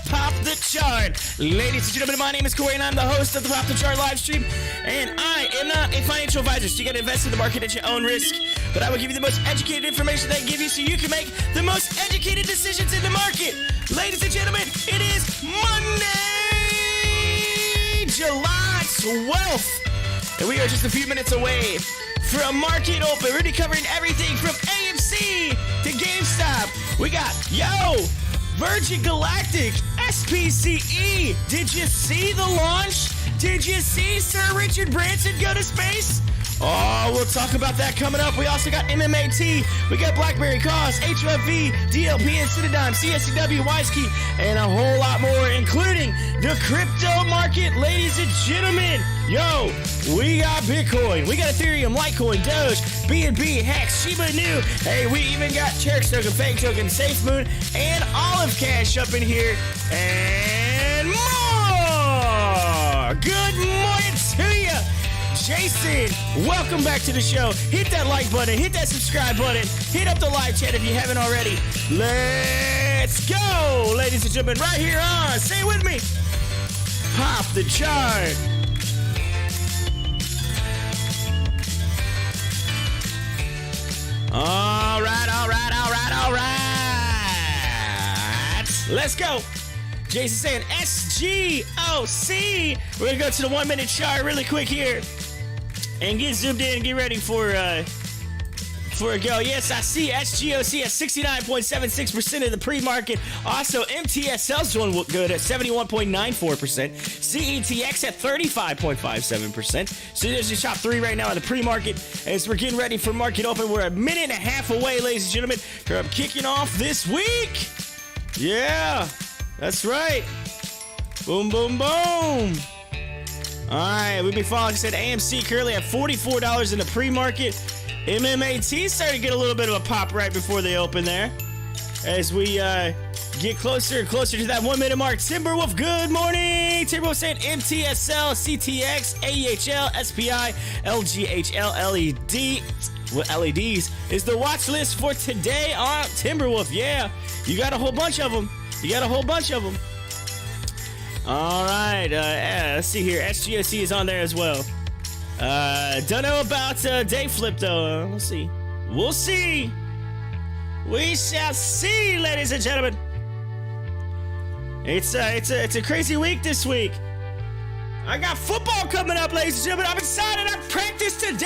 Pop the Chart. Ladies and gentlemen, my name is Corey and I'm the host of the Pop the Chart live stream. And I am not a financial advisor, so you gotta invest in the market at your own risk. But I will give you the most educated information that I can give you so you can make the most educated decisions in the market. Ladies and gentlemen, it is Monday, July 12th. And we are just a few minutes away from market open. We're going to be covering everything from AMC to GameStop. We got, Virgin Galactic, SPCE. Did you see the launch? Did you see Sir Richard Branson go to space? Oh, we'll talk about that coming up. We also got MMAT. We got BlackBerry Cost, HOFV, DLPN, CIDM, CSCW, Wisekey, and a whole lot more, including the crypto market. Ladies and gentlemen, we got Bitcoin, we got Ethereum, Litecoin, Doge, BNB, Hex, Shiba Inu. Hey, we even got Cherix Token, Fake Token, SafeMoon, and Olive Cash up in here, and more. Good morning to you. Jason, welcome back to the show. Hit that like button, hit that subscribe button, hit up the live chat if you haven't already. Let's go, ladies and gentlemen, right here on, say it with me, Pop the Chart. All right. Let's go. Jason saying SGOC. We're going to go to the 1 minute chart really quick here and get zoomed in and get ready for a go. Yes, I see SGOC at 69.76% of the pre-market. Also, MTSL's doing good at 71.94%. CETX at 35.57%. So there's your top three right now in the pre-market. As we're getting ready for market open, we're a minute and a half away, ladies and gentlemen, from kicking off this week. Yeah, that's right. Boom, boom, boom. All right, we've been following, like I said, AMC currently at $44 in the pre-market. MMAT starting to get a little bit of a pop right before they open there. As we get closer and closer to that 1 minute mark. Timberwolf, good morning. Timberwolf saying MTSL, CTX, AEHL, SPI, LGHL, LED. LEDs is the watch list for today on Timberwolf. Yeah, you got a whole bunch of them. All right, let's see here. SGOC is on there as well. Don't know about day flip though. We'll see. We shall see, ladies and gentlemen. It's a crazy week this week. I got football coming up, ladies and gentlemen. I'm excited. I practiced today.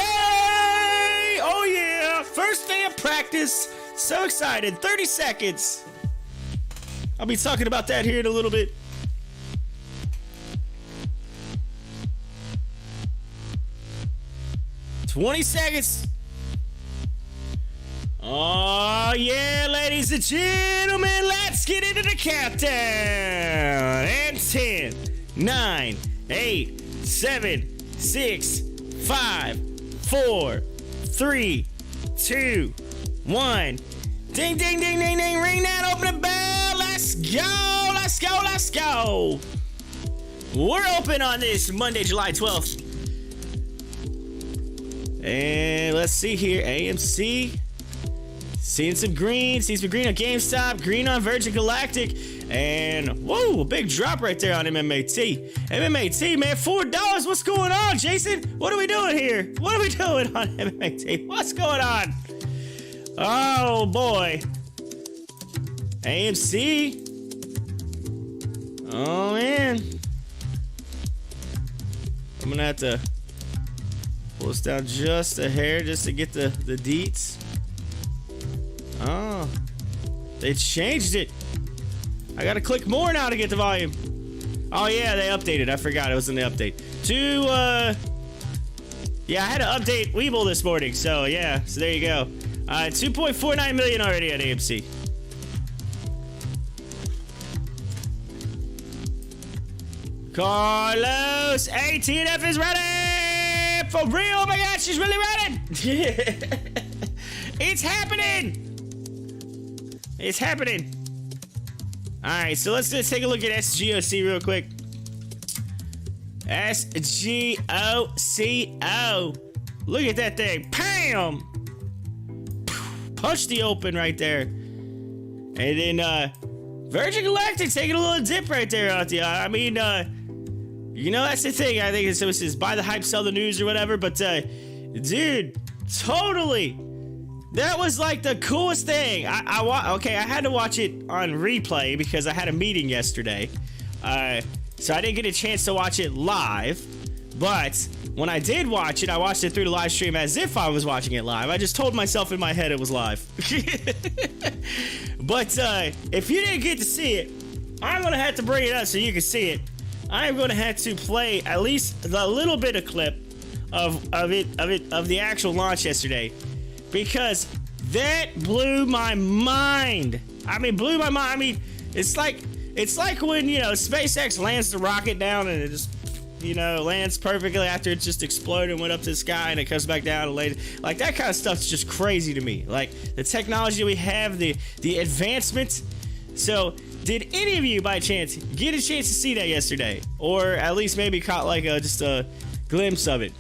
Oh yeah, first day of practice. So excited. 30 seconds. I'll be talking about that here in a little bit. $20 seconds. Oh, yeah, ladies and gentlemen, let's get into the countdown. And 10, 9, 8, 7, 6, 5, 4, 3, 2, 1. Ding, ding, ding, ding, ding. Ring that open the bell. Let's go. We're open on this Monday, July 12th. And let's see here, AMC, seeing some green on GameStop, green on Virgin Galactic, and whoa, a big drop right there on MMAT. MMAT, man, $4, what's going on, Jason? What are we doing here? What are we doing on MMAT? What's going on? Oh, boy. AMC. Oh, man. I'm gonna have to pull this down just a hair just to get the deets. Oh, they changed it. I gotta click more now to get the volume. Oh yeah, they updated. I forgot it was in the update. Yeah, I had to update WEBULL this morning. So yeah, so there you go. 2.49 million already at AMC. Carlos, ATF is ready! For real, oh my God, she's really ready! It's happening! Alright, so let's just take a look at SGOC real quick. SGOCO. Look at that thing. Bam! Punch the open right there. And then Virgin Galactic taking a little dip right there out there. I mean, you know, that's the thing. I think it says buy the hype, sell the news or whatever. But, dude, totally. That was like the coolest thing. Okay, I had to watch it on replay because I had a meeting yesterday. So I didn't get a chance to watch it live. But when I did watch it, I watched it through the live stream as if I was watching it live. I just told myself in my head it was live. But if you didn't get to see it, I'm going to have to bring it up so you can see it. I'm going to have to play at least a little bit of clip of the actual launch yesterday. Because that blew my mind. I mean, blew my mind. I mean, it's like when, you know, SpaceX lands the rocket down and it just, you know, lands perfectly after it just exploded and went up to the sky and it comes back down and later. Like, that kind of stuff's just crazy to me. Like, the technology we have, the advancements. So, did any of you, by chance, get a chance to see that yesterday? Or at least maybe caught, like, just a glimpse of it?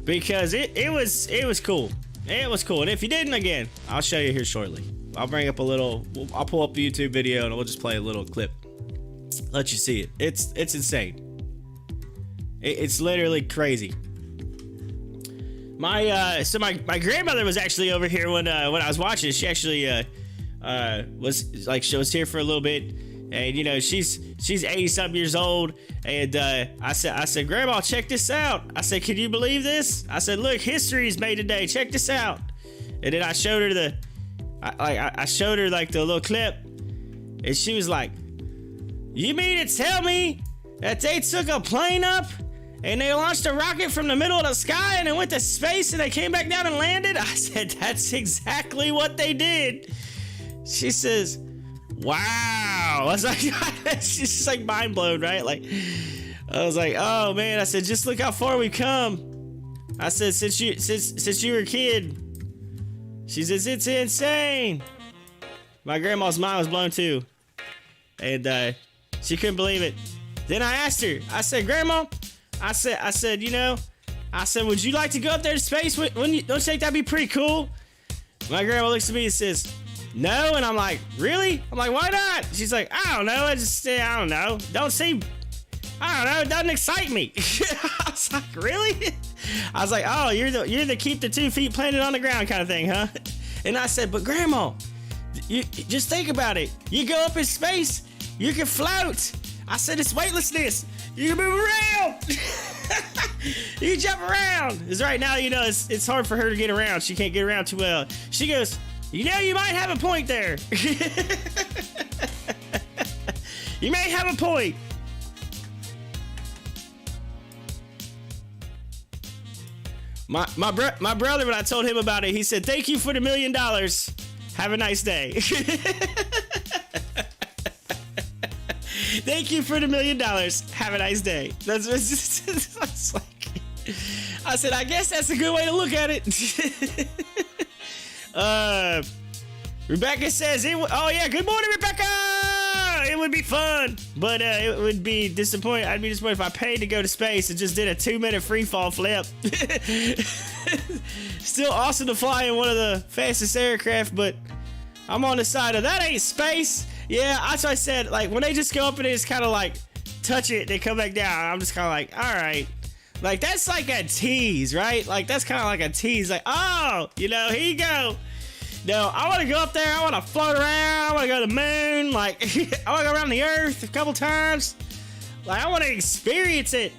Because it was cool. It was cool. And if you didn't, again, I'll show you here shortly. I'll bring up I'll pull up the YouTube video and we'll just play a little clip. Let you see it. It's insane. It's literally crazy. My grandmother was actually over here when I was watching. She actually was here for a little bit. And, you know, she's 80-something years old. And I said, Grandma, check this out. I said, can you believe this? I said, look, history is made today. Check this out. And then I showed her I showed her like the little clip. And she was like, you mean to tell me that they took a plane up and they launched a rocket from the middle of the sky and it went to space and they came back down and landed? I said, that's exactly what they did. She says, wow. I was like, she's just like mind blown, right? Like, I was like, oh man. I said, just look how far we've come. I said, since you were a kid. She says, it's insane. My grandma's mind was blown too. And she couldn't believe it. Then I asked her, I said, Grandma, I said, you know, I said, would you like to go up there to space? Don't you think that'd be pretty cool? My grandma looks at me and says, no. And I'm like, really? I'm like, why not? She's like, I don't know. I don't know. I don't know. It doesn't excite me. I was like, really? I was like, oh, you're the keep the 2 feet planted on the ground kind of thing, huh? And I said, but Grandma, you just think about it. You go up in space, you can float. I said, it's weightlessness. You can move around. You can jump around. Because right now, you know, it's hard for her to get around. She can't get around too well. She goes, you know, you might have a point there. You may have a point. My brother, when I told him about it, he said, thank you for the $1 million. Have a nice day. Thank you for the $1 million. Have a nice day. That's like, I said, I guess that's a good way to look at it. Rebecca says, oh yeah, good morning, Rebecca. It would be fun, but it would be disappointing. I'd be disappointed if I paid to go to space and just did a 2-minute free fall flip. Still awesome to fly in one of the fastest aircraft, but I'm on the side of that ain't space. Yeah, that's what I said. Like, when they just go up and they just kind of like touch it, they come back down. I'm just kind of like, all right. Like, that's like a tease, right? Like, that's kind of like a tease. Like, oh, you know, here you go. No, I want to go up there. I want to float around. I want to go to the moon. Like, I want to go around the earth a couple times. Like, I want to experience it.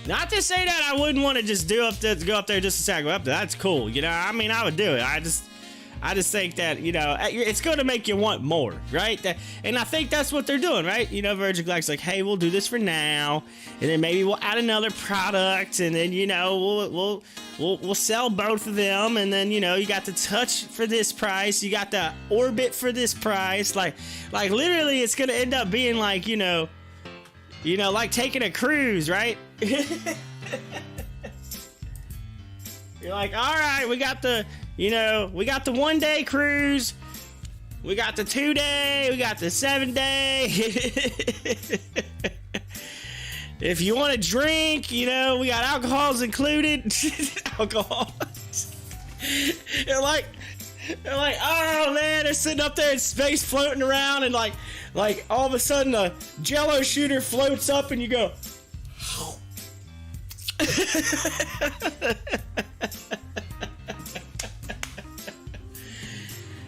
Not to say that I wouldn't want to just go up there just to say I go up there. That's cool. You know, I mean, I would do it. I just think that, you know, it's going to make you want more, right? And I think that's what they're doing, right? You know, Virgin Galactic's like, hey, we'll do this for now, and then maybe we'll add another product, and then, you know, we'll sell both of them, and then, you know, you got the touch for this price, you got the orbit for this price, like literally, it's going to end up being like, you know, like taking a cruise, right? You're like, all right, we got the 1-day cruise, we got the 2-day, we got the 7-day. if you want to drink, you know, we got alcohols included. Alcohol. They're like, oh man, they're sitting up there in space floating around, and like all of a sudden a Jello shooter floats up and you go.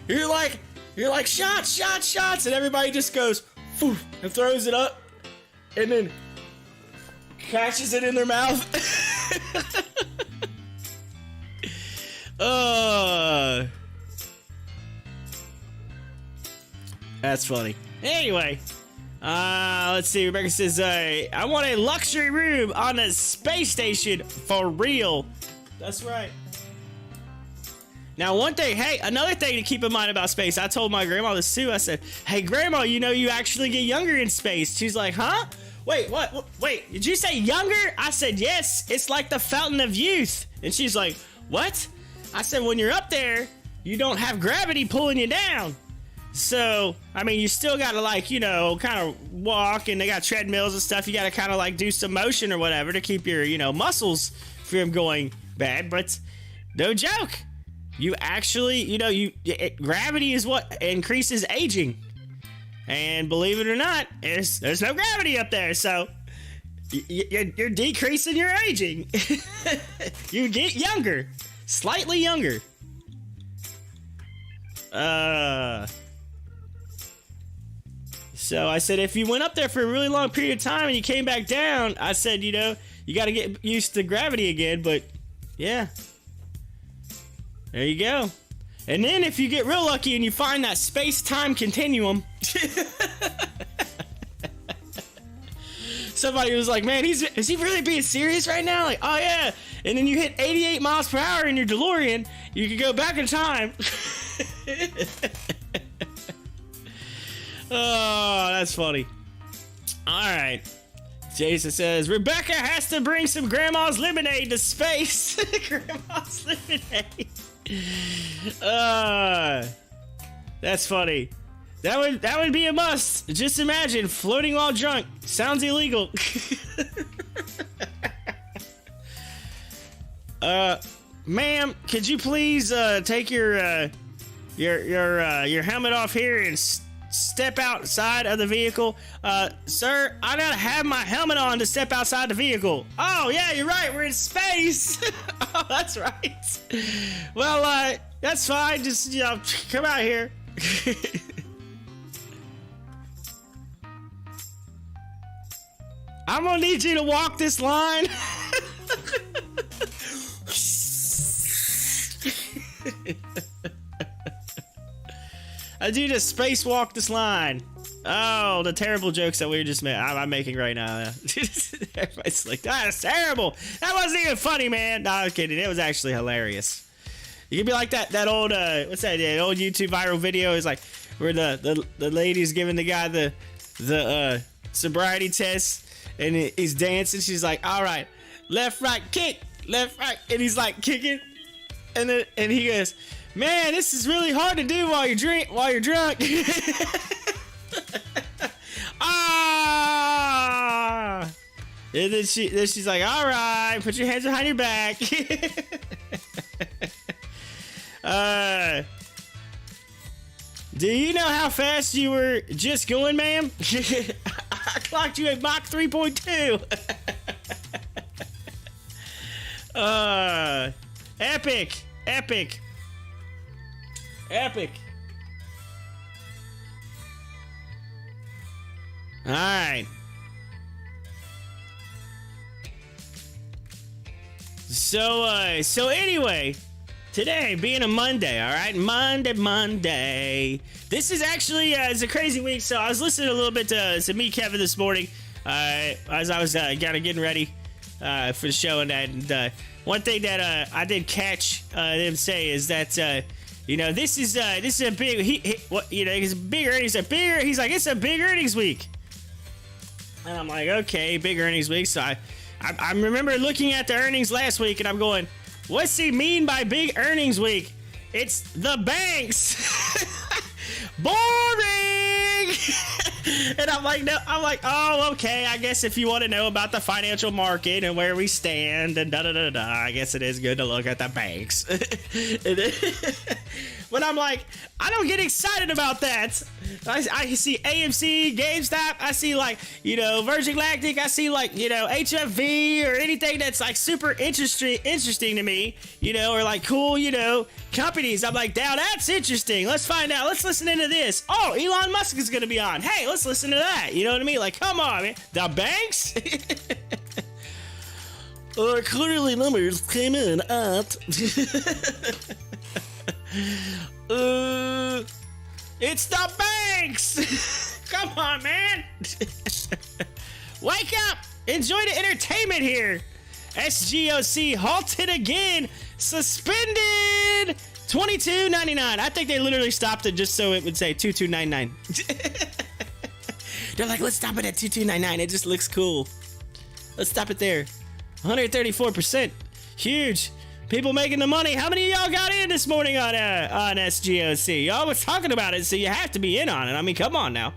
You're like shots, and everybody just goes poof, and throws it up, and then catches it in their mouth. That's funny. Anyway, let's see. Rebecca says, I want a luxury room on a space station for real. That's right. Now, one thing, hey, another thing to keep in mind about space. I told my grandma this too. I said, hey, grandma, you know you actually get younger in space. She's like, huh? Wait, what? Wait, did you say younger? I said, yes, it's like the fountain of youth. And she's like, what? I said, when you're up there, you don't have gravity pulling you down. So, I mean, you still gotta, like, you know, kind of walk, and they got treadmills and stuff. You gotta kind of, like, do some motion or whatever to keep your, you know, muscles from going bad. But no joke. You actually, you know, gravity is what increases aging. And believe it or not, there's no gravity up there, so you're decreasing your aging. You get younger. Slightly younger. So I said, if you went up there for a really long period of time and you came back down, I said, you know, you got to get used to gravity again. But yeah, there you go. And then if you get real lucky and you find that space-time continuum, somebody was like, man, is he really being serious right now? Like, oh yeah. And then you hit 88 miles per hour in your DeLorean, you can go back in time. Oh, that's funny. All right. Jason says, Rebecca has to bring some Grandma's lemonade to space. Grandma's lemonade. That's funny. That would be a must. Just imagine floating while drunk. Sounds illegal. Ma'am, could you please take your helmet off here and step outside of the vehicle? Sir, I gotta have my helmet on to step outside the vehicle. Oh yeah, you're right. We're in space. Oh, that's right. Well, that's fine. Just, you know, come out here. I'm gonna need you to walk this line. I do just spacewalk this line. Oh, the terrible jokes that we just made. I'm making right now. Everybody's like, that's terrible. That wasn't even funny, man. No, I'm kidding. It was actually hilarious. You can be like that old what's that? The old YouTube viral video is like where the lady's giving the guy the sobriety test, and he's dancing. She's like, all right, left, right, kick, left, right, and he's like kicking, and he goes, man, this is really hard to do while you're drunk. Ah! And then she's like, all right, put your hands behind your back. Do you know how fast you were just going, ma'am? I clocked you at Mach 3.2. Epic. All right. So anyway, today being a Monday, all right, Monday. This is actually it's a crazy week. So I was listening a little bit to me, Kevin, this morning, as I was kind of getting ready for the show, and one thing that I did catch them say is that you know, this is a big it's big earnings. He's like, it's a big earnings week, and I'm like, okay, big earnings week. So I remember looking at the earnings last week, and I'm going, what's he mean by big earnings week? It's the banks. Boring. And I'm like, no, I'm like, oh, okay. I guess if you want to know about the financial market and where we stand and da-da-da-da, I guess it is good to look at the banks. But I'm like, I don't get excited about that. I see AMC, GameStop, I see like, you know, Virgin Galactic, I see like, you know, HOFV or anything that's like super interesting to me, you know, or like cool, you know, companies. I'm like, now that's interesting. Let's find out. Let's listen into this. Oh, Elon Musk is going to be on. Hey, let's listen to that. You know what I mean? Like, come on, man. The banks? Our quarterly numbers came in at... it's the banks. Come on, man. Wake up. Enjoy the entertainment here. SGOC halted again. Suspended. $22.99. I think they literally stopped it just so it would say 2299. They're like, let's stop it at 2299. It just looks cool. Let's stop it there. 134%. Huge. People making the money. How many of y'all got in this morning on SGOC? Y'all was talking about it, so you have to be in on it. I mean, come on now.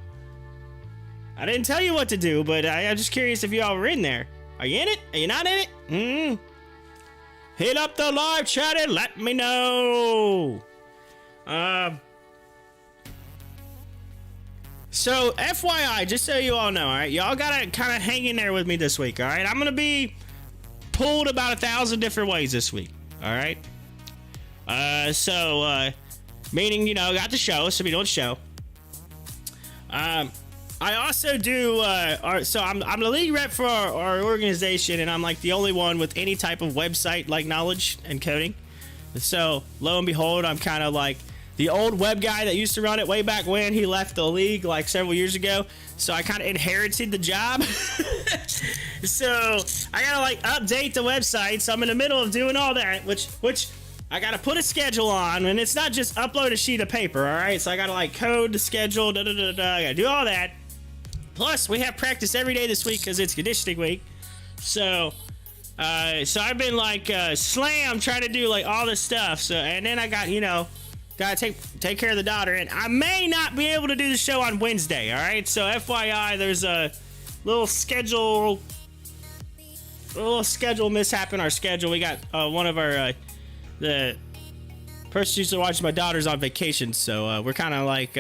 I didn't tell you what to do, but I'm just curious if y'all were in there. Are you in it? Are you not in it? Hit up the live chat and let me know. So, FYI, just so you all know, all right? Y'all gotta kind of hang in there with me this week, all right? I'm gonna be pulled about 1,000 different ways this week, all right? Meaning, you know, got the show, so we don't show. I also do, so I'm the lead rep for our organization, and I'm like the only one with any type of website like knowledge and coding. So lo and behold, I'm kind of like the old web guy that used to run it way back when. He left the league like several years ago, so I kind of inherited the job. So I gotta like update the website, so I'm in the middle of doing all that, which I gotta put a schedule on, and it's not just upload a sheet of paper, all right? So I gotta like code the schedule, I gotta do all that. Plus, we have practice every day this week because it's conditioning week. So I've been like slam trying to do like all this stuff. So, and then I got, you know, gotta take care of the daughter, and I may not be able to do the show on Wednesday. All right. So FYI, there's a little schedule mishap in our schedule. We got one of our the person who used to watch my daughter's on vacation, so we're kind of like.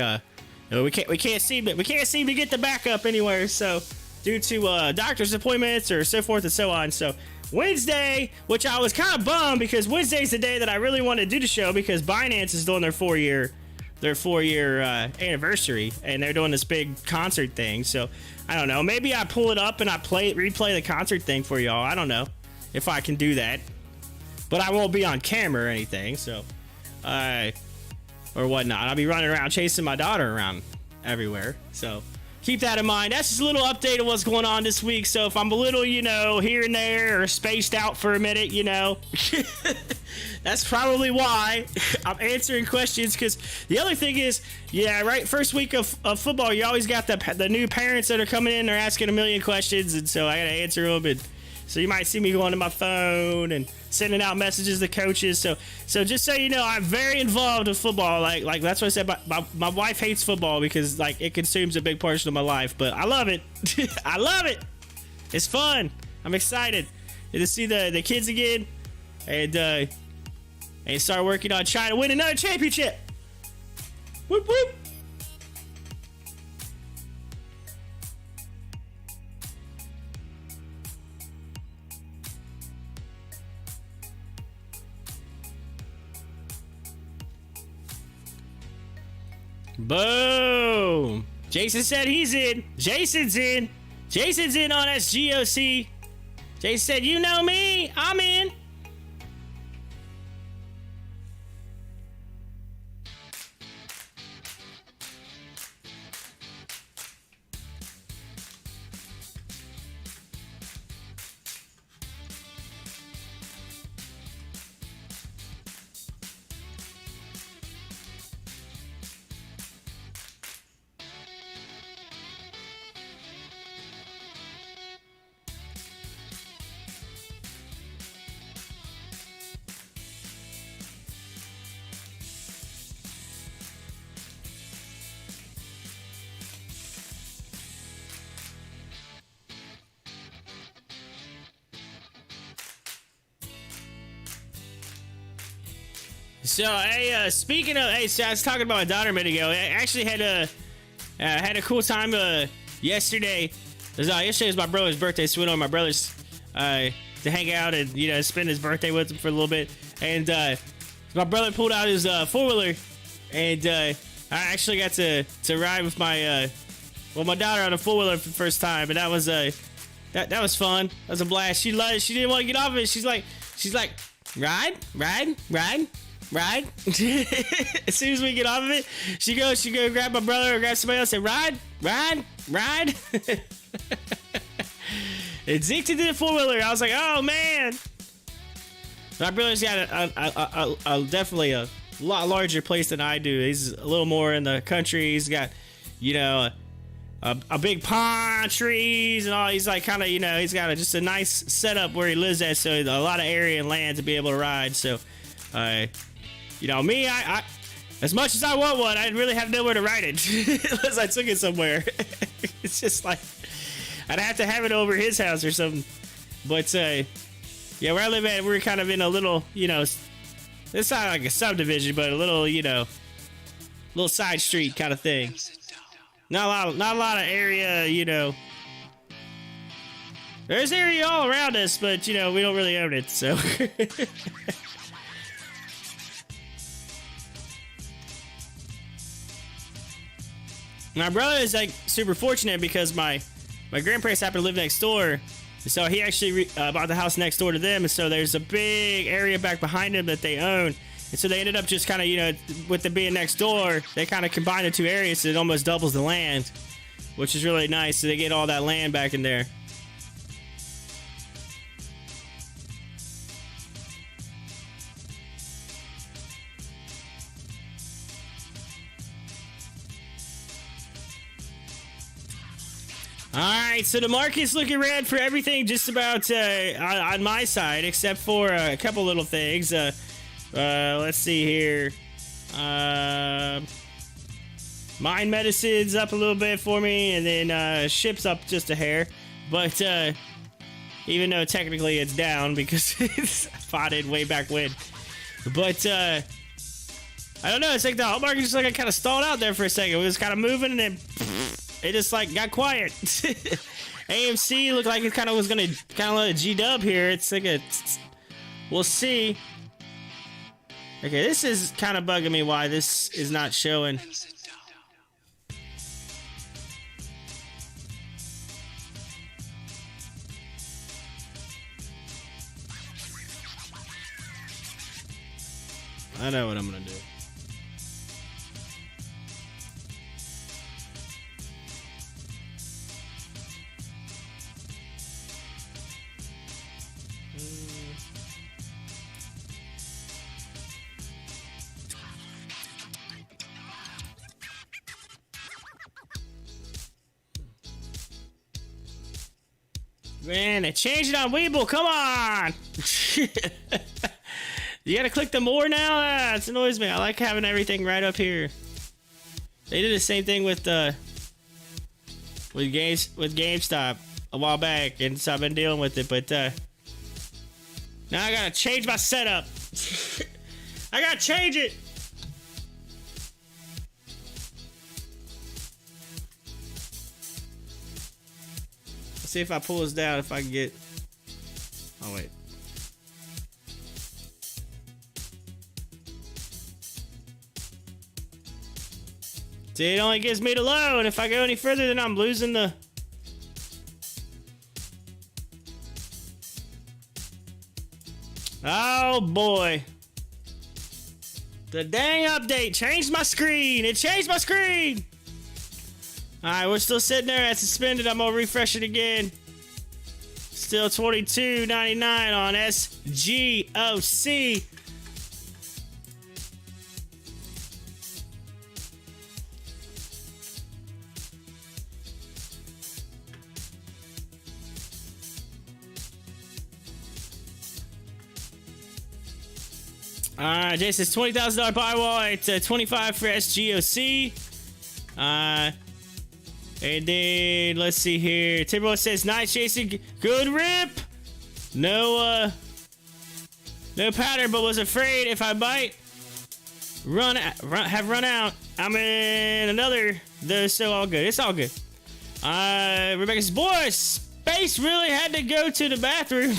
We can't seem to get the backup anywhere, so due to doctor's appointments or so forth and so on. So Wednesday, which I was kind of bummed because Wednesday's the day that I really wanted to do the show because Binance is doing their 4-year anniversary, and they're doing this big concert thing. So I don't know, maybe I pull it up and I replay the concert thing for y'all. I don't know if I can do that, but I won't be on camera or anything. So or whatnot. I'll be running around chasing my daughter around everywhere. So keep that in mind. That's just a little update of what's going on this week. So if I'm a little, you know, here and there or spaced out for a minute, you know, that's probably why I'm answering questions. Because the other thing is, yeah, right, first week of football, you always got the new parents that are coming in. They're asking a million questions, and so I got to answer them. And so you might see me going to my phone and sending out messages to coaches. So just so you know, I'm very involved with football. Like that's what I said. My wife hates football because like it consumes a big portion of my life, but I love it. I love it. It's fun. I'm excited to see the kids again and start working on trying to win another championship. Whoop whoop. Boom! Jason said he's in. Jason's in. Jason's in on SGOC. Jason said, you know me, I'm in. So, hey, speaking of, hey, so I was talking about my daughter a minute ago. I actually had a cool time yesterday. Yesterday was my brother's birthday, so we went over to my brother's to hang out and, you know, spend his birthday with him for a little bit. And my brother pulled out his four-wheeler, and I actually got to ride with my daughter on a four-wheeler for the first time, and that was that was fun. That was a blast. She loved it. She didn't want to get off of it. She's like, ride. As soon as we get off of it, she go grab my brother or grab somebody else and ride. And Zeke did the four-wheeler. I was like, oh man. My brother's got a definitely a lot larger place than I do. He's a little more in the country. He's got, you know, a big pine, trees and all. He's like kind of, you know, he's got just a nice setup where he lives at, so a lot of area and land to be able to ride. So, you know, me, I as much as I want one, I really have nowhere to ride it unless I took it somewhere. It's just like I'd have to have it over his house or something. But yeah, where I live at, we're kind of in a little, you know, it's not like a subdivision, but a little, you know, little side street kind of thing. Not a lot of area, you know. There's area all around us, but, you know, we don't really own it, so. My brother is, like, super fortunate because my grandparents happen to live next door. So he actually bought the house next door to them, and so there's a big area back behind him that they own. And so they ended up just kind of, you know, with it being next door, they kind of combined the two areas, so it almost doubles the land, which is really nice. So they get all that land back in there. Alright, so the market's looking red for everything just about on my side, except for a couple little things. Let's see here. Mind medicine's up a little bit for me, and then ship's up just a hair. But even though technically it's down because it's fought it way back when. But I don't know, it's like the whole market just like I kind of stalled out there for a second. It was kind of moving and then it just like got quiet. AMC looked like it kind of was gonna kind of let a G-dub here. It's like a, we'll see. Okay, this is kind of bugging me why this is not showing. I know what I'm gonna do. Man, they changed it on WEBULL. Come on! You gotta click the more now? That annoys me. I like having everything right up here. They did the same thing with GameStop a while back, and so I've been dealing with it. But now I gotta change my setup. I gotta change it. Let's see if I pull this down, if I can get. Oh wait. See, it only gives me the low, and if I go any further, then I'm losing the... Oh, boy. The dang update changed my screen. It changed my screen. All right, we're still sitting there at suspended. I'm going to refresh it again. Still $22.99 on SGOC. Alright, Jason's $20,000 buy wall at 25 for SGOC. And then let's see here. Timberwolf says, nice, Jason. Good rip. No pattern, but was afraid if I bite have run out. I'm in another. So all good. It's all good. Rebecca says, boy, Space really had to go to the bathroom.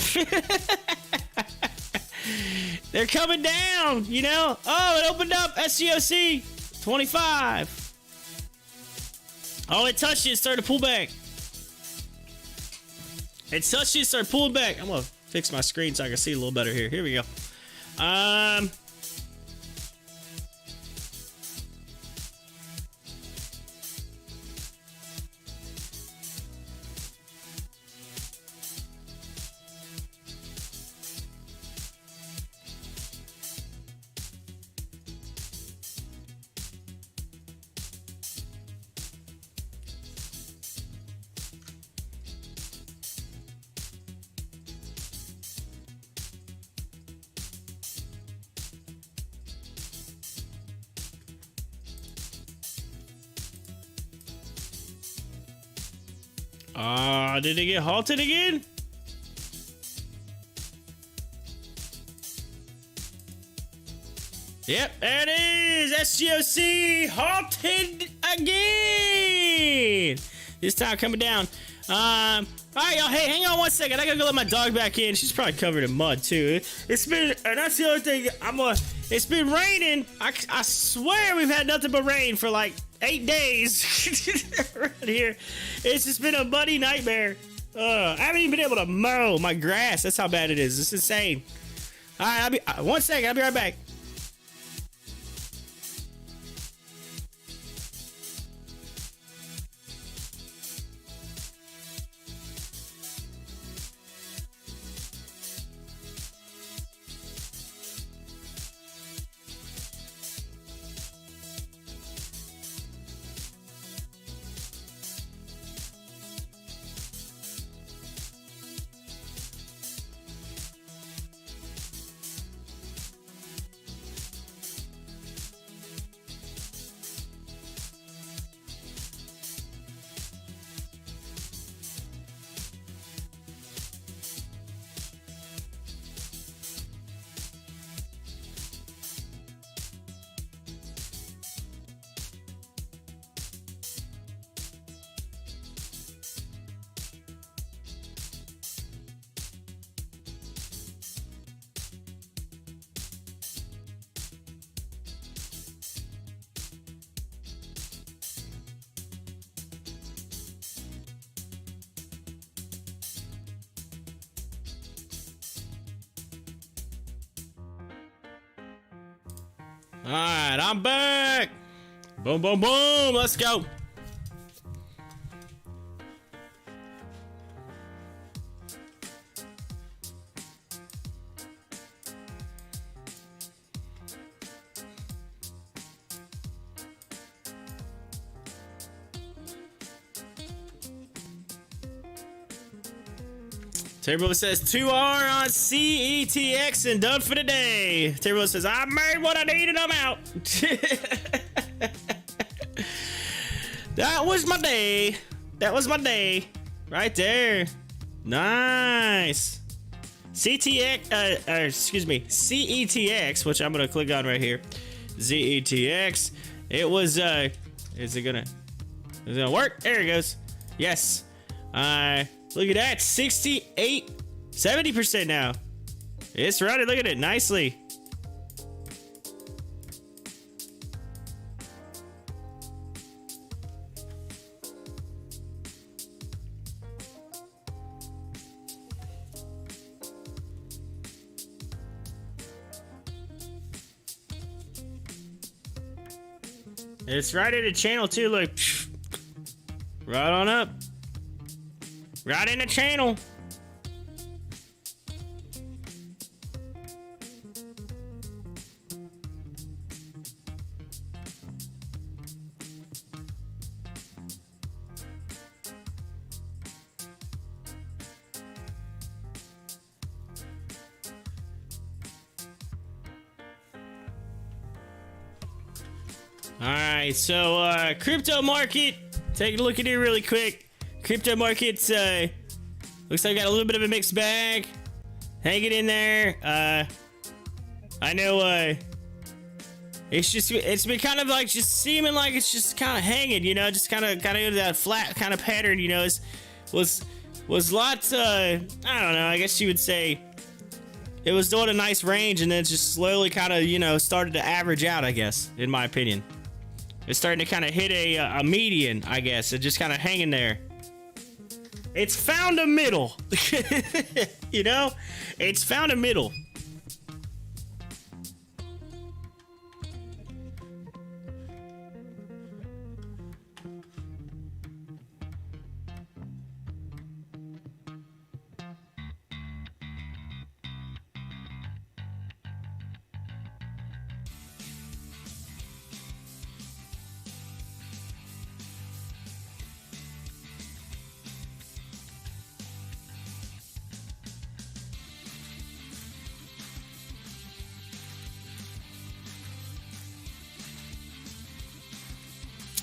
They're coming down, you know. Oh, it opened up. SGOC 25. Oh, it touched it. Started to pull back. It touched it. Started pulling back. I'm gonna fix my screen so I can see a little better here. Here we go. Did it get halted again? Yep, there it is. SGOC halted again. This time coming down. All right, y'all. Hey, hang on one second. I gotta go let my dog back in. She's probably covered in mud too. It's been, and that's the other thing. It's been raining. I swear we've had nothing but rain for like 8 days around here. It's just been a muddy nightmare. I haven't even been able to mow my grass. That's how bad it is. It's insane. All right, I'll be 1 second. I'll be right back. All right, I'm back. Boom, boom, boom. Let's go. Terry says 2R on CETX and done for the day. Terry says I made what I needed. I'm out. That was my day. That was my day. Right there. Nice. CETX, which I'm gonna click on right here. ZETX. It was is it gonna work? There it goes. Yes. Look at that, 68, 70% now. It's running, look at it, nicely. It's right in the channel too, look. Right on up. Right in the channel. All right, so crypto market. Take a look at it really quick. Crypto markets looks like I got a little bit of a mixed bag. Hang it in there. I know it's been kind of like just seeming like it's just kind of hanging, you know, just kind of into that flat kind of pattern, you know. Was lots, I don't know, I guess you would say it was doing a nice range and then just slowly kind of, you know, started to average out, I guess, in my opinion. It's starting to kind of hit a median, I guess. It's just kind of hanging there. It's found a middle. You know? It's found a middle.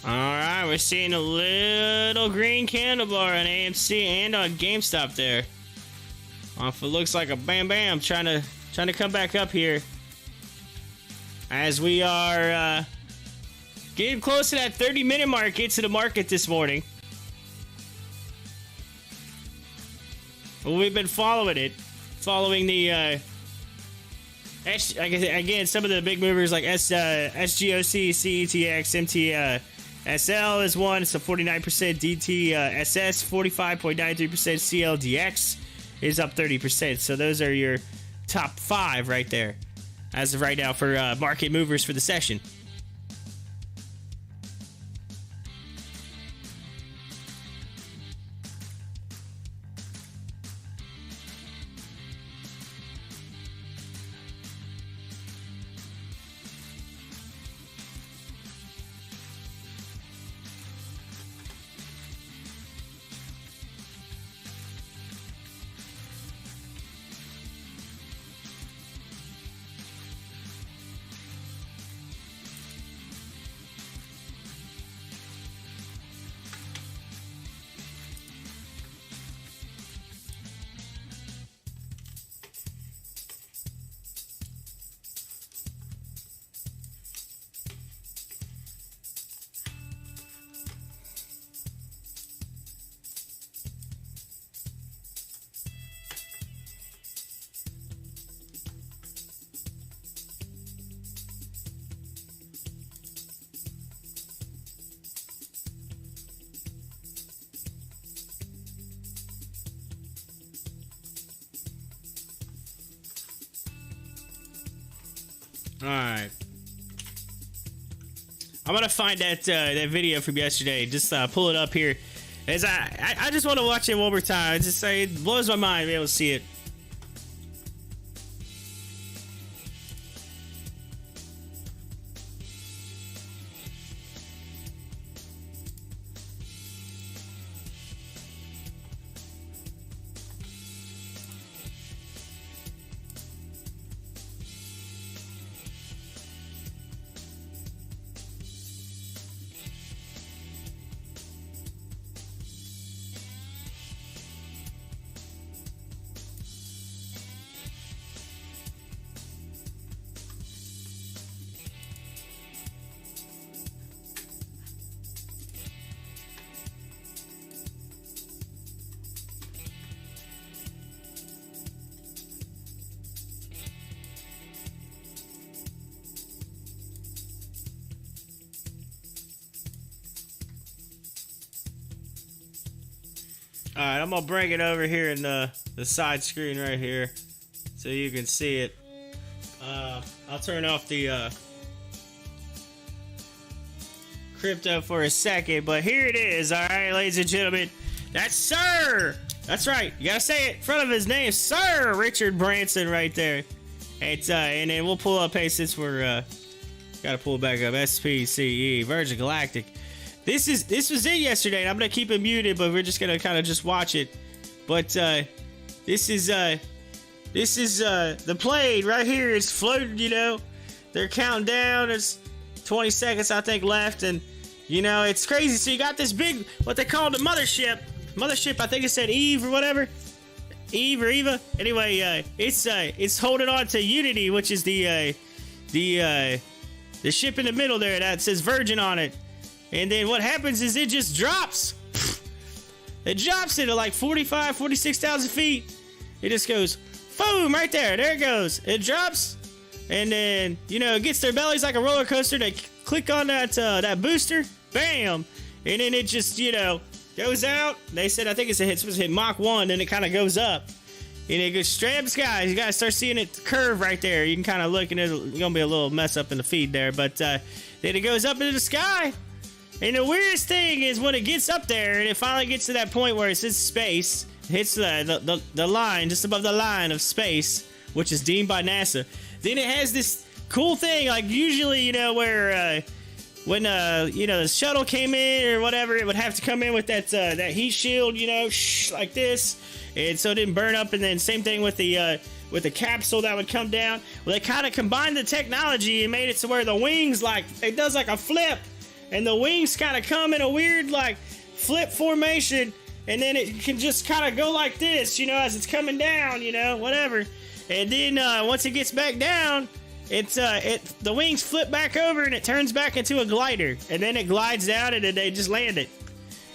Alright, we're seeing a little green candle bar on AMC and on GameStop there. If it looks like a bam bam trying to come back up here. As we are getting close to that 30-minute mark into the market this morning. Well, we've been following it. Following the again, some of the big movers like SGOC, CETX, MTSL is one. It's a 49%. DTSS 45.93%. CLDX is up 30%. So those are your top 5 right there, as of right now for market movers for the session. Alright. I'm gonna find that video from yesterday. Just pull it up here. As I just want to watch it one more time. Just say it blows my mind to be able to see it. Alright, I'm gonna bring it over here in the side screen right here so you can see it. I'll turn off the crypto for a second, but here it is. Alright, ladies and gentlemen. That's Sir! That's right, you gotta say it in front of his name, Sir Richard Branson right there. It's and then we'll pull up, hey, since we're gotta pull it back up, SPCE, Virgin Galactic. This was it yesterday, and I'm gonna keep it muted, but we're just gonna kind of just watch it. But this is the plane right here. It's floating, you know. They're counting down. It's 20 seconds, I think, left, and you know it's crazy. So you got this big, what they call the mothership. I think it said Eve or whatever, Eve or Eva. Anyway, it's holding on to Unity, which is the The ship in the middle there that says Virgin on it. And then what happens is it just drops. It drops it at like 45, 46,000 feet. It just goes, boom, right there. There it goes. It drops. And then, you know, it gets their bellies like a roller coaster. They click on that booster. Bam. And then it just, you know, goes out. They said, I think it's supposed to hit Mach 1. Then it kind of goes up. And it goes straight up the sky. You guys start seeing it curve right there. You can kind of look, and it's going to be a little mess up in the feed there. But then it goes up into the sky. And the weirdest thing is when it gets up there and it finally gets to that point where it says space, hits the line, just above the line of space, which is deemed by NASA. Then it has this cool thing, like usually, you know, where when you know, the shuttle came in or whatever, it would have to come in with that heat shield, you know, like this, and so it didn't burn up. And then same thing with the capsule that would come down. Well, they kind of combined the technology and made it to where the wings, like, it does like a flip, and the wings kind of come in a weird like flip formation, and then it can just kind of go like this, you know, as it's coming down, you know, whatever. And then once it gets back down, the wings flip back over and it turns back into a glider, and then it glides down and then they just land it.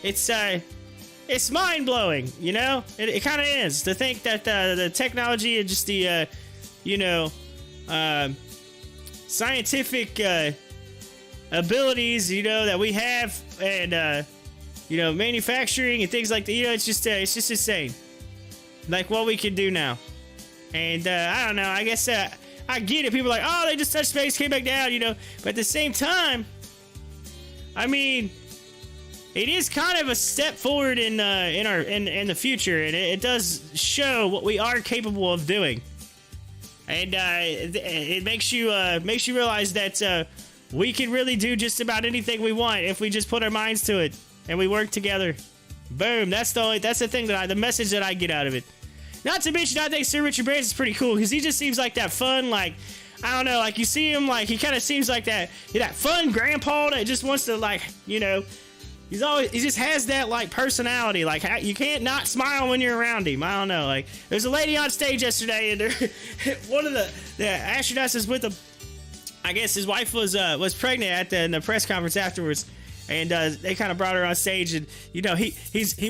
It's mind blowing, you know. It kind of is to think that the technology and just the you know, scientific abilities, you know, that we have, and you know, manufacturing and things like that. You know, it's just insane, like what we can do now. And I don't know, I guess I get it. People are like, oh, they just touched space, came back down, you know. But at the same time, I mean, it is kind of a step forward in the future, and it does show what we are capable of doing. And it makes you realize that we can really do just about anything we want if we just put our minds to it and we work together. Boom. That's the thing the message that I get out of it. Not to mention, I think Sir Richard Branson's pretty cool because he just seems like that fun, like, I don't know, like you see him, like he kind of seems like that fun grandpa that just wants to, like, you know, he just has that like personality, like you can't not smile when you're around him. I don't know, like there's a lady on stage yesterday, and one of the astronauts is with him. I guess his wife was pregnant in the press conference afterwards. And they kind of brought her on stage, and you know he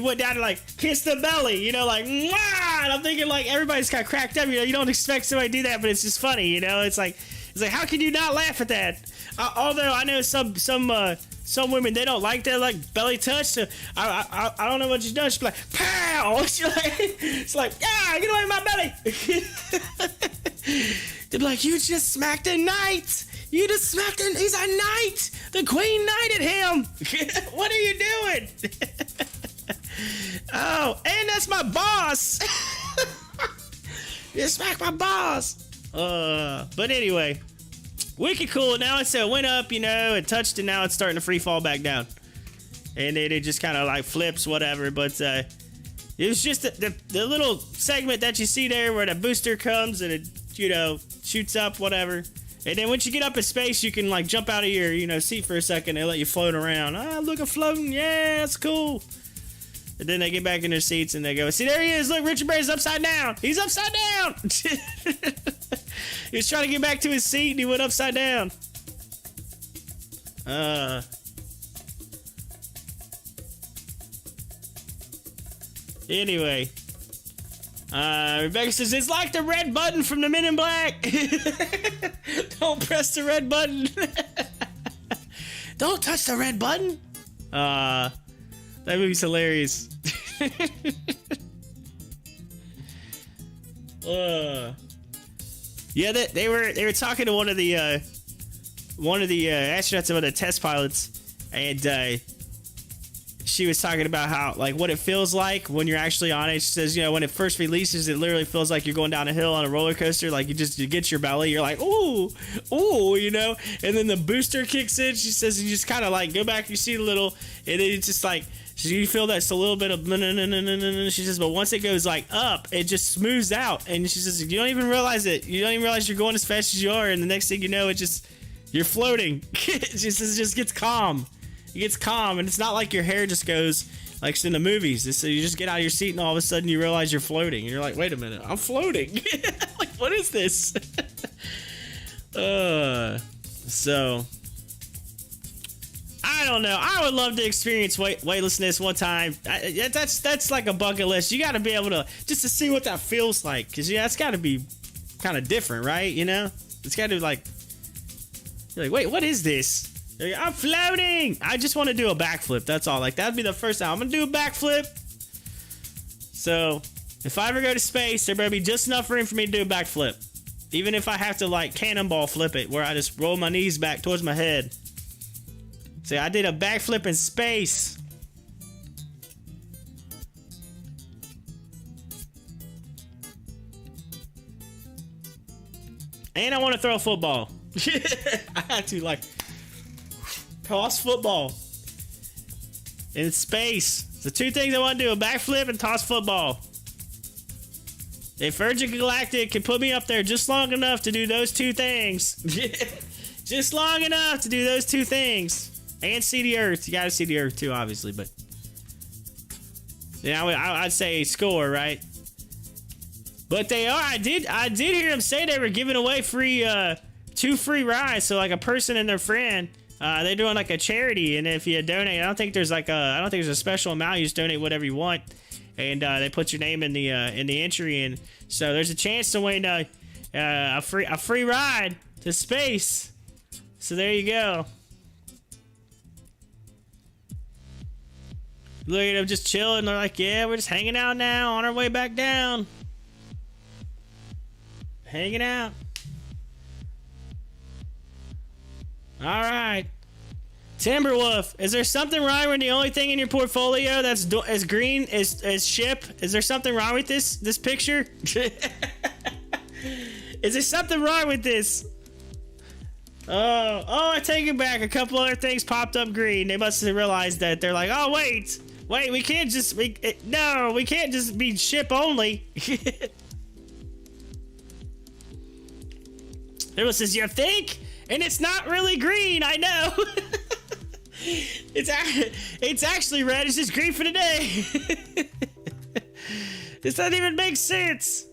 went down to like kiss the belly, you know, like mwah! And I'm thinking like everybody's kind of cracked up, you know. You don't expect somebody to do that, but it's just funny, you know. It's like how can you not laugh at that? Although I know some women, they don't like that like belly touch. So I don't know what she's done. She's like pow. She's like, it's like get away from my belly. They'd be like, you just smacked a knight. You just smacked him. He's a knight. The queen knighted him. What are you doing? Oh, and that's my boss. You smacked my boss. But anyway, wicked cool. Now it went up, you know, it touched, and now it's starting to free fall back down. And it just kind of like flips, whatever. But it was just the little segment that you see there where the booster comes and it, you know, shoots up, whatever. And then once you get up in space, you can like jump out of your, you know, seat for a second. They let you float around. Look, I'm floating. Yeah, that's cool. And then they get back in their seats and they go, see, there he is. Look, Richard Branson's upside down. He's upside down. He was trying to get back to his seat and he went upside down. Anyway. Rebecca says, it's like the red button from the Men in Black. Don't press the red button. Don't touch the red button. That movie's hilarious. Yeah, they were talking to one of the astronauts, about the test pilots, and she was talking about how, like, what it feels like when you're actually on it. She says, you know, when it first releases, it literally feels like you're going down a hill on a roller coaster. Like, you get your belly, you're like, ooh, you know. And then the booster kicks in. She says you just kind of like go back, you see a little, and then it's just like, you feel that's a little bit of. She says, but once it goes like up, it just smooths out, and she says you don't even realize it. You don't even realize you're going as fast as you are, and the next thing you know, you're floating. It just gets calm. It gets calm, and it's not like your hair just goes like in the movies. So you just get out of your seat, and all of a sudden you realize you're floating. And you're like, wait a minute, I'm floating. Like, what is this? So I don't know. I would love to experience weightlessness one time. That's like a bucket list. You got to be able to just to see what that feels like, because that's got to be kind of different, right? You know, it's got to be like, you're like, wait, what is this? Like, I'm floating. I just want to do a backflip. That's all. Like, that'd be the first time I'm gonna do a backflip. So if I ever go to space, there better be just enough room for me to do a backflip, even if I have to like cannonball flip it, where I just roll my knees back towards my head. See, I did a backflip in space. And I want to throw a football. I had to like toss football in space. The two things I want to do: a backflip and toss football. If Virgin Galactic can put me up there just long enough to do those two things, just long enough to do those two things, and see the Earth. You gotta see the Earth too, obviously, but yeah, I'd say score, right? But they are. I did hear them say they were giving away two free rides. So like a person and their friend, they're doing like a charity, and if you donate, I don't think there's a special amount. You just donate whatever you want, and they put your name in the entry, and so there's a chance to win a free ride to space. So there you go. Look at them just chilling. They're like, yeah, we're just hanging out now on our way back down. Hanging out. All right. Timberwolf, is there something wrong with the only thing in your portfolio that's as green as ship? Is there something wrong with this picture? Is there something wrong with this? Oh, I take it back. A couple other things popped up green. They must have realized that. They're like, oh, wait, we can't just, we can't just be ship only. Everyone says, you think? And it's not really green, I know. It's actually red, it's just green for today. This doesn't even make sense.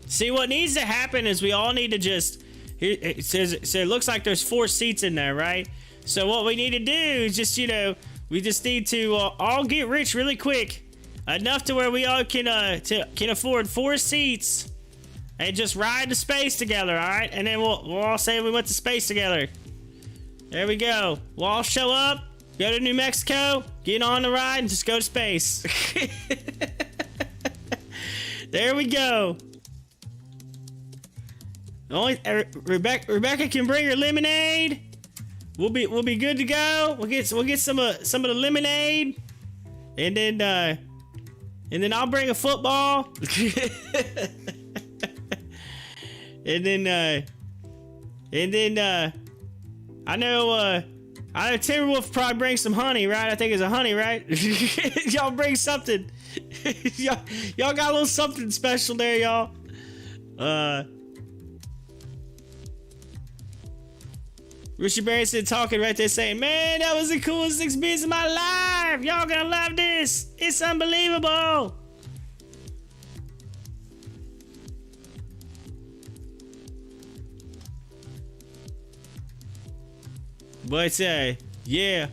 See, what needs to happen is we all need to just, it looks like there's 4 seats in there, right? So what we need to do is just, we just need to all get rich really quick, enough to where we all can afford 4 seats and just ride to space together, all right? And then we'll all say we went to space together. There we go. We'll all show up, go to New Mexico, get on the ride, and just go to space. There we go. Only Rebecca can bring her lemonade. We'll be good to go. We'll get some of the lemonade, and then I'll bring a football. and then I know Timberwolf probably brings some honey, right? I think it's a honey, right? Y'all bring something. y'all got a little something special there, y'all. Richard Barrington talking right there saying, man, that was the coolest experience of my life. Y'all gonna love this. It's unbelievable. But yeah.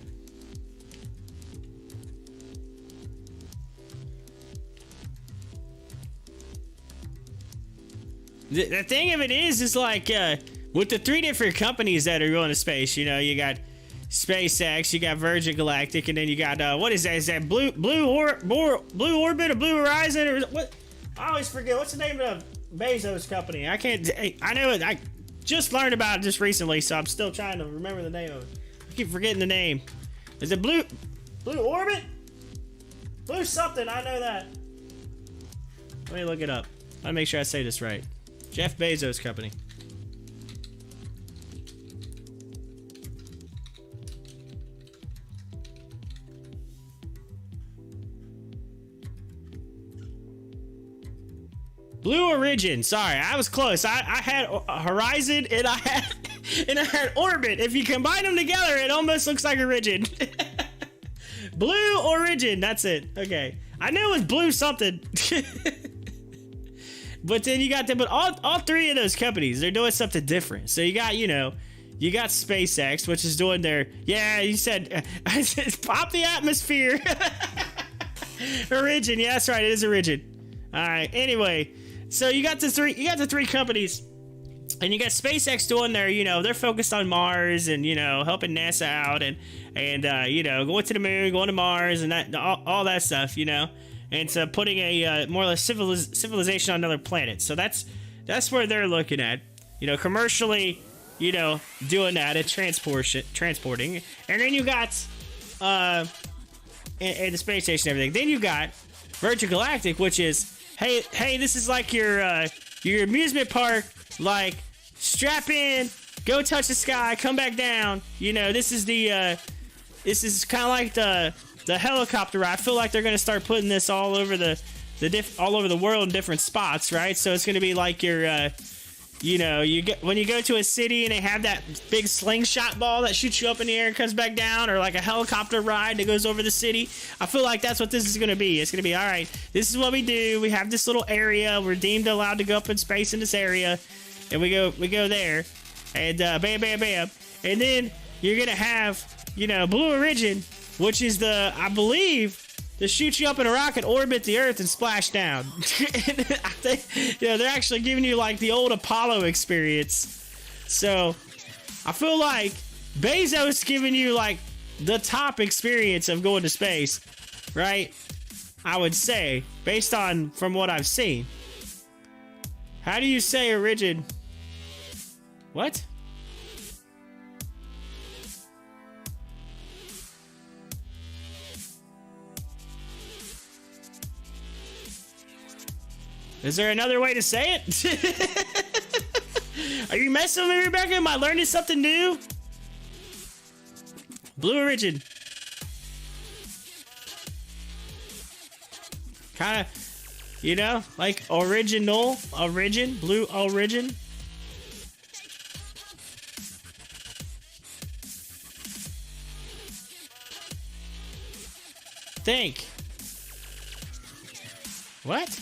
The thing of it is like, with the 3 different companies that are going to space, you got SpaceX, you got Virgin Galactic, and then you got what is that? Is that Blue Orbit or Blue Horizon or what? I always forget what's the name of the Bezos company. I know it. I just learned about it just recently, so I'm still trying to remember the name of it. I keep forgetting the name. Is it Blue Orbit? Blue something. I know that. Let me look it up. I want to make sure I say this right. Jeff Bezos company. Blue Origin. Sorry, I was close. I had Horizon and I had Orbit. If you combine them together, it almost looks like Origin. Blue Origin. That's it. Okay. I knew it was blue something. But then you got them. But all three of those companies, they're doing something different. So you got, you got SpaceX, which is doing their, you said, pop the atmosphere. Origin. Yeah, that's right. It is Origin. All right. Anyway. So you got the three companies, and you got SpaceX doing their, they're focused on Mars and, helping NASA out and going to the moon, going to Mars and that, all that stuff, and so putting a more or less civilization on another planet. So that's where they're looking at, commercially, doing that and transporting. And then you got, and the space station and everything. Then you got Virgin Galactic, which is, Hey, this is like your amusement park, like, strap in, go touch the sky, come back down. This is kind of like the helicopter ride. I feel like they're going to start putting this all over all over the world in different spots, right? So it's going to be like your, when you go to a city and they have that big slingshot ball that shoots you up in the air and comes back down, or like a helicopter ride that goes over the city. I feel like that's what this is going to be. It's going to be, all right, this is what we do. We have this little area. We're deemed allowed to go up in space in this area. And we go there. And bam, bam, bam. And then you're going to have, Blue Origin, which is I believe, to shoot you up in a rocket, orbit the Earth, and splash down. I think, they're actually giving you like the old Apollo experience. So I feel like Bezos giving you like the top experience of going to space, right? I would say, based on from what I've seen. How do you say Origin? What? Is there another way to say it? Are you messing with me, Rebecca? Am I learning something new? Blue Origin. Kind of, like original, origin, blue origin. Think. What?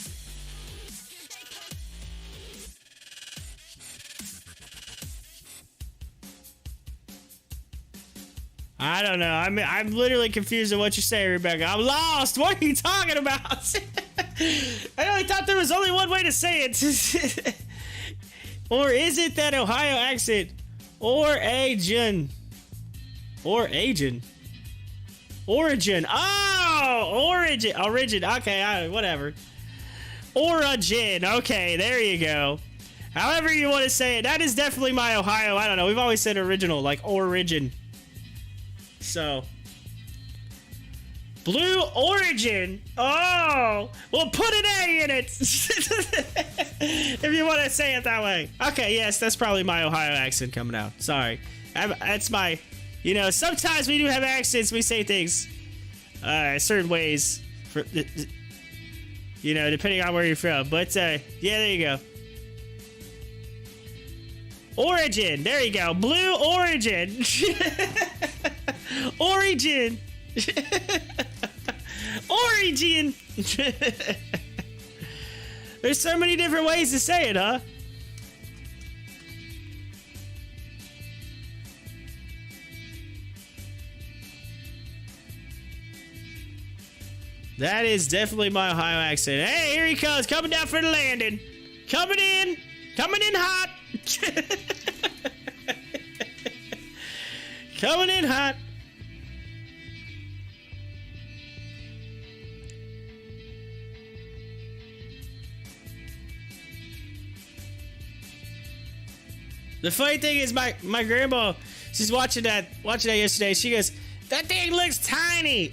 I don't know. I'm literally confused at what you say, Rebecca. I'm lost. What are you talking about? I only thought there was only one way to say it. Or is it that Ohio accent? Origin. Origin. Oh, origin. Okay, whatever. Origin. Okay, there you go. However you want to say it. That is definitely my Ohio. I don't know. We've always said original, like origin. So, Blue Origin. Oh, well, put an A in it. If you want to say it that way. Okay, yes, that's probably my Ohio accent coming out. Sorry. That's my, sometimes we do have accents. We say things certain ways, for, depending on where you're from. But, yeah, there you go. Origin. There you go. Blue Origin. Origin. Origin. There's so many different ways to say it, huh? That is definitely my Ohio accent. Hey, here he comes, coming down for the landing. Coming in hot. Coming in hot. The funny thing is, my grandma, she's watching that yesterday. She goes, "That thing looks tiny."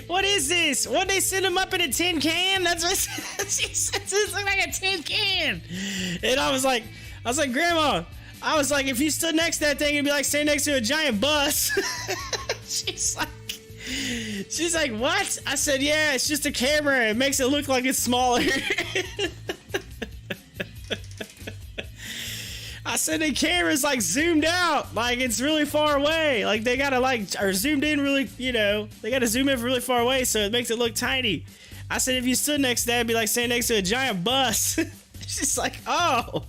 What is this? What, they send them up in a tin can? That's what she said. It looks like a tin can. And I was like, Grandma, if you stood next to that thing, it'd be like standing next to a giant bus. She's like, She's like, what? I said, yeah, it's just a camera. It makes it look like it's smaller. I said the camera's like zoomed out, like it's really far away. Like they gotta or zoomed in really, you know, they gotta zoom in really far away so it makes it look tiny. I said if you stood next to that, it'd be like standing next to a giant bus. She's like, oh,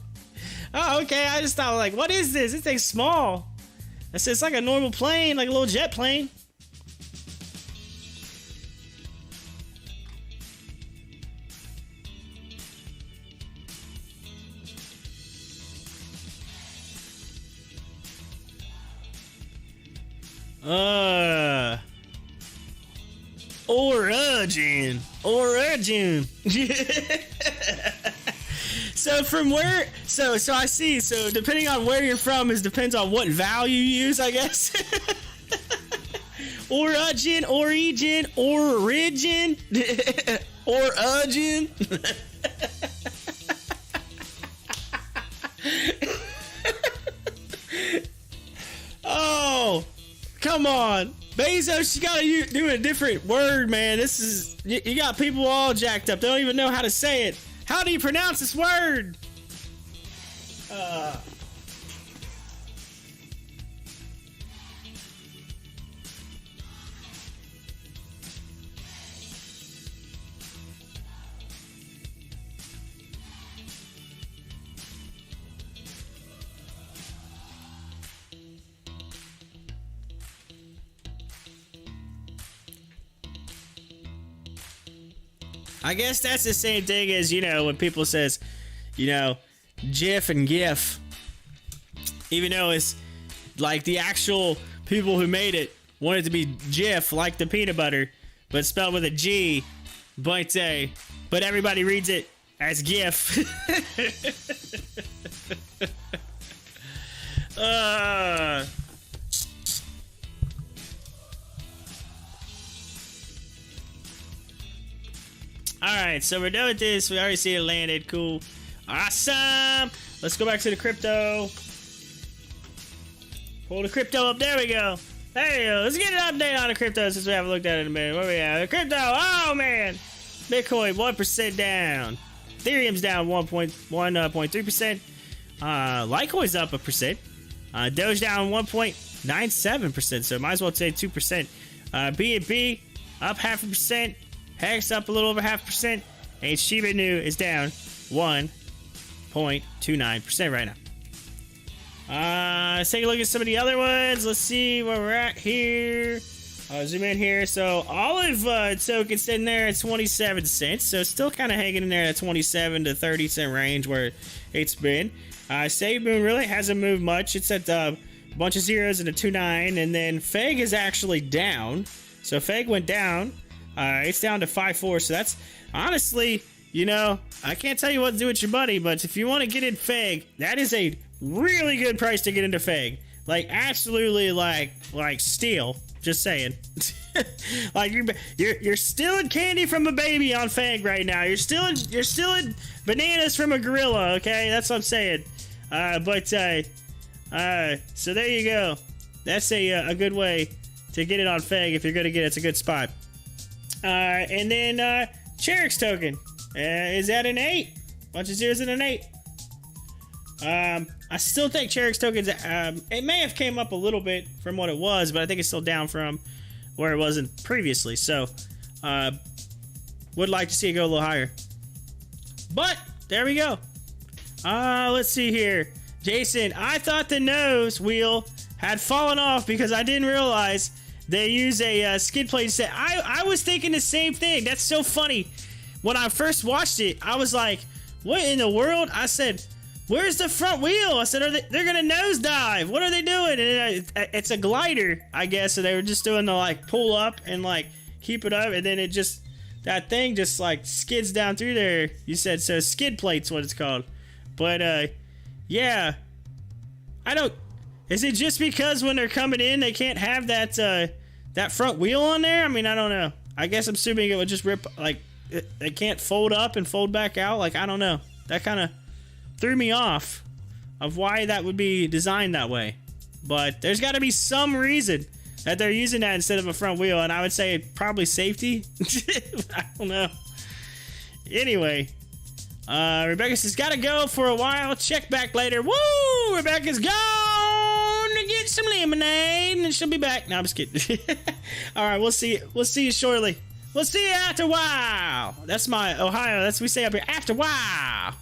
okay. I just thought like, what is this? This thing's small. I said it's like a normal plane, like a little jet plane. Origin. So from where, so I see, so depending on where you're from depends on what value you use, I guess. Origin. Oh, come on. Bezos, you gotta do a different word, man. This is, you got people all jacked up. They don't even know how to say it. How do you pronounce this word? I guess that's the same thing as, you know, when people says, you know, GIF and GIF. Even though it's like the actual people who made it wanted it to be GIF, like the peanut butter, but spelled with a G, but everybody reads it as GIF. Alright, so we're done with this. We already see it landed. Cool. Awesome. Let's go back to the crypto. Pull the crypto up. There we go. There you go. Let's get an update on the crypto since we haven't looked at it in a minute. Where we at? The crypto. Oh, man. Bitcoin, 1% down. Ethereum's down 1.3%. Litecoin's up 1%. Doge down 1.97%, so might as well say 2%. BNB up 0.5%. Hex up a little over 0.5%. And Shiba Inu is down 1.29% right now. Let's take a look at some of the other ones. Let's see where we're at here. I'll zoom in here. So Olive token sitting there at 27 cents. So still kind of hanging in there at 27 to 30 cent range where it's been. Save Moon really hasn't moved much. It's at a bunch of zeros and a 2.9. And then FEG is actually down. So FEG went down. It's down to 5.4. So that's honestly, you know, I can't tell you what to do with your money, but if you want to get in FEG, that is a really good price to get into FEG. Like absolutely, like steal. Just saying. Like you're stealing candy from a baby on FEG right now. You're stealing bananas from a gorilla. Okay, that's what I'm saying. So there you go. That's a good way to get it on FEG if you're gonna get it. It's a good spot. And then Cherix token is at an 8. Bunch of zeros and an 8. I still think Cherix tokens, it may have came up a little bit from what it was, but I think it's still down from where it wasn't previously. So, would like to see it go a little higher. But, there we go. Let's see here. Jason, I thought the nose wheel had fallen off because I didn't realize they use a skid plate set. I was thinking the same thing. That's so funny. When I first watched it, I was like, what in the world? I said, where's the front wheel? I said, they're gonna nosedive. What are they doing? And it's a glider, I guess. So they were just doing the like pull up and like keep it up, and then it just, that thing just like skids down through there. You said so. Skid plate's what it's called. But yeah, I don't. Is it just because when they're coming in they can't have that that front wheel on there? I mean, I don't know. I guess I'm assuming it would just rip, like it can't fold up and fold back out. Like I don't know. That kind of threw me off of why that would be designed that way. But there's got to be some reason. that they're using that instead of a front wheel, and I would say probably safety. I don't know. Anyway, Rebecca says, gotta go for a while. Check back later. Woo! Rebecca's gone to get some lemonade, and she'll be back. No, I'm just kidding. All right, we'll see you shortly. We'll see you after a while. That's my Ohio. That's what we say up here. After a while.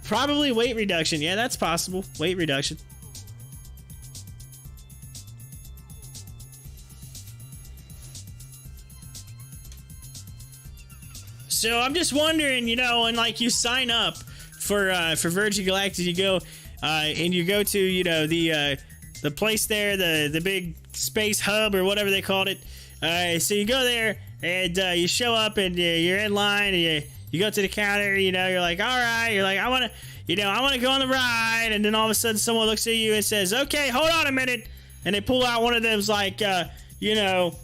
Probably weight reduction. Yeah, that's possible. Weight reduction. So I'm just wondering, you know, and like you sign up for Virgin Galactic, you go and you go to, you know, the place there, the big space hub or whatever they called it. So you go there and you show up and you're in line and you go to the counter, you know, you're like, all right, you're like, I want to go on the ride. And then all of a sudden someone looks at you and says, okay, hold on a minute. And they pull out one of those like, you know,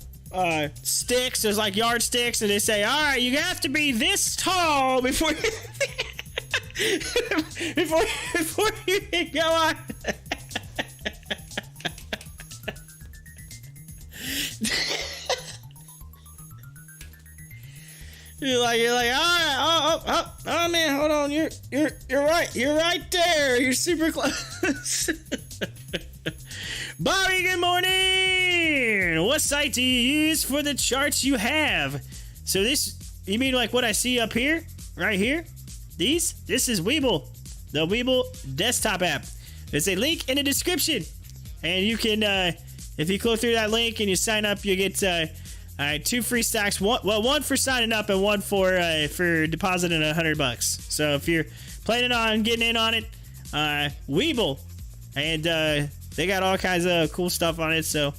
sticks. There's like yardsticks. And they say, all right, you have to be this tall before before you can go on. You're like, all right, oh man, hold on, you're right there, you're super close. Bobby, good morning. What site do you use for the charts you have? So you mean like what I see up here, right here? This is WEBULL, the WEBULL desktop app. There's a link in the description, and you can, if you click through that link and you sign up, you get 2 free stocks. One for signing up and one for depositing $100. So if you're planning on getting in on it, WEBULL, and they got all kinds of cool stuff on it. So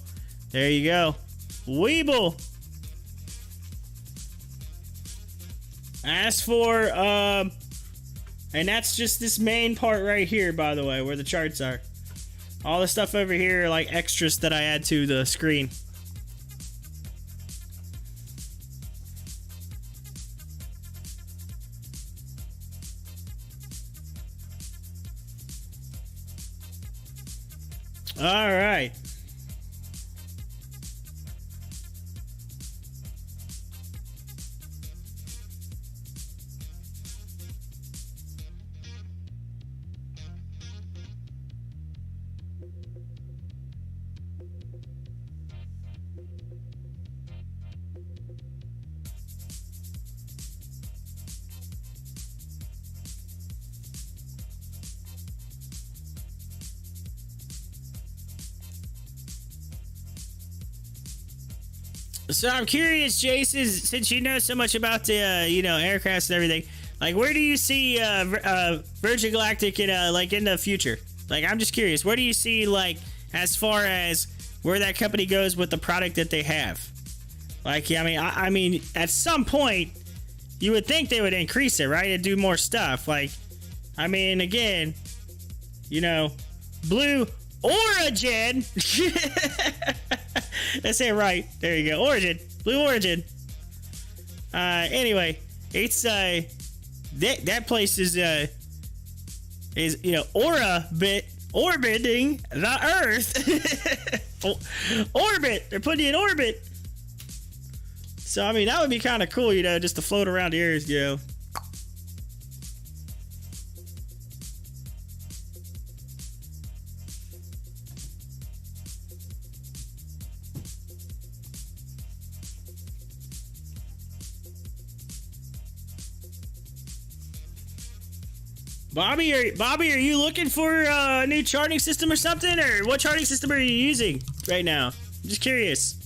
there you go, WEBULL. As for and that's just this main part right here, by the way, where the charts are. All the stuff over here are like extras that I add to the screen. All right. So I'm curious, Jason, since you know so much about the aircrafts and everything, like where do you see Virgin Galactic in the future? Like I'm just curious, where do you see like as far as where that company goes with the product that they have? Like I mean at some point you would think they would increase it, right, and do more stuff. Like I mean again, you know, Blue Origin. Let's say it right. There you go. Origin. Blue Origin. Anyway, it's that place is you know, orbiting the Earth. Orbit. They're putting you in orbit. So I mean that would be kind of cool, you know, just to float around the Earth, you know. Bobby, are you looking for a new charting system or something? Or what charting system are you using right now? I'm just curious.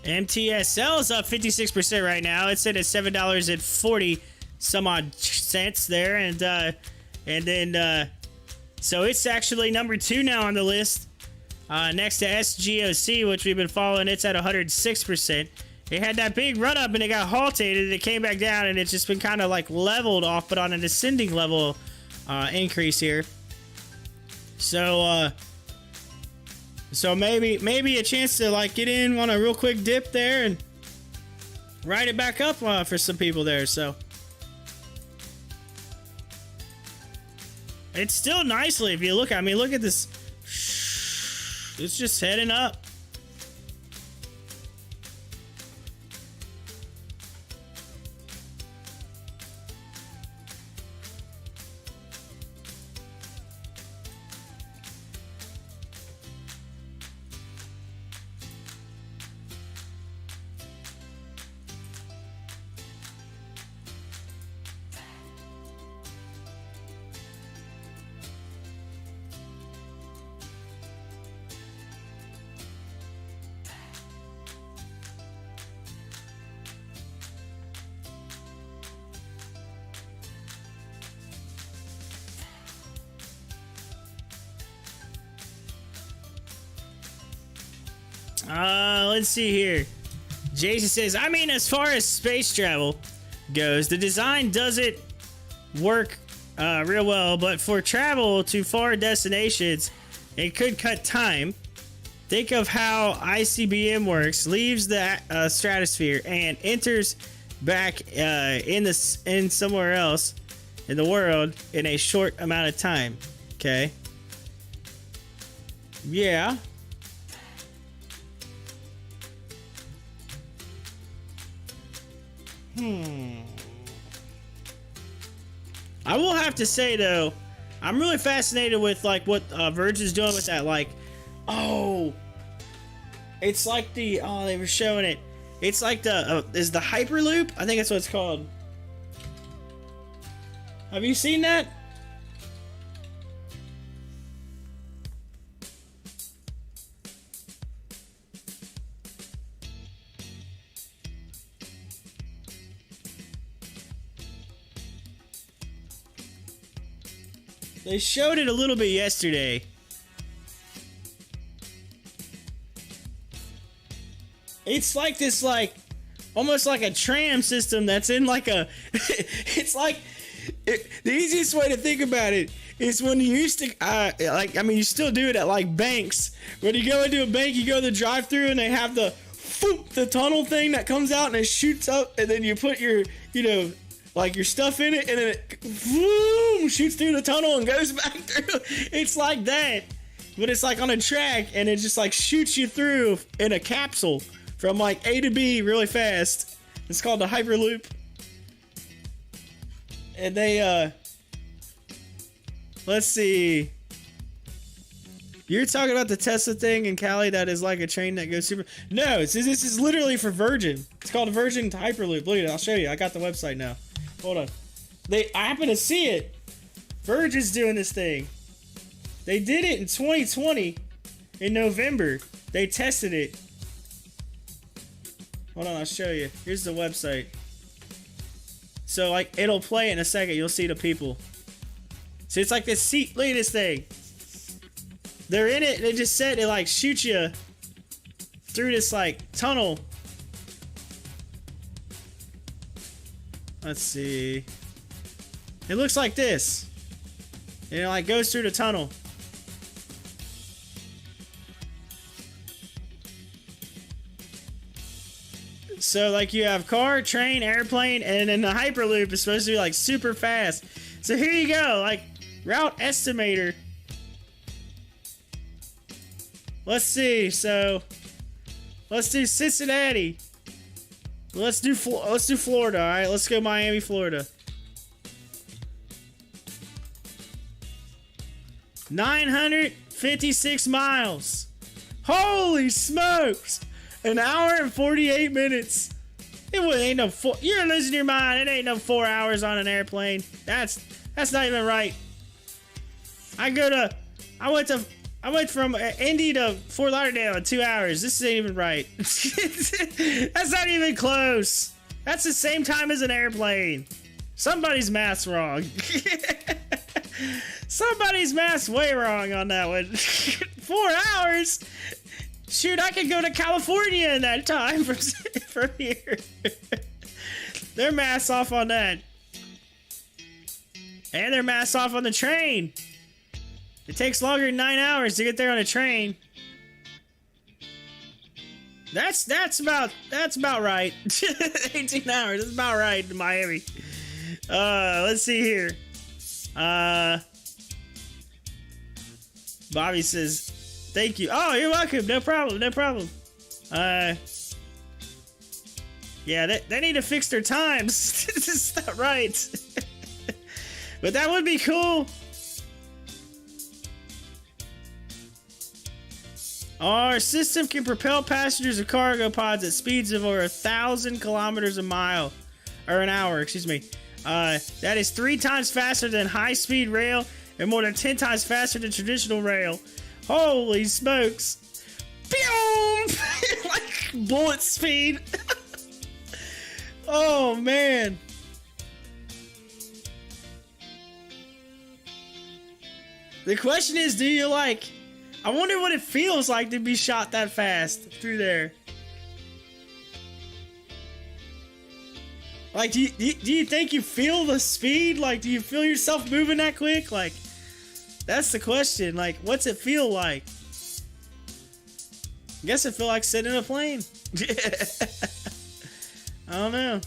MTSL is up 56% right now. It's at $7.40 some odd cents there, and then So it's actually number 2 now on the list, next to SGOC, which we've been following. It's at 106%. It had that big run up and it got halted and it came back down, and it's just been kind of like leveled off, but on an ascending level increase here. So maybe a chance to like get in on a real quick dip there and ride it back up for some people there. So it's still nicely, if you look. I mean, look at this. It's just heading up. Let's see here. Jason says, I mean, as far as space travel goes, the design doesn't work real well, but for travel to far destinations, it could cut time. Think of how ICBM works, leaves the stratosphere and enters back in somewhere else in the world in a short amount of time. Okay. Yeah. I will have to say though, I'm really fascinated with like what Virgin's doing with that. Like, oh, it's like the they were showing it. It's like the is the Hyperloop? I think that's what it's called. Have you seen that? They showed it a little bit yesterday. It's like this, like, almost like a tram system that's in like a... It's like... the easiest way to think about it is when you used to... like, I mean, you still do it at, like, banks. When you go into a bank, you go to the drive-thru and they have the tunnel thing that comes out and it shoots up, and then you put your, you know... like your stuff in it, and then it boom, shoots through the tunnel and goes back through. It's like that, but it's like on a track, and it just like shoots you through in a capsule from like A to B really fast. It's called the Hyperloop. And they, let's see. You're talking about the Tesla thing in Cali that is like a train that goes super... No, this is literally for Virgin. It's called a Virgin Hyperloop. Look at it, I'll show you. I got the website now. Hold on. I happen to see it. Virgin's doing this thing. They did it in 2020 in November. They tested it. Hold on, I'll show you. Here's the website. So like it'll play in a second. You'll see the people. So it's like this seat. Look at this thing. They're in it. They just said it like shoots you through this like tunnel. Let's see. It looks like this. And it like goes through the tunnel. So like you have car, train, airplane, and then the Hyperloop is supposed to be like super fast. So here you go, like route estimator. Let's see. So let's do Cincinnati. Let's do Florida, all right? Let's go Miami, Florida. 956 miles. Holy smokes! An hour and 48 minutes. Ain't no you're losing your mind. It ain't no 4 hours on an airplane. That's not even right. I went from Indy to Fort Lauderdale in 2 hours. This ain't even right. That's not even close. That's the same time as an airplane. Somebody's math's wrong. Somebody's math's way wrong on that one. 4 hours? Shoot, I could go to California in that time from here. Their math's off on that. And their math's off on the train. It takes longer than 9 hours to get there on a train. That's about right. 18 hours, that's about right in Miami. Let's see here. Bobby says, thank you. Oh, you're welcome. No problem. No problem. Yeah, they need to fix their times. This is not right. But that would be cool. Our system can propel passengers and cargo pods at speeds of over 1,000 kilometers a mile, or an hour, excuse me. That is 3 times faster than high-speed rail and more than 10 times faster than traditional rail. Holy smokes. Pew! Like bullet speed. Oh, man. The question is, do you like... I wonder what it feels like to be shot that fast through there. Like, do you think you feel the speed? Like, do you feel yourself moving that quick? Like, that's the question. Like, what's it feel like? I guess it feel like sitting in a plane. I don't know.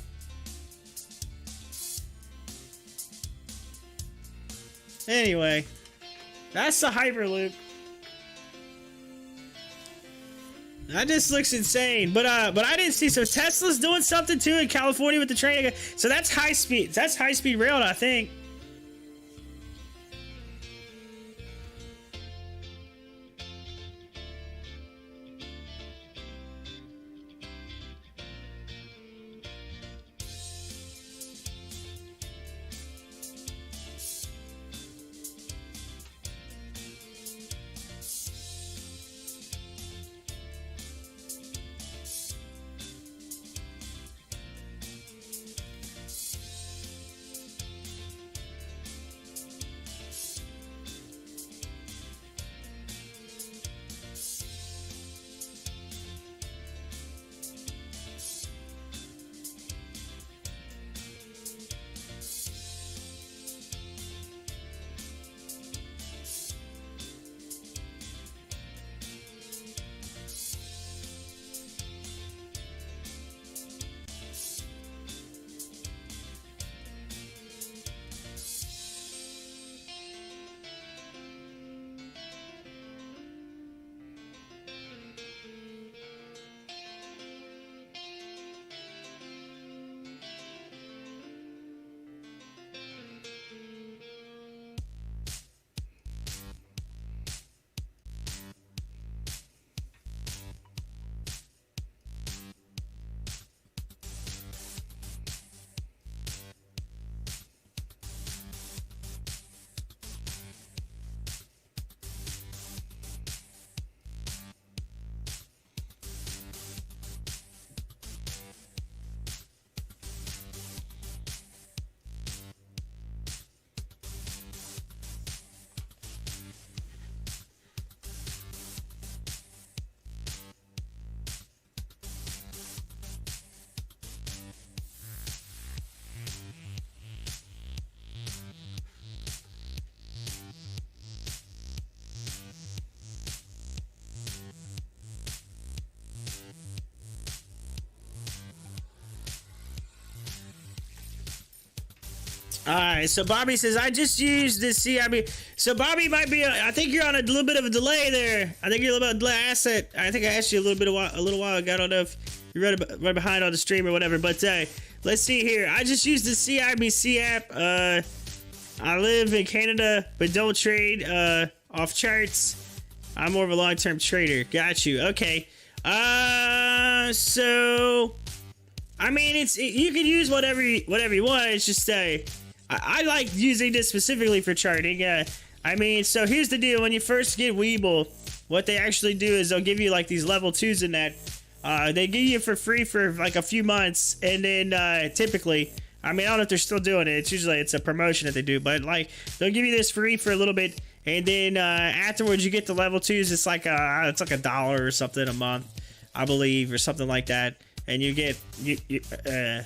Anyway, that's the Hyperloop. That just looks insane, but I didn't see. So Tesla's doing something too in California with the train. So that's high speed. That's high speed rail, I think. Alright, so Bobby says, I just used this CIB. So Bobby might be, I think you're on a little bit of a delay there. I think you're a little bit of a delay. I think I asked you a little while ago. I don't know if you're right behind on the stream or whatever, but let's see here. I just used the CIBC app. I live in Canada, but don't trade off charts. I'm more of a long-term trader. Got you. Okay. So I mean, you can use whatever you want. It's just I like using this specifically for charting. I mean, so here's the deal. When you first get WEBULL, what they actually do is they'll give you like these level 2s in that. They give you for free for like a few months, and then typically I mean, I don't know if they're still doing it. It's usually a promotion that they do, but like they'll give you this free for a little bit, and then afterwards you get the level 2s. It's like $1 or something a month, I believe, or something like that. And you get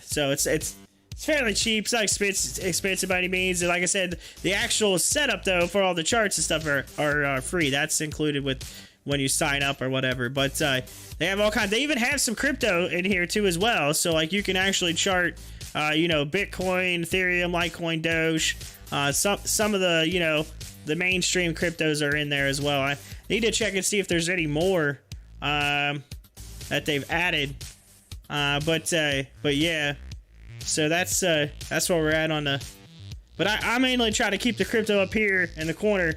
so it's fairly cheap. It's not expensive by any means. And like I said, the actual setup though for all the charts and stuff are free. That's included with when you sign up or whatever. But they have all kinds. They even have some crypto in here too as well. So like you can actually chart, Bitcoin, Ethereum, Litecoin, Doge. Some of the the mainstream cryptos are in there as well. I need to check and see if there's any more that they've added. But yeah, so that's where we're at on the. But I mainly try to keep the crypto up here in the corner,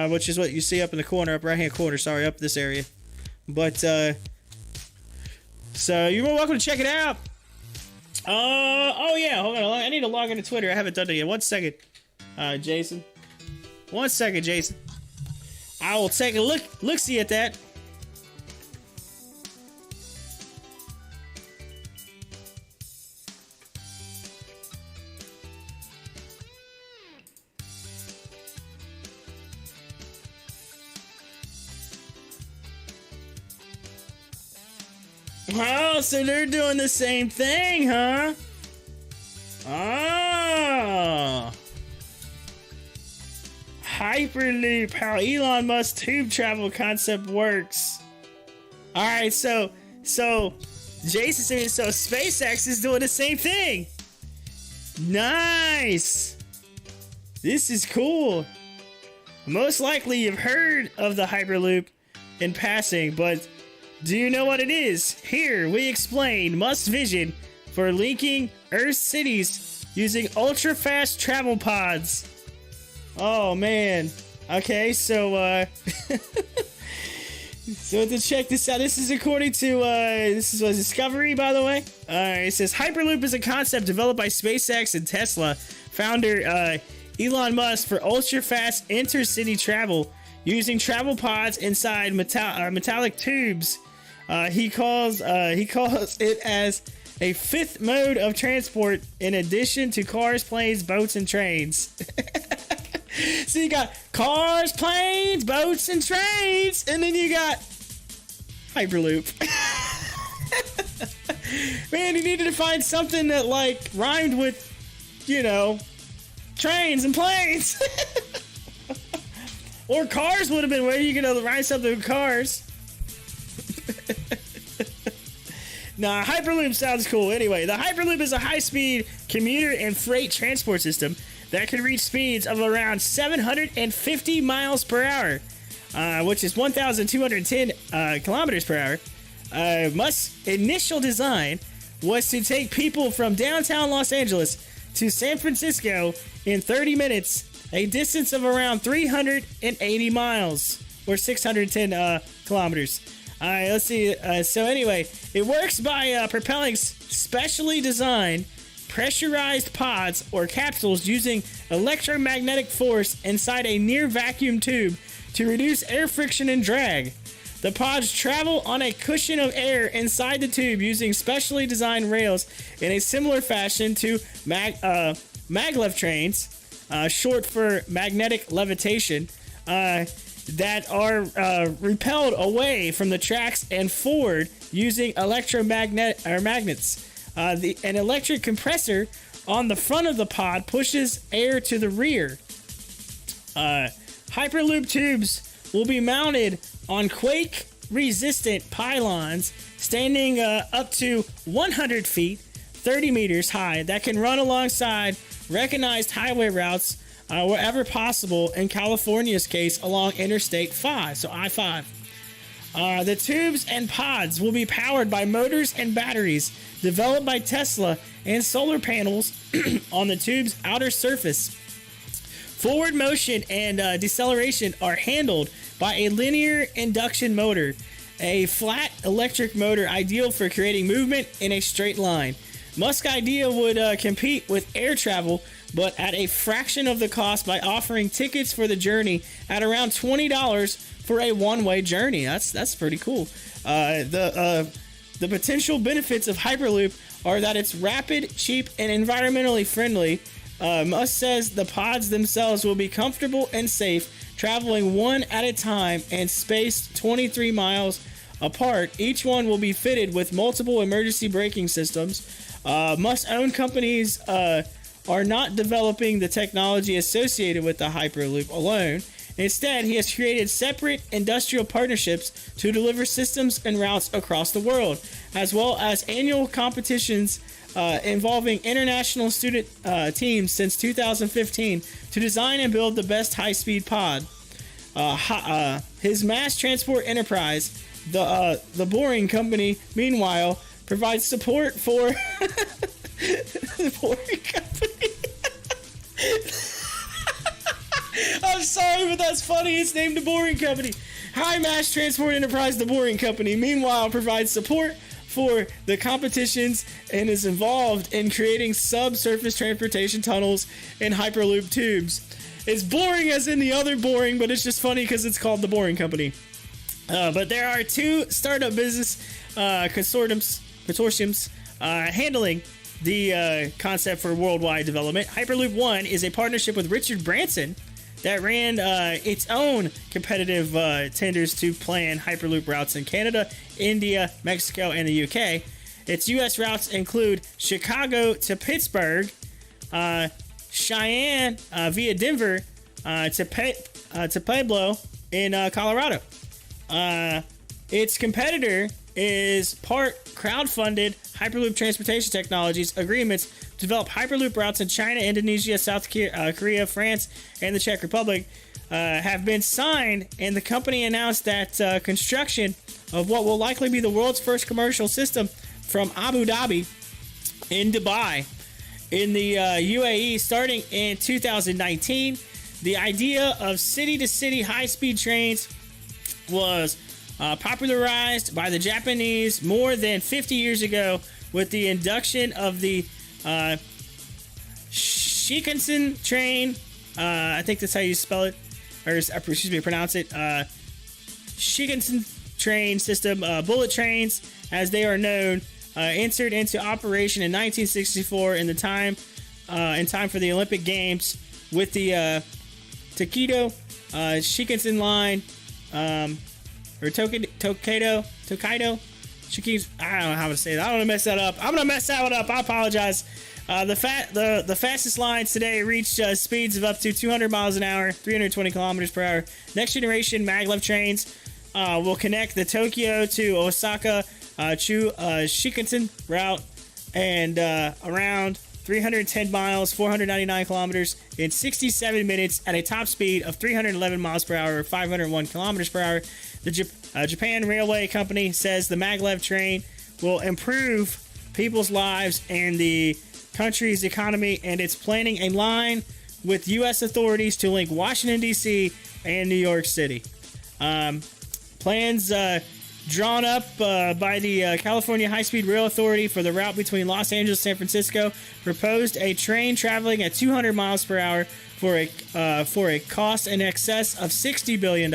which is what you see up in the corner, up right hand corner. Sorry, up this area. But so you're welcome to check it out. Oh yeah, hold on. I need to log into Twitter. I haven't done it yet. 1 second, Jason. 1 second, Jason. I will take a look see at that. Oh, so they're doing the same thing, huh? Oh. Hyperloop, how Elon Musk's tube travel concept works. Alright, so Jason said, so SpaceX is doing the same thing. Nice. This is cool. Most likely you've heard of the Hyperloop in passing, but do you know what it is? Here, we explain Musk's vision for linking Earth cities using ultra-fast travel pods. Oh, man. Okay, so, so to check this out, this is according to, this is a Discovery, by the way. It says, Hyperloop is a concept developed by SpaceX and Tesla founder, Elon Musk for ultra-fast intercity travel using travel pods inside metallic tubes. He calls it as a fifth mode of transport in addition to cars, planes, boats, and trains. So you got cars, planes, boats, and trains, and then you got Hyperloop. Man, he needed to find something that like rhymed with, trains and planes. Or cars would have been. Where are you gonna rhyme something with cars? Nah, Hyperloop sounds cool. Anyway, the Hyperloop is a high-speed commuter and freight transport system that can reach speeds of around 750 miles per hour, which is 1,210 kilometers per hour. Musk's initial design was to take people from downtown Los Angeles to San Francisco in 30 minutes, a distance of around 380 miles, or 610 kilometers. Alright, let's see. So anyway, it works by propelling specially designed pressurized pods or capsules using electromagnetic force inside a near vacuum tube to reduce air friction and drag. The pods travel on a cushion of air inside the tube using specially designed rails in a similar fashion to maglev trains, short for magnetic levitation, that are repelled away from the tracks and forward using magnets. An electric compressor on the front of the pod pushes air to the rear. Hyperloop tubes will be mounted on quake-resistant pylons standing up to 100 feet, 30 meters high, that can run alongside recognized highway routes wherever possible, in California's case, along Interstate 5, so I-5. The tubes and pods will be powered by motors and batteries developed by Tesla and solar panels on the tube's outer surface. Forward motion and deceleration are handled by a linear induction motor, a flat electric motor ideal for creating movement in a straight line. Musk's idea would compete with air travel, but at a fraction of the cost by offering tickets for the journey at around $20 for a one-way journey. That's pretty cool. The potential benefits of Hyperloop are that it's rapid, cheap, and environmentally friendly. Musk says the pods themselves will be comfortable and safe, traveling one at a time and spaced 23 miles apart. Each one will be fitted with multiple emergency braking systems. Musk's own companies are not developing the technology associated with the Hyperloop alone. Instead, he has created separate industrial partnerships to deliver systems and routes across the world, as well as annual competitions involving international student teams since 2015 to design and build the best high-speed pod. His mass transport enterprise, the Boring Company, meanwhile, provides support for the Boring Company. I'm sorry, but that's funny. It's named the Boring Company. High Mass Transport Enterprise, the Boring Company, meanwhile, provides support for the competitions and is involved in creating subsurface transportation tunnels and Hyperloop tubes. It's boring as in the other boring, but it's just funny because it's called the Boring Company. But there are two startup business consortiums handling the concept for worldwide development. Hyperloop One is a partnership with Richard Branson that ran its own competitive tenders to plan Hyperloop routes in Canada, India, Mexico, and the UK. Its U.S. routes include Chicago to Pittsburgh, Cheyenne via Denver to Pueblo in Colorado. Its competitor is part crowd-funded Hyperloop Transportation Technologies agreements to develop Hyperloop routes in China, Indonesia, South Korea, France, and the Czech Republic have been signed, and the company announced that construction of what will likely be the world's first commercial system from Abu Dhabi in Dubai in the UAE starting in 2019. The idea of city-to-city high-speed trains was popularized by the Japanese more than 50 years ago with the induction of the Shinkansen train. I think that's how you spell it, or excuse me, pronounce it. Shinkansen train system, bullet trains, as they are known, entered into operation in 1964 in time for the Olympic Games with the Tokaido Shinkansen line, or Tokaido. I don't know how to say that. I don't want to mess that up. I'm gonna mess that one up. I apologize. The fastest lines today reached speeds of up to 200 miles an hour, 320 kilometers per hour. Next generation maglev trains will connect the Tokyo to Osaka Shinkansen route and around 310 miles, 499 kilometers in 67 minutes at a top speed of 311 miles per hour, or 501 kilometers per hour. The Japan Railway Company says the maglev train will improve people's lives and the country's economy, and it's planning a line with U.S. authorities to link Washington, D.C. and New York City. Plans drawn up by the California High-Speed Rail Authority for the route between Los Angeles and San Francisco proposed a train traveling at 200 miles per hour for a cost in excess of $60 billion.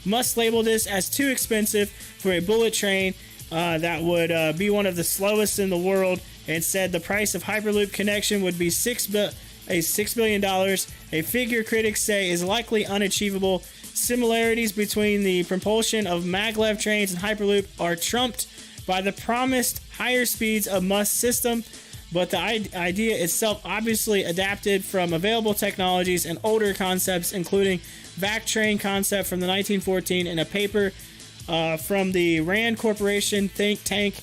Musk labeled this as too expensive for a bullet train that would be one of the slowest in the world, and said the price of Hyperloop connection would be $6 billion, a figure critics say is likely unachievable. Similarities between the propulsion of maglev trains and Hyperloop are trumped by the promised higher speeds of Musk's system, but the idea itself obviously adapted from available technologies and older concepts, including VAC train concept from the 1914 and a paper from the Rand Corporation think tank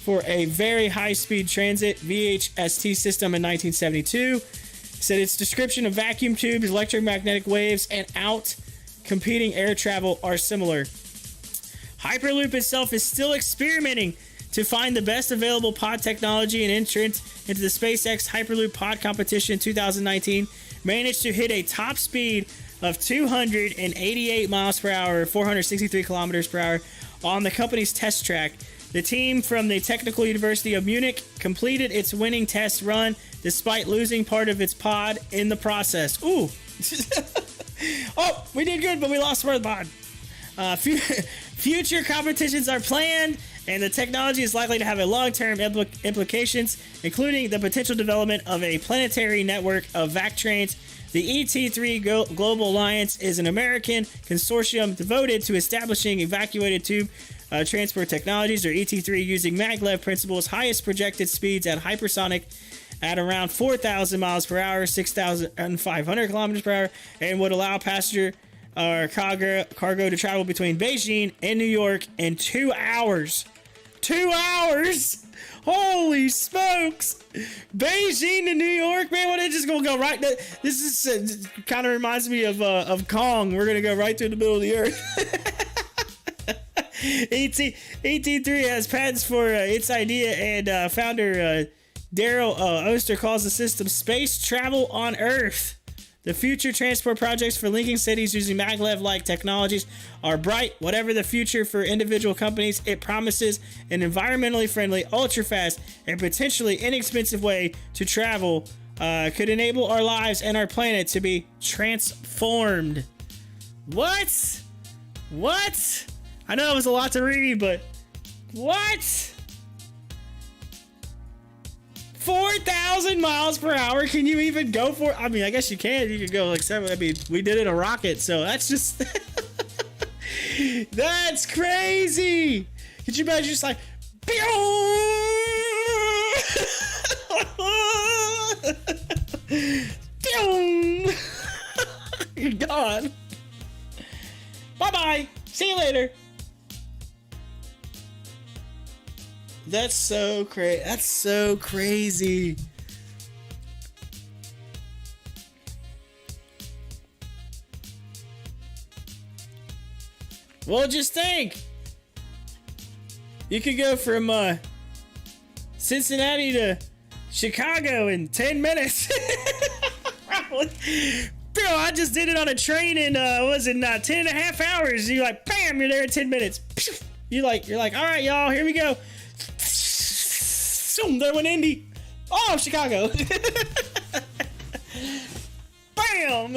for a very high-speed transit VHST system in 1972. Said its description of vacuum tubes, electromagnetic waves, and competing air travel are similar. Hyperloop itself is still experimenting to find the best available pod technology, and entrant into the SpaceX Hyperloop pod competition in 2019 managed to hit a top speed of 288 miles per hour, 463 kilometers per hour on the company's test track. The team from the Technical University of Munich completed its winning test run despite losing part of its pod in the process. Ooh. Oh, we did good, but we lost part of the pod. Future competitions are planned and the technology is likely to have a long-term implications, including the potential development of a planetary network of VAC trains. The ET3 Global Alliance is an American consortium devoted to establishing evacuated tube transport technologies, or ET3, using maglev principles, highest projected speeds at hypersonic at around 4,000 miles per hour, 6,500 kilometers per hour, and would allow passenger or cargo to travel between Beijing and New York in 2 hours. 2 hours! Holy smokes! Beijing to New York, man. What, they just gonna go right there? This is kind of reminds me of Kong. We're gonna go right through the middle of the earth. ET3 has patents for its idea, and founder Daryl Oster calls the system space travel on Earth. The future transport projects for linking cities using maglev-like technologies are bright. Whatever the future for individual companies, it promises an environmentally friendly, ultra-fast, and potentially inexpensive way to travel could enable our lives and our planet to be transformed. What? What? I know it was a lot to read, but what? 4,000 miles per hour? Can you even go for? I mean, I guess you can. You could go like 7. I mean, we did it in a rocket, so that's just that's crazy. Could you imagine just like, you're gone. Bye bye. See you later. That's so crazy. That's so crazy. Well, just think. You could go from Cincinnati to Chicago in 10 minutes. Probably. Bro, I just did it on a train in, 10.5 hours. You're like, bam, you're there in 10 minutes. You're like, all right, y'all, here we go. There went Indy. Oh, Chicago. Bam.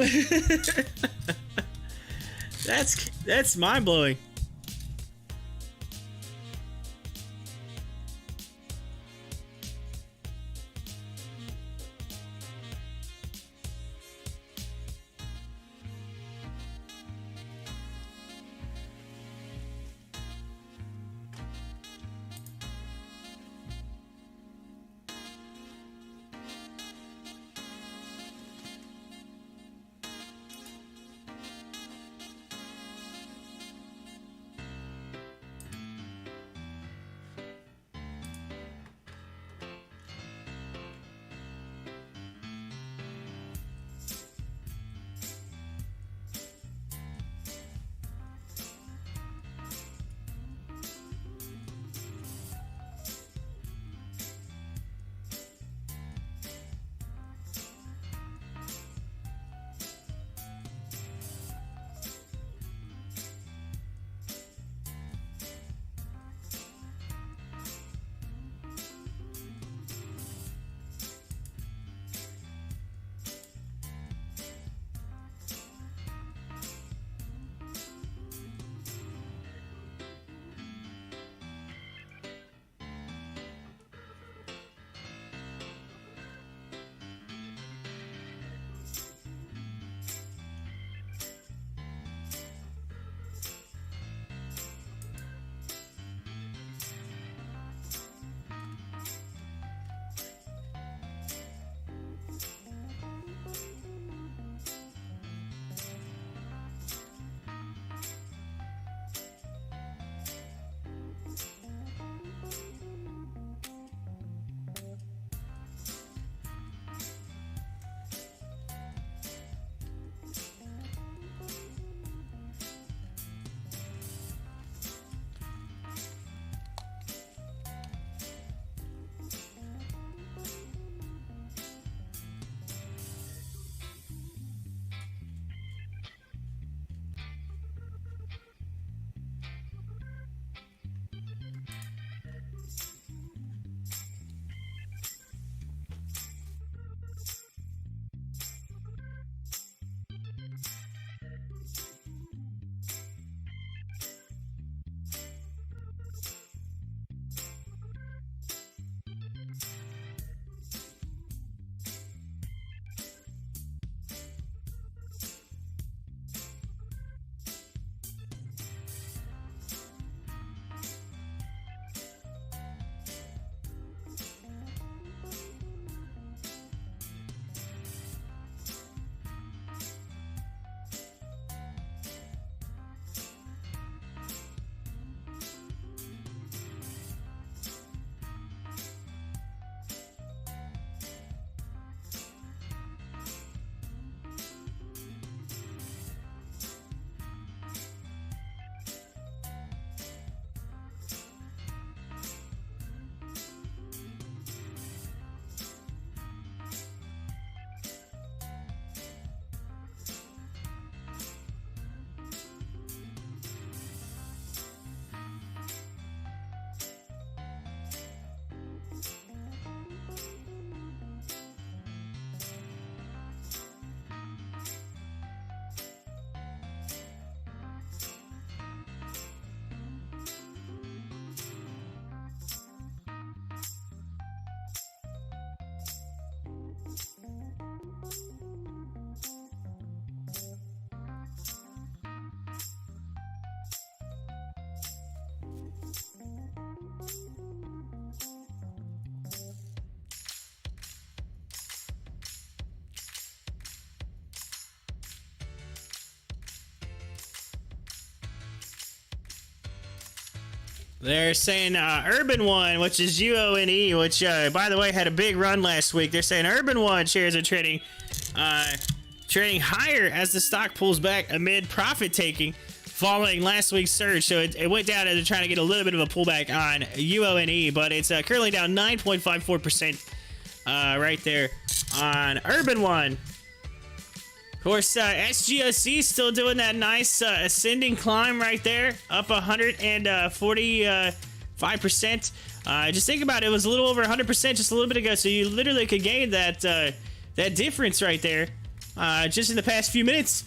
That's mind blowing. They're saying Urban One, which is UONE, which by the way had a big run last week. They're saying Urban One shares are trading higher as the stock pulls back amid profit taking following last week's surge. So it went down and they're trying to get a little bit of a pullback on UONE, but it's currently down 9.54% right there on Urban One. Of course, SGOC still doing that nice ascending climb right there, up 145%. Just think about it, it was a little over 100% just a little bit ago, so you literally could gain that that difference right there just in the past few minutes.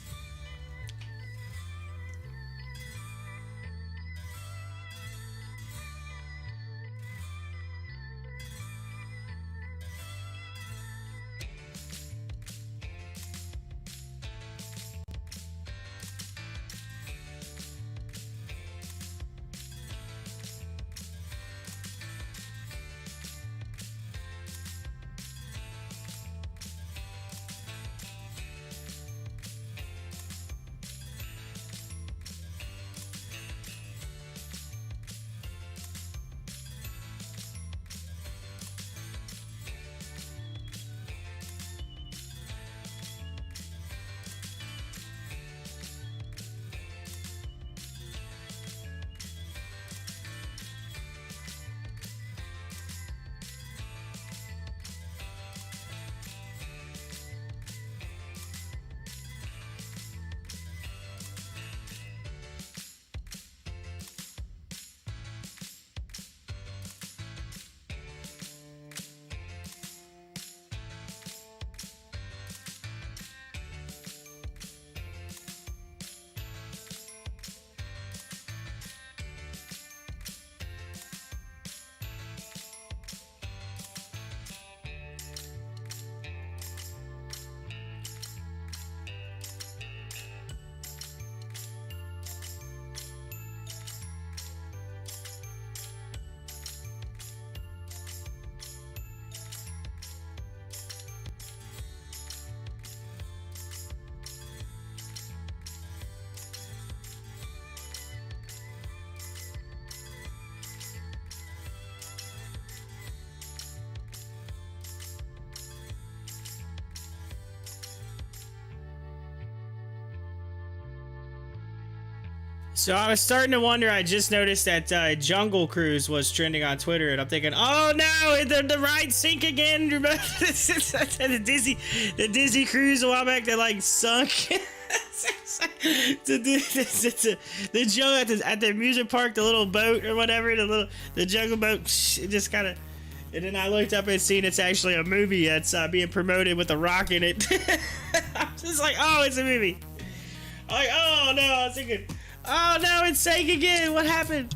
So I was starting to wonder. I just noticed that Jungle Cruise was trending on Twitter, and I'm thinking, oh no, the ride sink again. Remember the Disney cruise a while back that like sunk. the jungle at the amusement park, the little boat or whatever, the jungle boat. It just kind of. And then I looked up and seen it's actually a movie that's being promoted with The Rock in it. I'm just like, oh, it's a movie. I'm like, oh no, I was thinking. Oh no, it's sank again. What happened?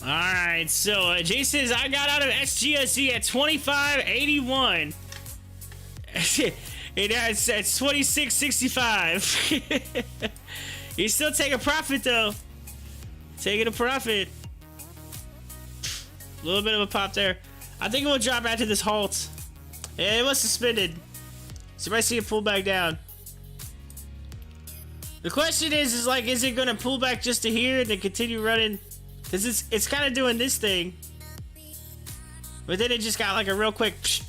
All right, so Jay says I got out of SGSC at 25.81. It's 26.65. You still take a profit though. Taking a profit. A little bit of a pop there. I think it will drop after this halt. Yeah, it was suspended. So you might see it pull back down. The question is like, is it gonna pull back just to here and then continue running Cause it's kind of doing this thing, but then it just got like a real quick. Psh.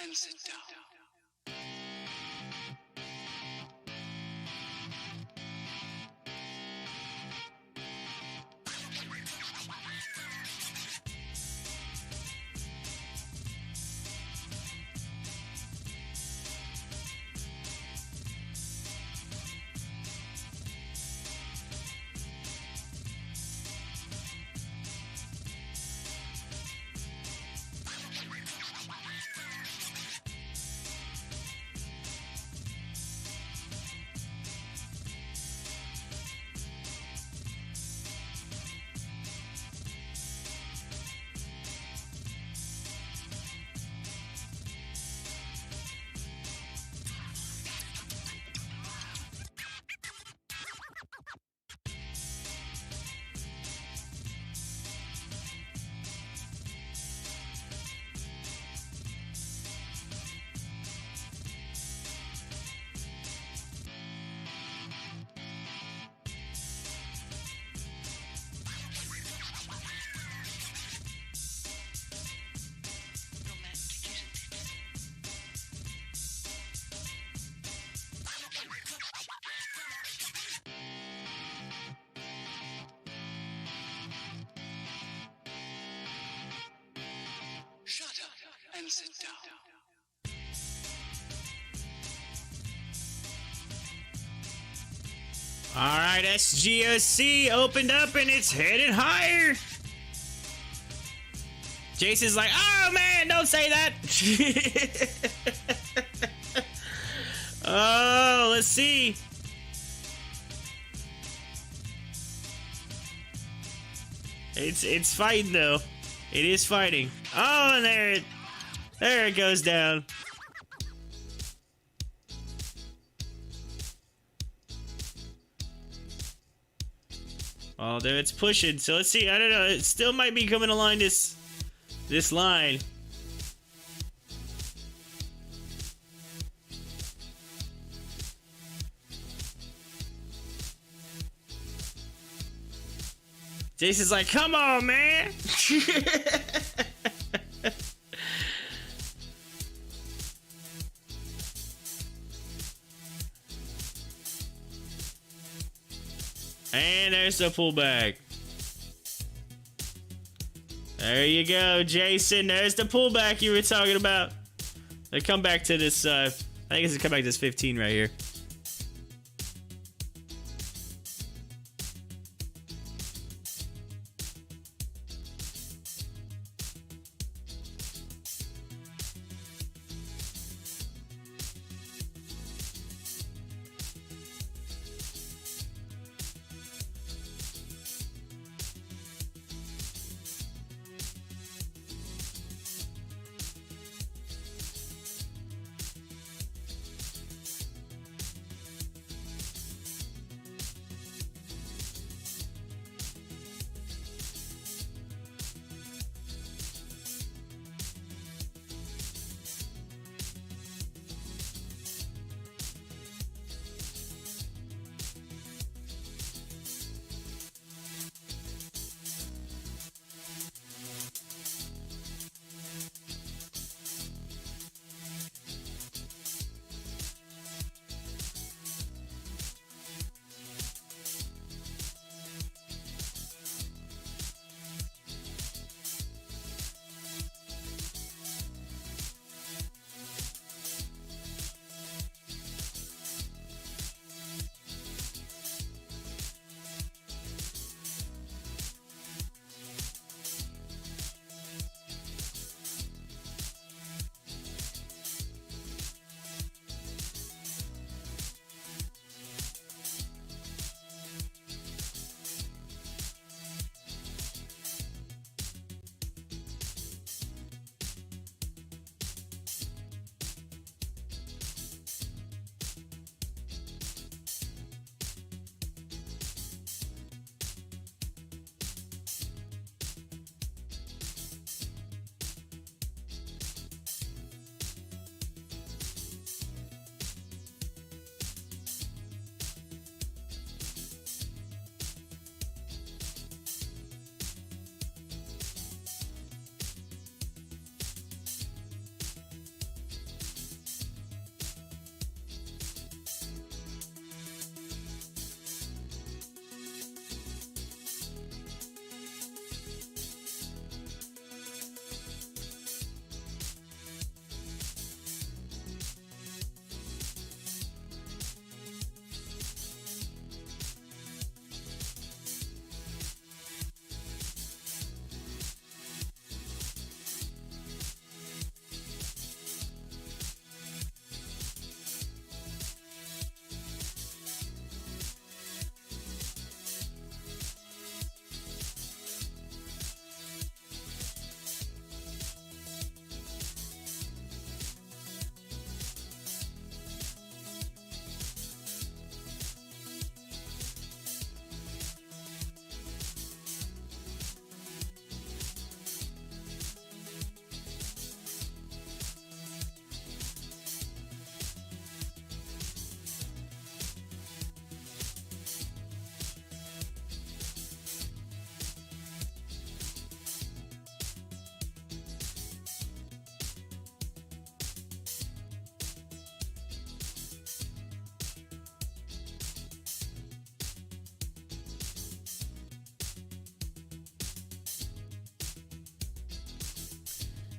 and sit down. Shut up and sit down. All right, SGOC opened up and it's headed higher. Jason's like, oh man, don't say that. Oh, let's see. It's fighting though. It is fighting. Oh, and there it goes down. Although it's pushing, so let's see. I don't know. It still might be coming along this line. Jason's like, come on, man. And there's the pullback. There you go, Jason. There's the pullback you were talking about. They come back to this, I think it's come back to this 15 right here.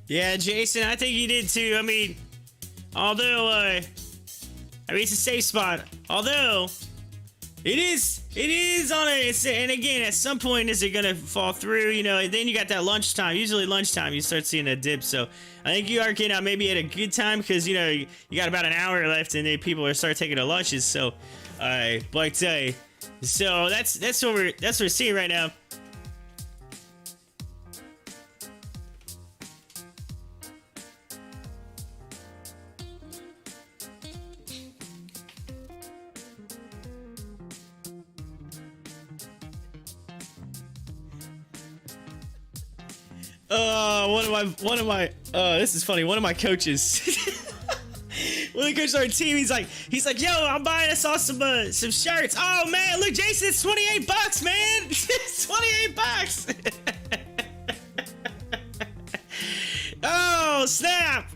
Yeah, Jason, I think you did too. I mean, although, it's a safe spot. Although, it is on a, and again, at some point, is it gonna fall through, you know, and then you got that lunchtime. Usually lunchtime, you start seeing a dip. So, I think you are getting out maybe at a good time, because, you know, you got about an hour left, and then people are start taking their lunches. So, so that's what we're seeing right now. This is funny. One of my coaches. One of the coaches on our team, he's like, yo, I'm buying us all some shirts. Oh man, look, Jason, it's $28, man. It's $28. Oh snap!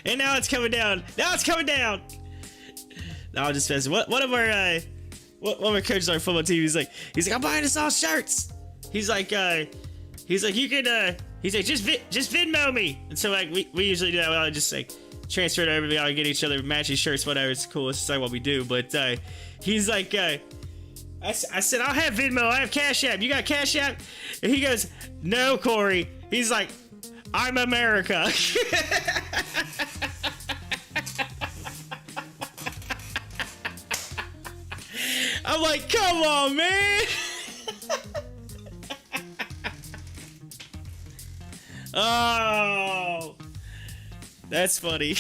And now it's coming down. No, I'm just messing. One of our coaches on our football team, he's like, I'm buying us all shirts. He's like, you could, he's like, just Venmo me. And so like we usually do that. I'll just like transfer it over. We all get each other matching shirts, whatever. It's cool. It's just like what we do. But he's like, I said, I'll have Venmo. I have Cash App. You got Cash App? And he goes, no, Corey. He's like, I'm America. I'm like, come on, man. Oh, that's funny.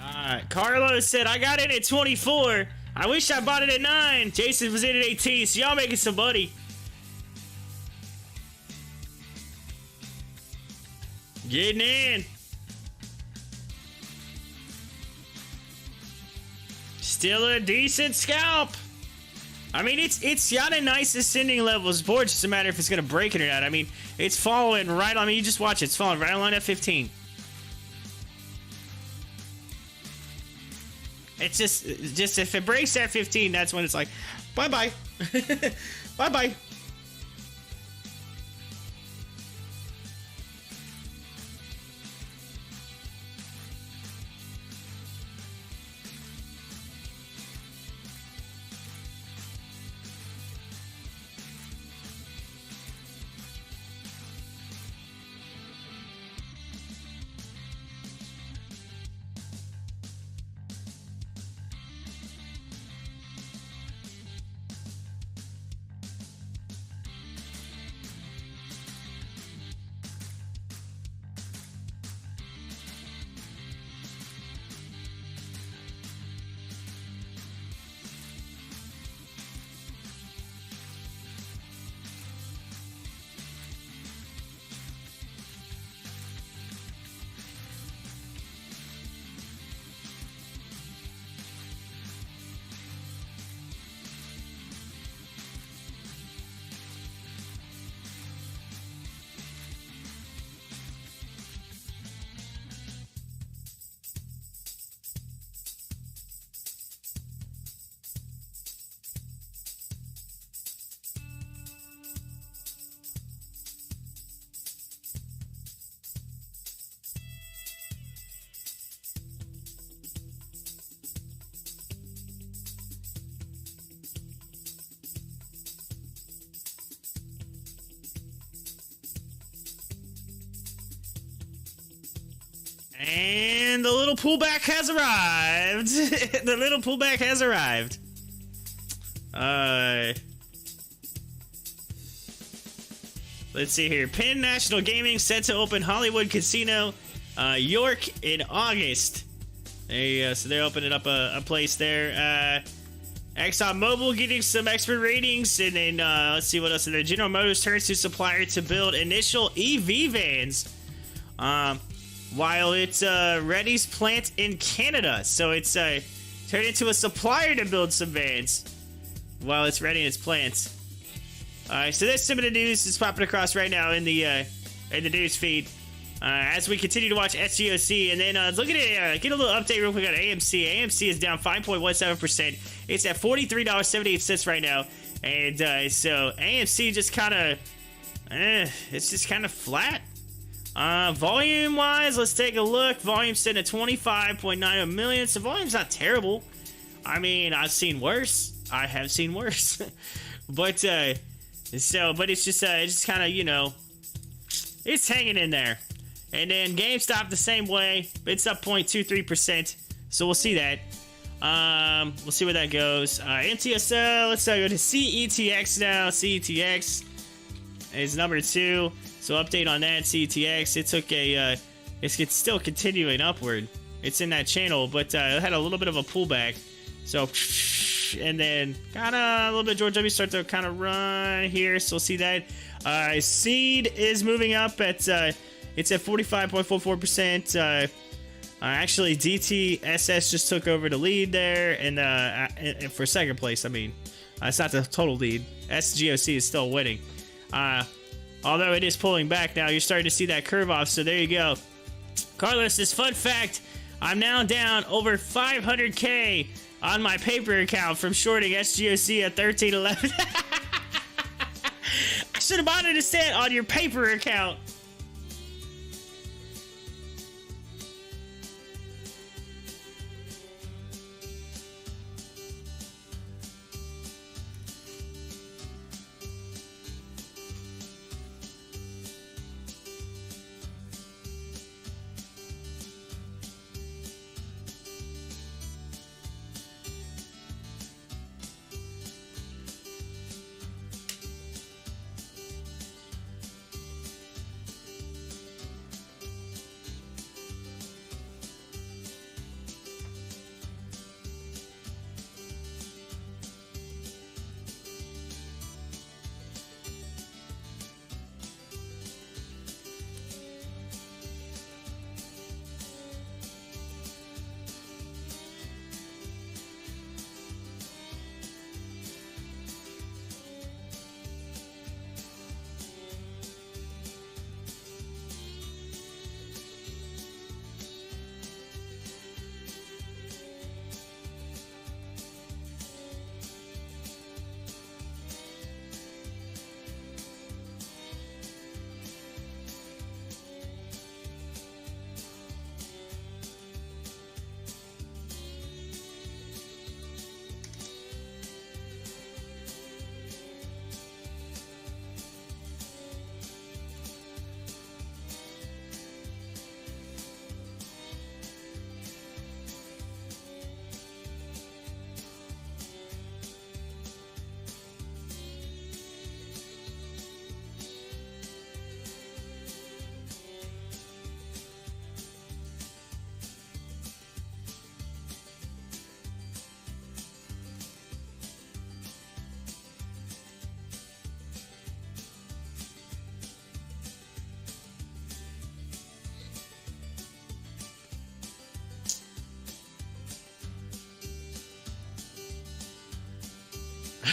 Alright, Carlos said, I got it at 24. I wish I bought it at 9. Jason was in at 18, so y'all making some money. Getting in. Still a decent scalp. I mean, it's got a nice ascending levels board. Just a matter if it's gonna break it or not. I mean, it's following right. I mean, you just watch it. It's following right on F15. It's just if it breaks at 15, that's when it's like, bye bye, bye bye. And the little pullback has arrived. The little pullback has arrived. Let's see here. Penn National Gaming set to open Hollywood Casino, York in August. There you go. So they're opening up a place there. ExxonMobil getting some expert ratings, and then let's see what else. And then General Motors turns to supplier to build initial EV vans. While it's Reddy's plant in Canada, so it's turn into a supplier to build some vans while it's ready in its plants. Alright, so there's some of the news that's popping across right now in the news feed. As we continue to watch SGOC, and then look at it, get a little update real quick on AMC. AMC is down 5.17%. It's at $43.78 right now. And so AMC just kind of, it's just kind of flat. Volume-wise, let's take a look. Volume sitting at 25.9 million, so volume's not terrible. I mean, I've seen worse. I have seen worse. But it's just kind of, you know, it's hanging in there. And then GameStop the same way. It's up 0.23%, so we'll see that. We'll see where that goes. MTSL, let's go to CETX now. CETX is number 2. So update on that, CETX. It took a, it's still continuing upward. It's in that channel, but it had a little bit of a pullback. So, and then kind of a little bit George W start to kind of run here. So we'll see that. Seed is moving up at, it's at 45.44%. Actually, DTSS just took over the lead there, and for second place. I mean, it's not the total lead. SGOC is still winning. Although it is pulling back now, you're starting to see that curve off, so there you go. Carlos, this fun fact, I'm now down over 500K on my paper account from shorting SGOC at 1311. I should have bought it instead on your paper account.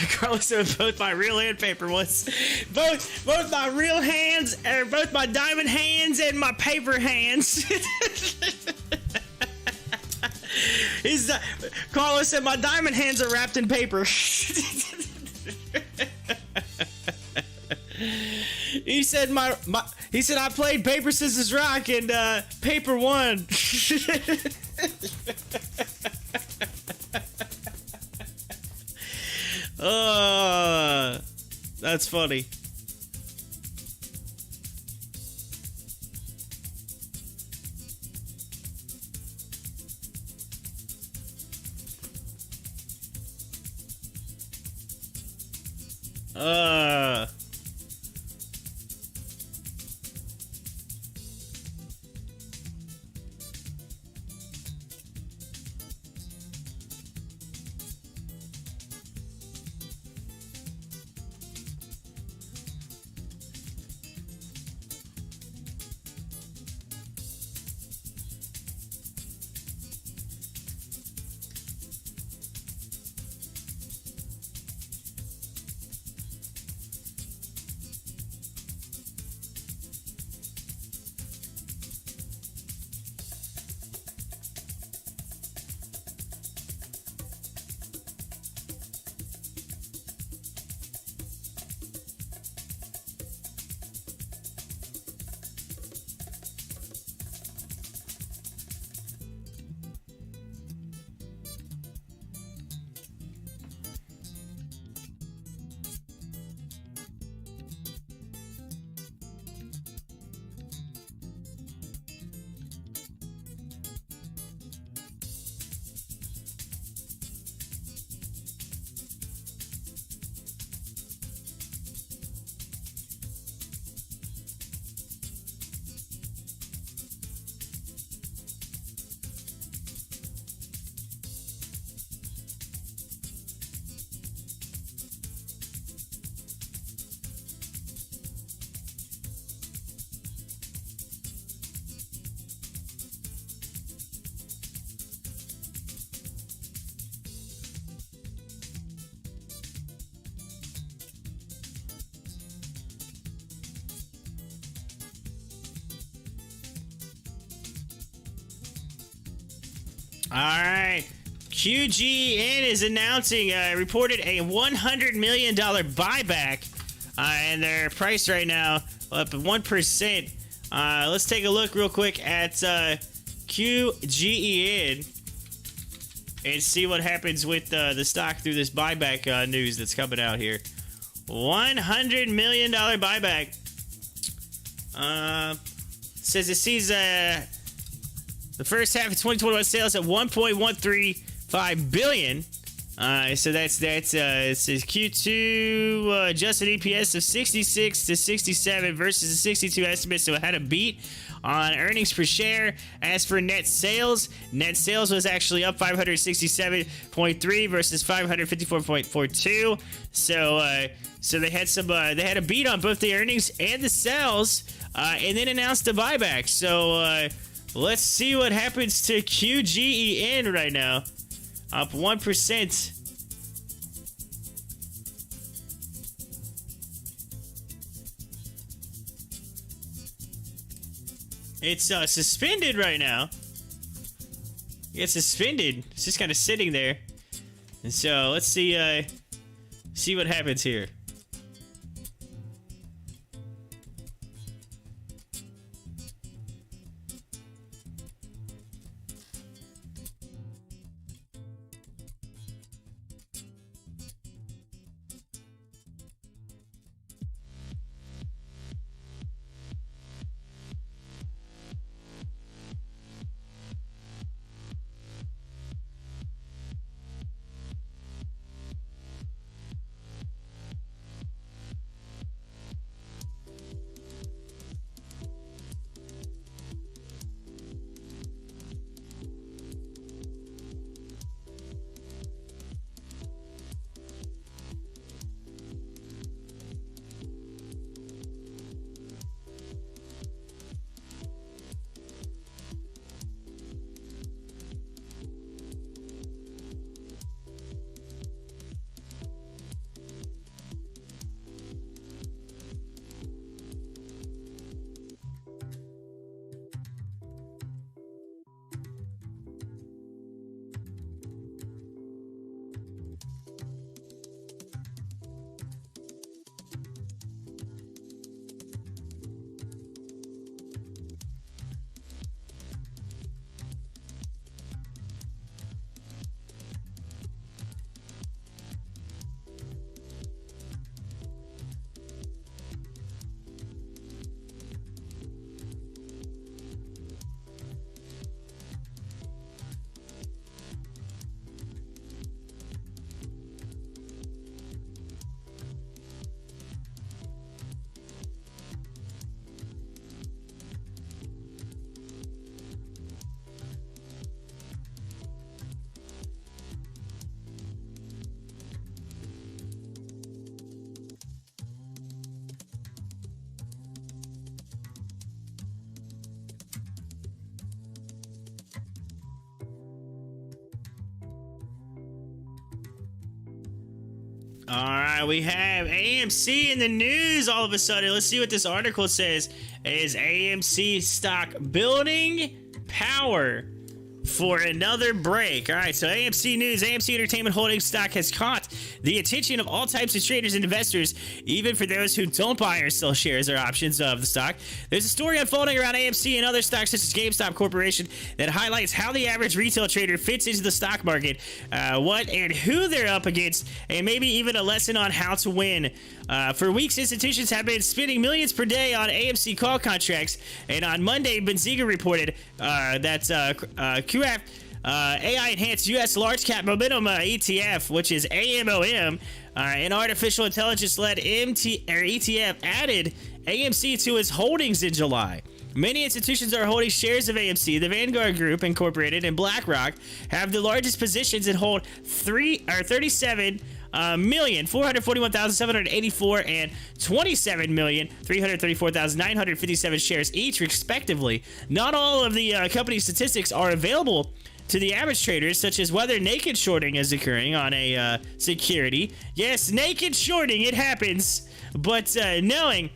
Carlos said both my real and paper ones. Both my real hands, or both my diamond hands and my paper hands. Carlos said my diamond hands are wrapped in paper. He said he said I played paper scissors rock and paper won. That's funny. All right. QGN is announcing, reported a $100 million buyback, and their price right now up 1%. Let's take a look real quick at QGEN and see what happens with the stock through this buyback news that's coming out here. $100 million buyback. Says it sees the first half of 2021 sales at 1.135 billion. So that's it says Q2 adjusted EPS of 66 to 67 versus the 62 estimate, so it had a beat on earnings per share. As for net sales was actually up 567.3 versus 554.42. So they had a beat on both the earnings and the sales, and then announced a buyback. So let's see what happens to QGEN right now. Up 1%. It's suspended right now. It's suspended. It's just kind of sitting there. And so let's see what happens here. All right, we have AMC in the news all of a sudden. Let's see what this article says. Is AMC stock building power for another break? All right, so AMC News, AMC Entertainment Holdings stock has caught the attention of all types of traders and investors, even for those who don't buy or sell shares or options of the stock. There's a story unfolding around AMC and other stocks such as GameStop Corporation that highlights how the average retail trader fits into the stock market, what and who they're up against, and maybe even a lesson on how to win. For weeks, institutions have been spending millions per day on AMC call contracts, and on Monday, Benzinga reported that QF AI-enhanced U.S. large-cap momentum ETF, which is AMOM, an artificial intelligence-led ETF, added AMC to its holdings in July. Many institutions are holding shares of AMC. The Vanguard Group Incorporated and BlackRock have the largest positions and hold 37,441,784 and 27,334,957 shares each, respectively. Not all of the company's statistics are available to the average traders, such as whether naked shorting is occurring on a security. Yes, naked shorting, it happens. But knowing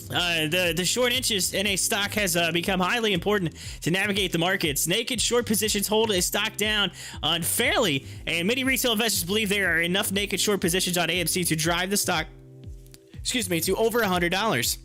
The short interest in a stock has become highly important to navigate the markets. Naked short positions hold a stock down unfairly, and many retail investors believe there are enough naked short positions on AMC to drive the stock, to over $100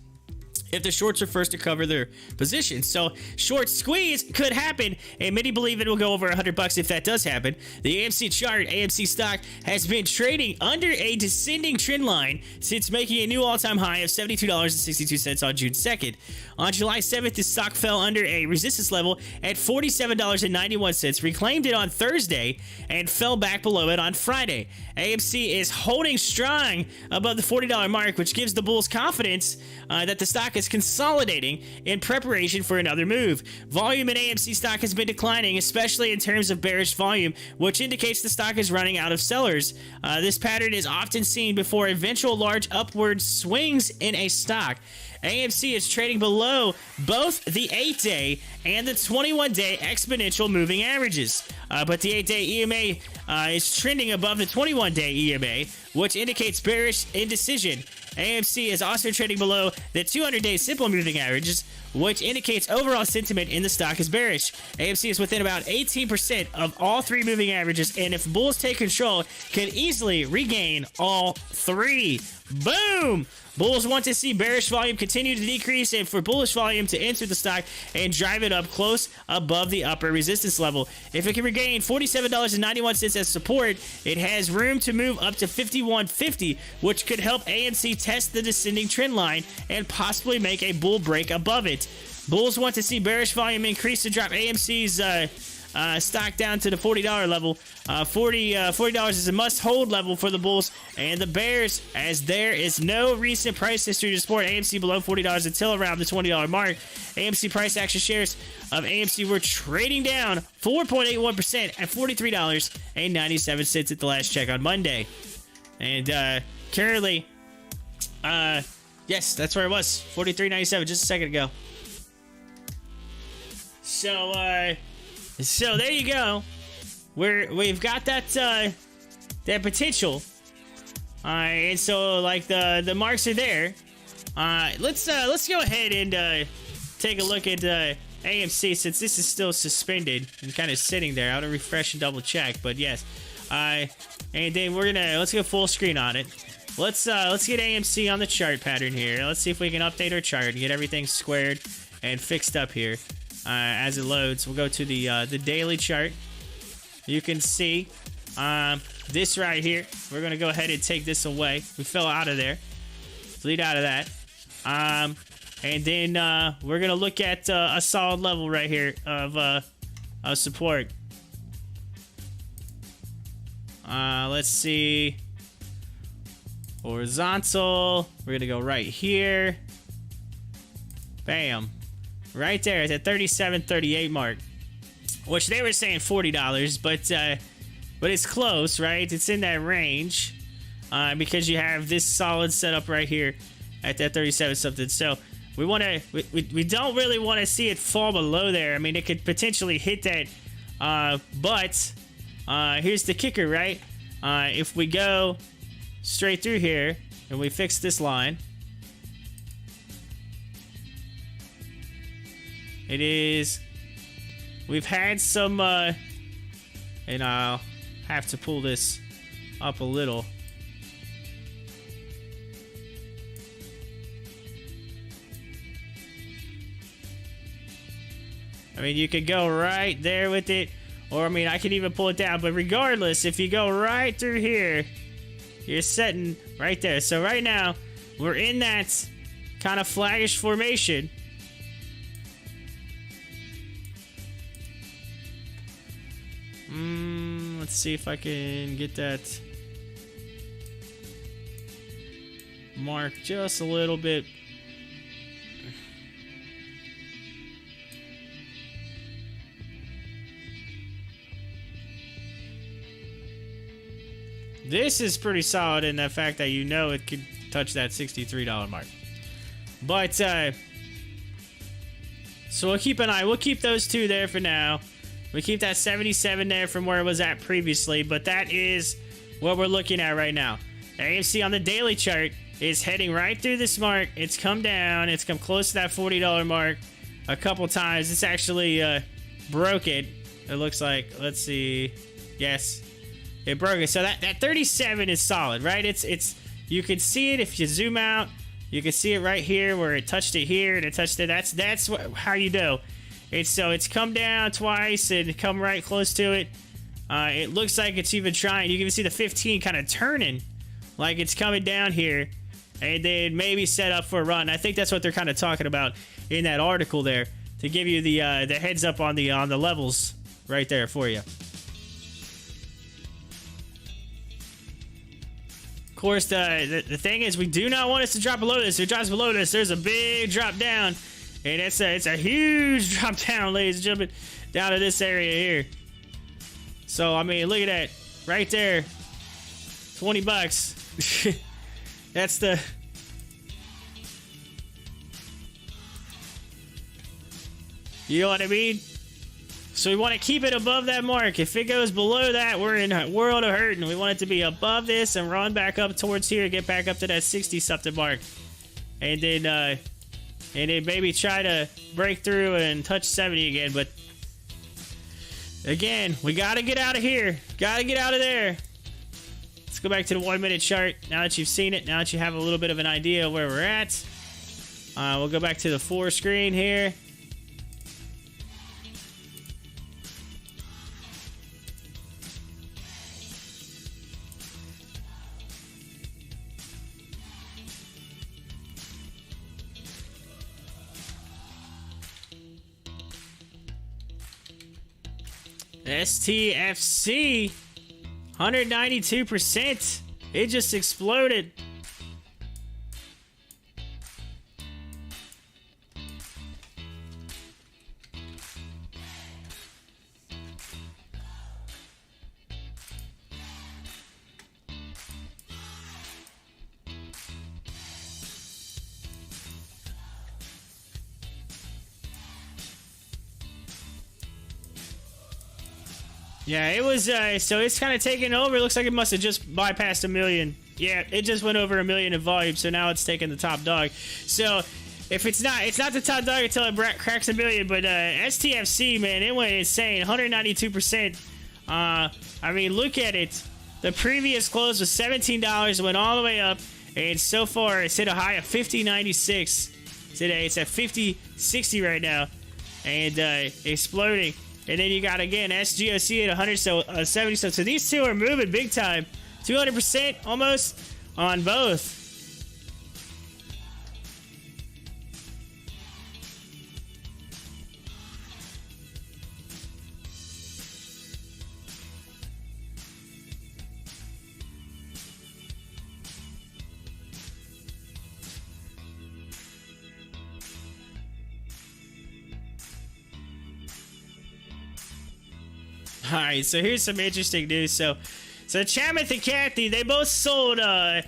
if the shorts are first to cover their position. So short squeeze could happen, and many believe it will go over $100 if that does happen. The AMC chart, AMC stock, has been trading under a descending trend line since making a new all-time high of $72.62 on June 2nd. On July 7th, the stock fell under a resistance level at $47.91, reclaimed it on Thursday, and fell back below it on Friday. AMC is holding strong above the $40 mark, which gives the bulls confidence that the stock is consolidating in preparation for another move. Volume in AMC stock has been declining, especially in terms of bearish volume, which indicates the stock is running out of sellers. This pattern is often seen before eventual large upward swings in a stock. AMC is trading below both the 8-day and the 21-day exponential moving averages. But the 8-day EMA is trending above the 21-day EMA, which indicates bearish indecision. AMC is also trading below the 200-day simple moving averages, which indicates overall sentiment in the stock is bearish. AMC is within about 18% of all three moving averages, and if bulls take control, can easily regain all three. Boom! Bulls want to see bearish volume continue to decrease and for bullish volume to enter the stock and drive it up close above the upper resistance level. If it can regain $47.91 as support, it has room to move up to $51.50, which could help AMC test the descending trend line and possibly make a bull break above it. Bulls want to see bearish volume increase to drop AMC's stock down to the $40 level. $40 is a must-hold level for the bulls and the bears, as there is no recent price history to support AMC below $40 until around the $20 mark. AMC price action shares of AMC were trading down 4.81% at $43.97 at the last check on Monday. And currently, yes, that's where it was, $43.97 just a second ago. So there you go. We've got that that potential. And so like the marks are there. Let's go ahead and take a look at AMC, since this is still suspended and kind of sitting there. I want to refresh and double check, but yes. And then let's go full screen on it. Let's get AMC on the chart pattern here. Let's see if we can update our chart and get everything squared and fixed up here. As it loads, we'll go to the daily chart. You can see this right here. We're gonna go ahead and take this away. We fell out of there. Delete out of that. And then we're gonna look at a solid level right here of support. Let's see. Horizontal. We're gonna go right here. Bam. Right there at the 37.38 mark, which they were saying $40, but it's close, right? It's in that range because you have this solid setup right here at that 37 something. So we don't really want to see it fall below there. I mean, it could potentially hit that, but here's the kicker, right? If we go straight through here and we fix this line. It is. We've had some, and I'll have to pull this up a little. I mean, you could go right there with it, or I mean, I can even pull it down, but regardless, if you go right through here, you're setting right there. So right now, we're in that kind of flaggish formation. Let's see if I can get that mark just a little bit. This is pretty solid in the fact that you know it could touch that $63 mark. But so we'll keep an eye. We'll keep those two there for now. We keep that 77 there from where it was at previously, but that is what we're looking at right now. AMC on the daily chart is heading right through this mark. It's come down. It's come close to that $40 mark a couple times. It's actually broke it. It looks like. Let's see. Yes, it broke it. So that 37 is solid, right? It's you can see it if you zoom out. You can see it right here where it touched it here and it touched it. That's how you know. It's come down twice and come right close to it. It looks like it's even trying. You can even see the 15 kind of turning, like it's coming down here, and then maybe set up for a run. I think that's what they're kind of talking about in that article there, to give you the heads up on the levels right there for you. Of course, the thing is, we do not want us to drop below this. If it drops below this, there's a big drop down, and it's a huge drop down, ladies and gentlemen, down to this area here. So I mean, look at that right there, $20. That's the. You know what I mean? So we want to keep it above that mark. If it goes below that, we're in a world of hurt, and we want it to be above this and run back up towards here, get back up to that 60-something mark, and then maybe try to break through and touch 70 again. But again, we gotta get out of here. Gotta get out of there. Let's go back to the 1 minute chart. Now that you've seen it, now that you have a little bit of an idea of where we're at, we'll go back to the 4 screen here. STFC, 192%. It just exploded. Yeah, it was, so it's kind of taken over. It looks like it must have just bypassed 1 million. Yeah, it just went over 1 million in volume, so now it's taking the top dog. So, if it's not the top dog until it cracks 1 million, but STFC, man, it went insane, 192%. I mean, look at it. The previous close was $17, went all the way up, and so far it's hit a high of 50.96 today. It's at 50.60 right now, and exploding. And then you got, again, SGOC at 170. So these two are moving big time. 200% almost on both. All right, so here's some interesting news. So Chamath and Kathy, they both sold on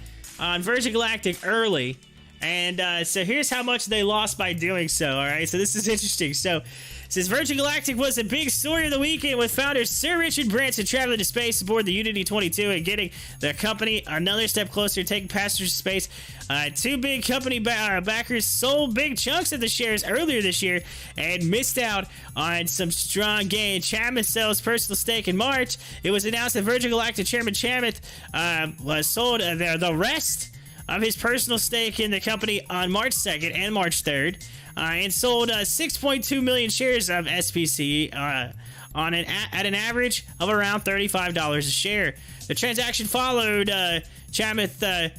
Virgin Galactic early, and so here's how much they lost by doing so. All right, so this is interesting. So since Virgin Galactic was a big story of the weekend, with founders Sir Richard Branson traveling to space aboard the Unity 22 and getting the company another step closer to taking passengers to space. Two big company backers sold big chunks of the shares earlier this year and missed out on some strong gain. Chamath sells personal stake in March. It was announced that Virgin Galactic Chairman Chamath was sold the rest of his personal stake in the company on March 2nd and March 3rd. And sold 6.2 million shares of SPC at an average of around $35 a share. The transaction followed Chamath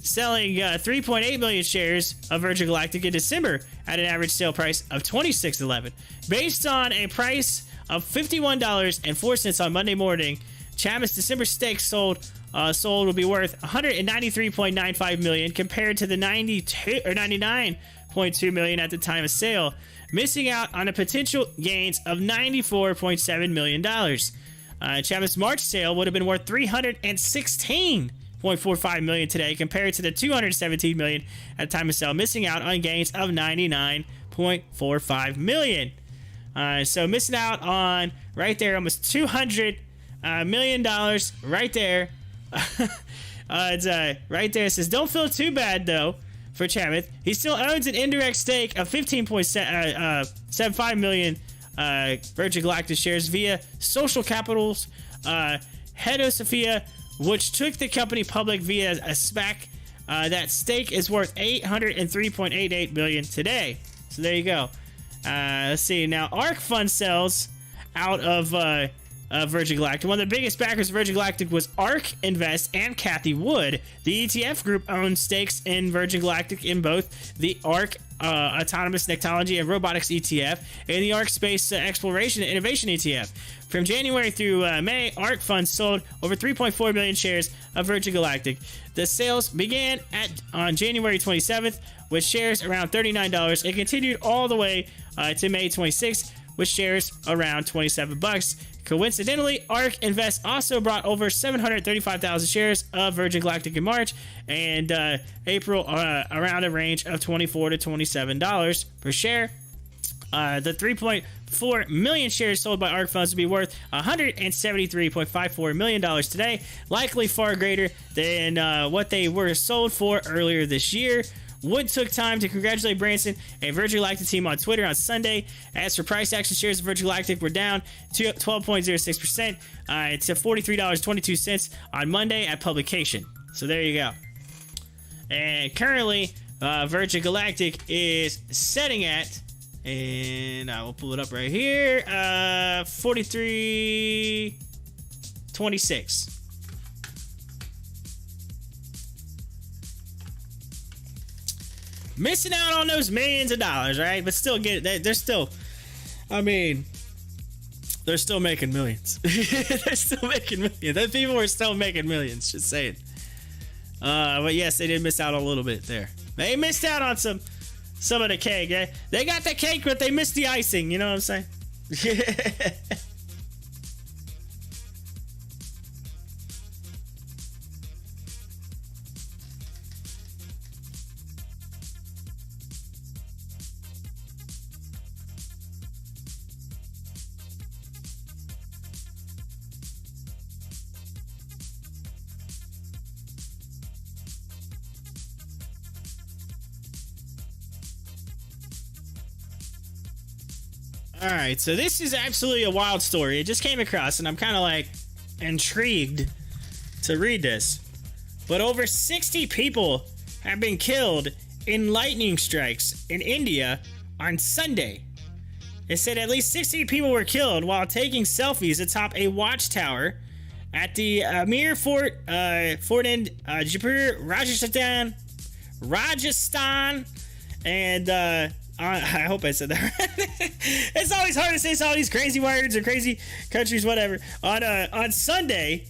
selling 3.8 million shares of Virgin Galactic in December at an average sale price of $26.11. Based on a price of $51.04 on Monday morning, Chamath's December stake sold will be worth $193.95 million compared to the $99.2 million at the time of sale, missing out on a potential gains of $94.7 million. Chamath's March sale would have been worth $316.45 million today compared to the $217 million at the time of sale, missing out on gains of $99.45 million. So missing out on right there almost $200 million right there. It's right there. It says, don't feel too bad, though, for Chamath. He still owns an indirect stake of 15.75 million Virgin Galactic shares via Social Capital's Hedosophia, which took the company public via a SPAC. That stake is worth $803.88 million today. So there you go. Let's see. Now, ARK Fund sells out of Virgin Galactic. One of the biggest backers of Virgin Galactic was ARK Invest and Kathy Wood. The ETF group owns stakes in Virgin Galactic in both the ARK Autonomous Technology and Robotics ETF and the ARK Space Exploration and Innovation ETF. From January through May, ARK Funds sold over 3.4 million shares of Virgin Galactic. The sales began on January 27th with shares around $39 and continued all the way to May 26th with shares around $27. Coincidentally, ARK Invest also brought over 735,000 shares of Virgin Galactic in March and April around a range of $24 to $27 per share. The 3.4 million shares sold by ARK Funds will be worth $173.54 million today, likely far greater than what they were sold for earlier this year. Wood took time to congratulate Branson and Virgin Galactic team on Twitter on Sunday. As for price action, shares of Virgin Galactic were down to 12.06% to $43.22 on Monday at publication. So there you go. And currently, Virgin Galactic is setting at, and I will pull it up right here, 43.26. Missing out on those millions of dollars, right? But still they're still, I mean, they're still making millions. They're still making millions. Those people are still making millions, just saying. But yes, they did miss out a little bit there. They missed out on some of the cake. They got the cake, but they missed the icing. You know what I'm saying? Alright, so this is absolutely a wild story. It just came across, and I'm kind of like intrigued to read this. But over 60 people have been killed in lightning strikes in India on Sunday. It said at least 60 people were killed while taking selfies atop a watchtower at the Amir Fort in Jaipur, Rajasthan, and I hope I said that right. It's always hard to say all these crazy words or crazy countries, whatever. On Sunday,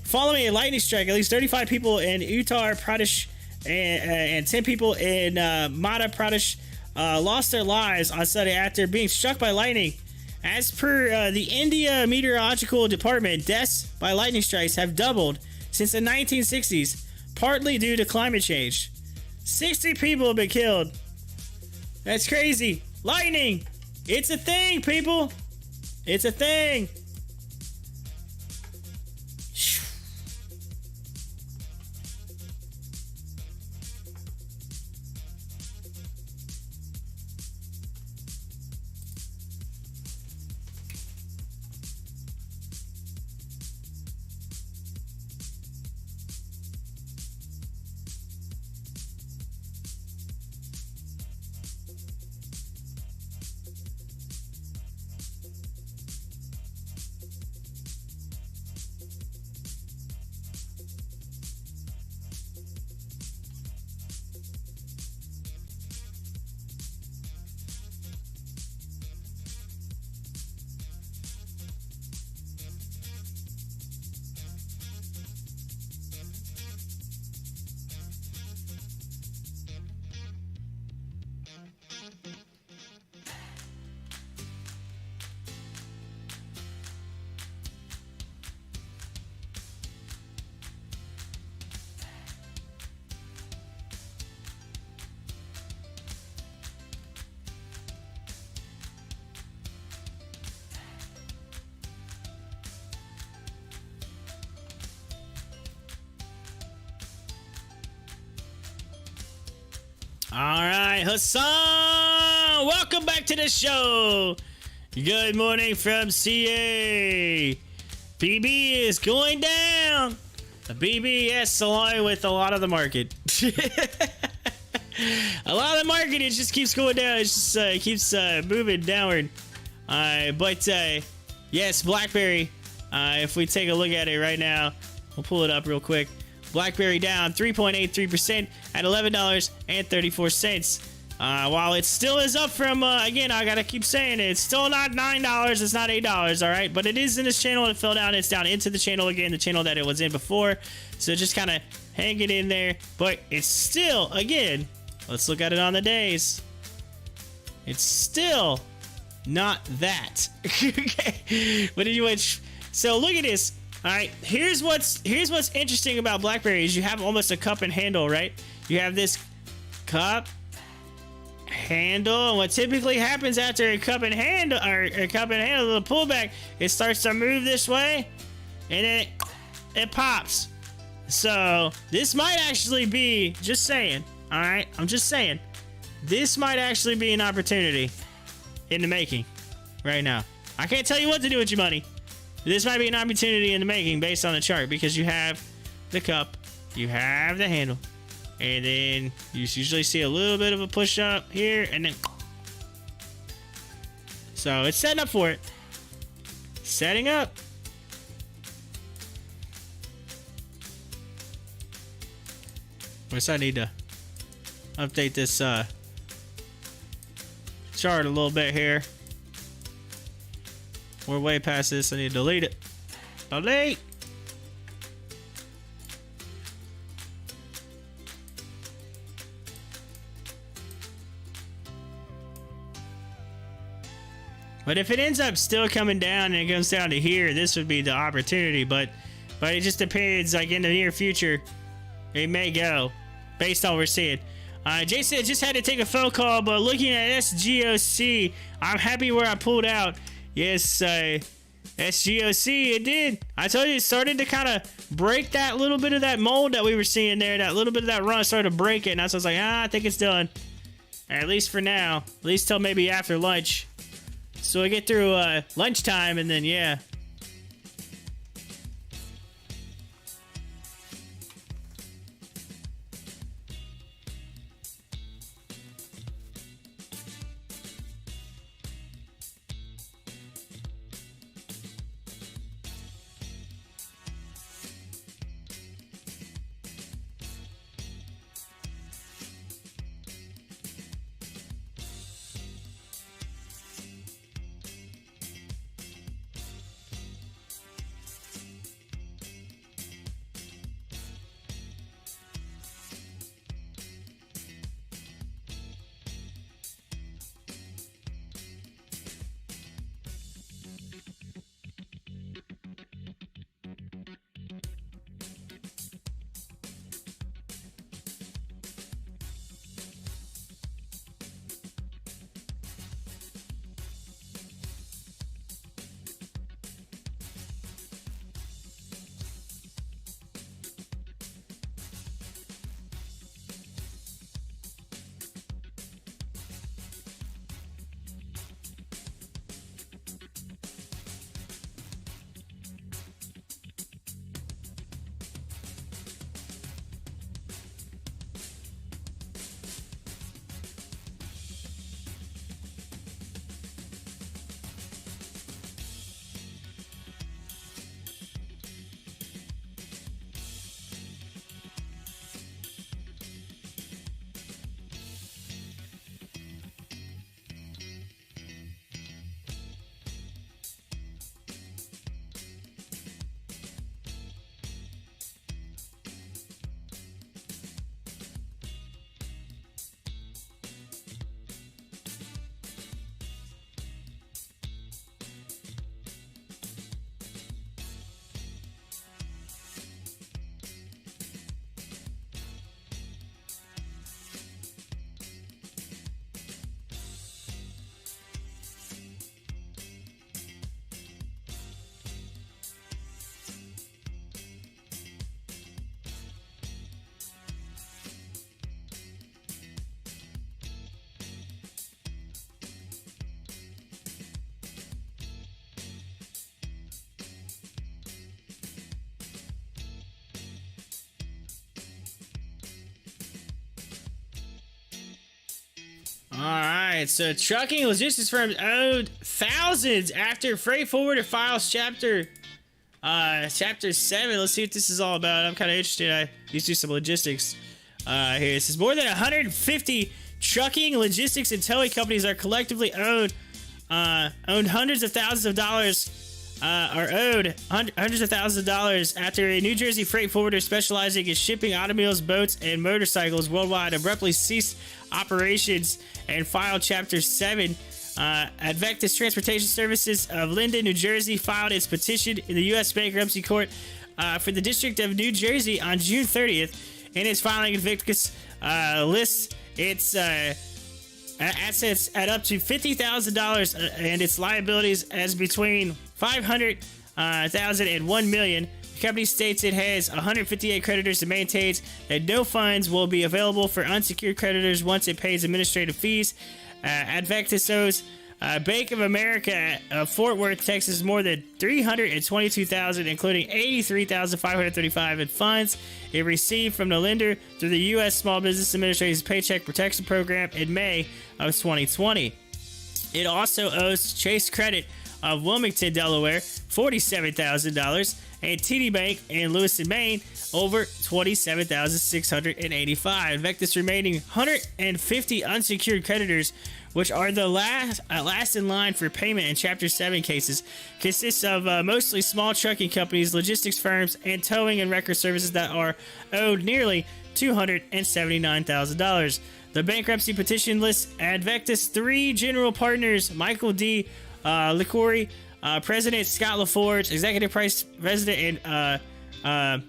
following a lightning strike, at least 35 people in Uttar Pradesh and 10 people in Madhya Pradesh lost their lives on Sunday after being struck by lightning. As per the India Meteorological Department, deaths by lightning strikes have doubled since the 1960s, partly due to climate change. 60 people have been killed. That's crazy. Lightning. It's a thing, people. It's a thing. All right, Hassan, welcome back to the show. Good morning from CA. BB is going down. The BBS along with a lot of the market. A lot of the market, it just keeps going down. It just keeps moving downward. But yes, BlackBerry. If we take a look at it right now, we'll pull it up real quick. BlackBerry down 3.83% at $11.34. While it still is up from, again, I gotta keep saying it, it's still not $9, it's not $8, all right? But it is in this channel, it fell down, it's down into the channel again, the channel that it was in before. So just kind of hang it in there. But it's still, again, let's look at it on the days. It's still not that. Okay. But anyway, so look at this. All right, here's what's interesting about BlackBerry is you have almost a cup and handle, right? You have this cup handle, and what typically happens after a cup and handle the pullback, it starts to move this way, and then it pops. So this might actually be, just saying, all right, I'm just saying, this might actually be an opportunity in the making right now. I can't tell you what to do with your money. This might be an opportunity in the making based on the chart, because you have the cup, you have the handle, and then you usually see a little bit of a push up here, and then so it's setting up for it. Setting up. Guess I need to update this chart a little bit here. We're way past this. I need to delete it. Delete. But if it ends up still coming down and it goes down to here, this would be the opportunity. But it just depends. Like in the near future, it may go based on what we're seeing. Jason just had to take a phone call, but looking at SGOC, I'm happy where I pulled out. Yes, SGOC, it did. I told you, it started to kind of break that little bit of that mold that we were seeing there. That little bit of that run started to break it, and I was like, I think it's done. At least for now. At least till maybe after lunch. So I get through lunchtime, and then, yeah. All right, so trucking logistics firms owed thousands after freight forwarder files chapter 7. Let's see what this is all about. I'm kind of interested. I used to do some logistics here. It says more than 150 trucking, logistics, and towing companies are collectively owned hundreds of thousands of dollars. Are owed hundreds of thousands of dollars after a New Jersey freight forwarder specializing in shipping automobiles, boats, and motorcycles worldwide abruptly ceased operations and filed Chapter 7. Advectus Transportation Services of Linden, New Jersey, filed its petition in the U.S. Bankruptcy Court for the District of New Jersey on June 30th. In its filing, Advectus lists its assets at up to $50,000 and its liabilities as between $500,000 and $1 million. The company states it has 158 creditors and maintains that no funds will be available for unsecured creditors once it pays administrative fees. Advectus owes Bank of America of Fort Worth, Texas, more than $322,000, including $83,535 in funds it received from the lender through the U.S. Small Business Administration's Paycheck Protection Program in May of 2020. It also owes Chase Credit of Wilmington, Delaware, $47,000, and TD Bank in Lewiston, Maine, over $27,685. Advectus remaining 150 unsecured creditors, which are the last in line for payment in Chapter 7 cases, consists of mostly small trucking companies, logistics firms, and towing and record services that are owed nearly $279,000. The bankruptcy petition lists Advectus' 3 general partners: Michael D. Licori, President Scott LaForge, Executive Vice President, and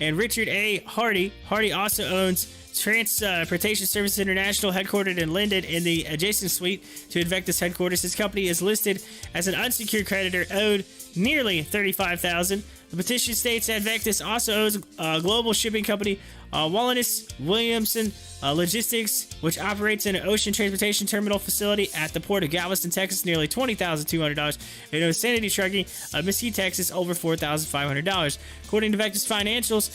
Richard A. Hardy. Hardy also owns Transportation Services International, headquartered in Linden, in the adjacent suite to Advectus headquarters. His company is listed as an unsecured creditor, owed nearly $35,000. The petition states Advectus also owes global shipping company Wallace Williamson Logistics, which operates an ocean transportation terminal facility at the port of Galveston, Texas, nearly $20,200. And owes Sanity Trucking of Mesquite, Texas, over $4,500. According to Advectus financials,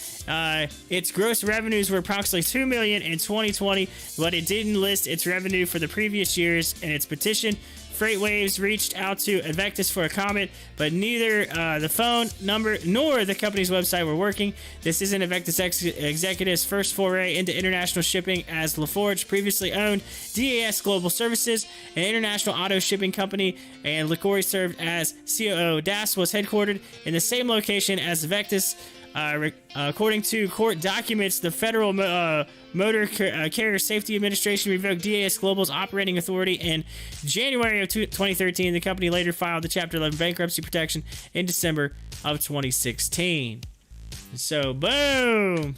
its gross revenues were approximately $2 million in 2020, but it didn't list its revenue for the previous years in its petition. FreightWaves reached out to Advectus for a comment, but neither the phone number nor the company's website were working. This isn't Advectus executive's first foray into international shipping, as LaForge previously owned DAS Global Services, an international auto shipping company, and Licori served as COO. DAS was headquartered in the same location as Advectus. According to court documents, the Federal Motor Carrier Safety Administration revoked DAS Global's operating authority in January of 2013. The company later filed the Chapter 11 bankruptcy protection in December of 2016. So, boom!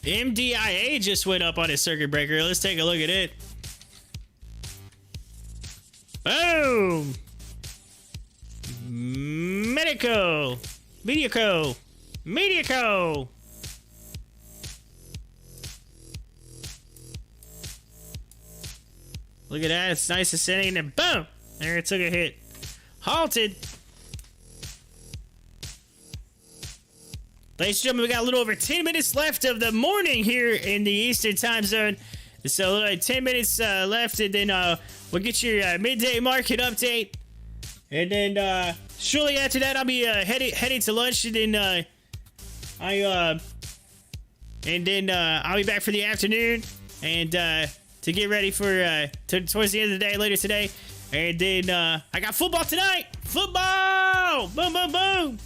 MDIA just went up on his circuit breaker. Let's take a look at it. Boom! Medico! Look at that. It's nice ascending, and boom! There, it took a hit. Halted. Ladies and gentlemen, we got a little over 10 minutes left of the morning here in the Eastern Time Zone. So, like 10 minutes left, and then we'll get your midday market update. And then shortly after that, I'll be heading to lunch, and then I'll be back for the afternoon, and to get ready for towards the end of the day later today, and then I got football tonight. Football! Boom, boom, boom!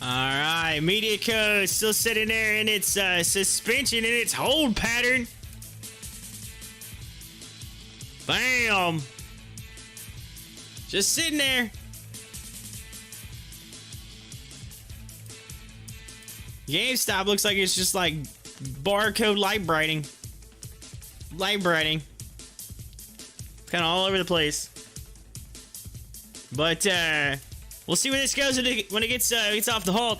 All right, Media Code still sitting there in its suspension, in its hold pattern. Bam! Just sitting there. GameStop looks like it's just like barcode light brightening. Light brightening. Kind of all over the place. But we'll see where this goes when it gets off the halt.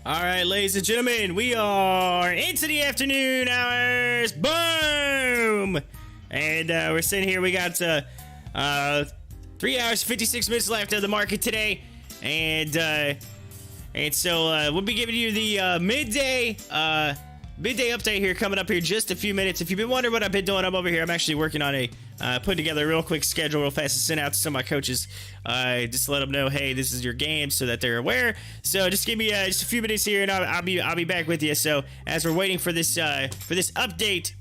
All right, ladies and gentlemen, we are into the afternoon hours. Boom! And we're sitting here. We got 3 hours 56 minutes left of the market today, and so we'll be giving you the midday update here coming up here in just a few minutes. If you've been wondering what I've been doing, I'm over here. I'm actually working on putting together a real quick schedule real fast to send out to some of my coaches, just to let them know, hey, this is your game, so that they're aware. So just give me just a few minutes here, and I'll be back with you. So as we're waiting for this update.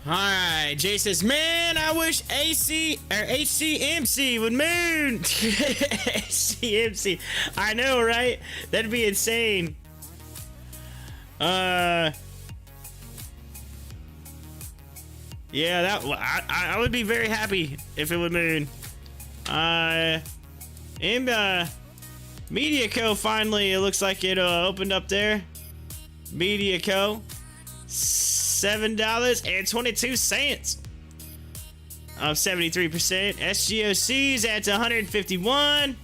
Alright, Jay says, man, I wish AC or HCMC would moon. HCMC. I know, right? That'd be insane. Yeah, that I would be very happy if it would moon. MediaCo finally, it looks like it opened up there. MediaCo, $7.22 of 73%. SGOC's at 151.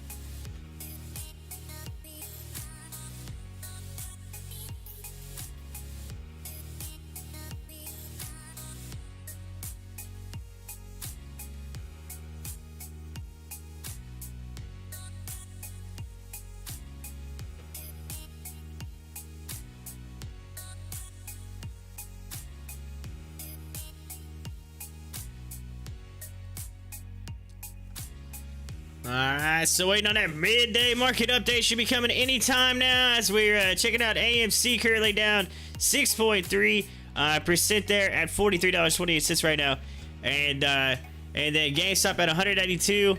Alright, so waiting on that midday market update. Should be coming anytime now as we're checking out AMC, currently down 6.3% there at $43.28 right now. And then GameStop at 192.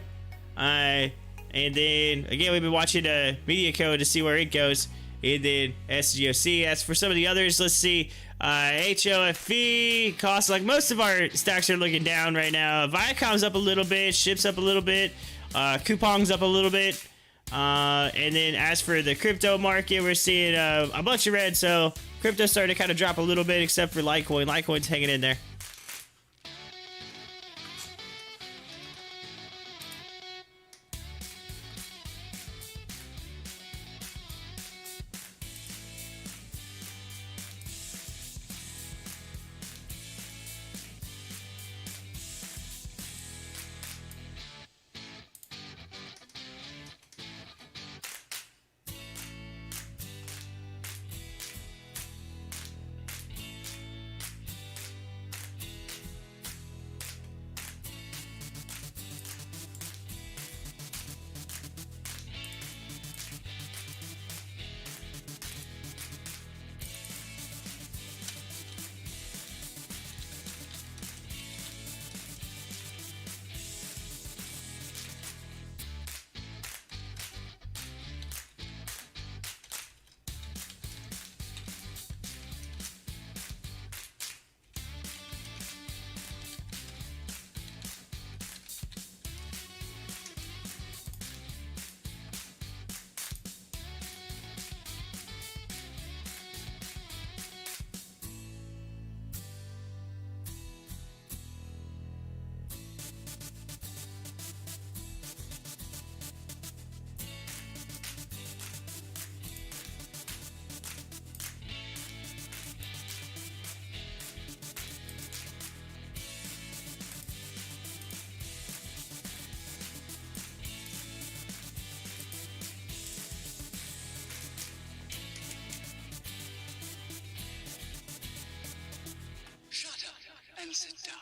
And then again, we've been watching MediaCo to see where it goes. And then SGOC. As for some of the others, let's see. HOFV costs, like most of our stocks are looking down right now. Viacom's up a little bit, Ship's up a little bit. Coupong's up a little bit. And then as for the crypto market, we're seeing a bunch of red. So crypto's starting to kind of drop a little bit, except for Litecoin. Litecoin's hanging in there. and sit down.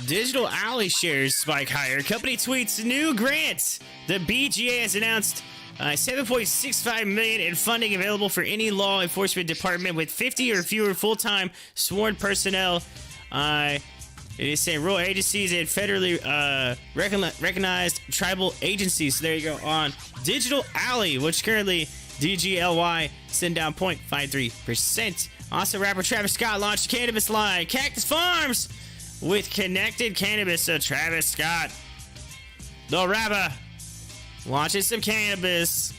Digital Alley shares spike higher. Company tweets new grants. The BGA has announced $7.65 million in funding available for any law enforcement department with 50 or fewer full-time sworn personnel. It is saying rural agencies and federally recognized tribal agencies. So there you go on Digital Alley, which currently DGLY send down 0.53%. Also, rapper Travis Scott launched a cannabis line, Cactus Farms, with connected cannabis. So Travis Scott, the rapper, launching some cannabis.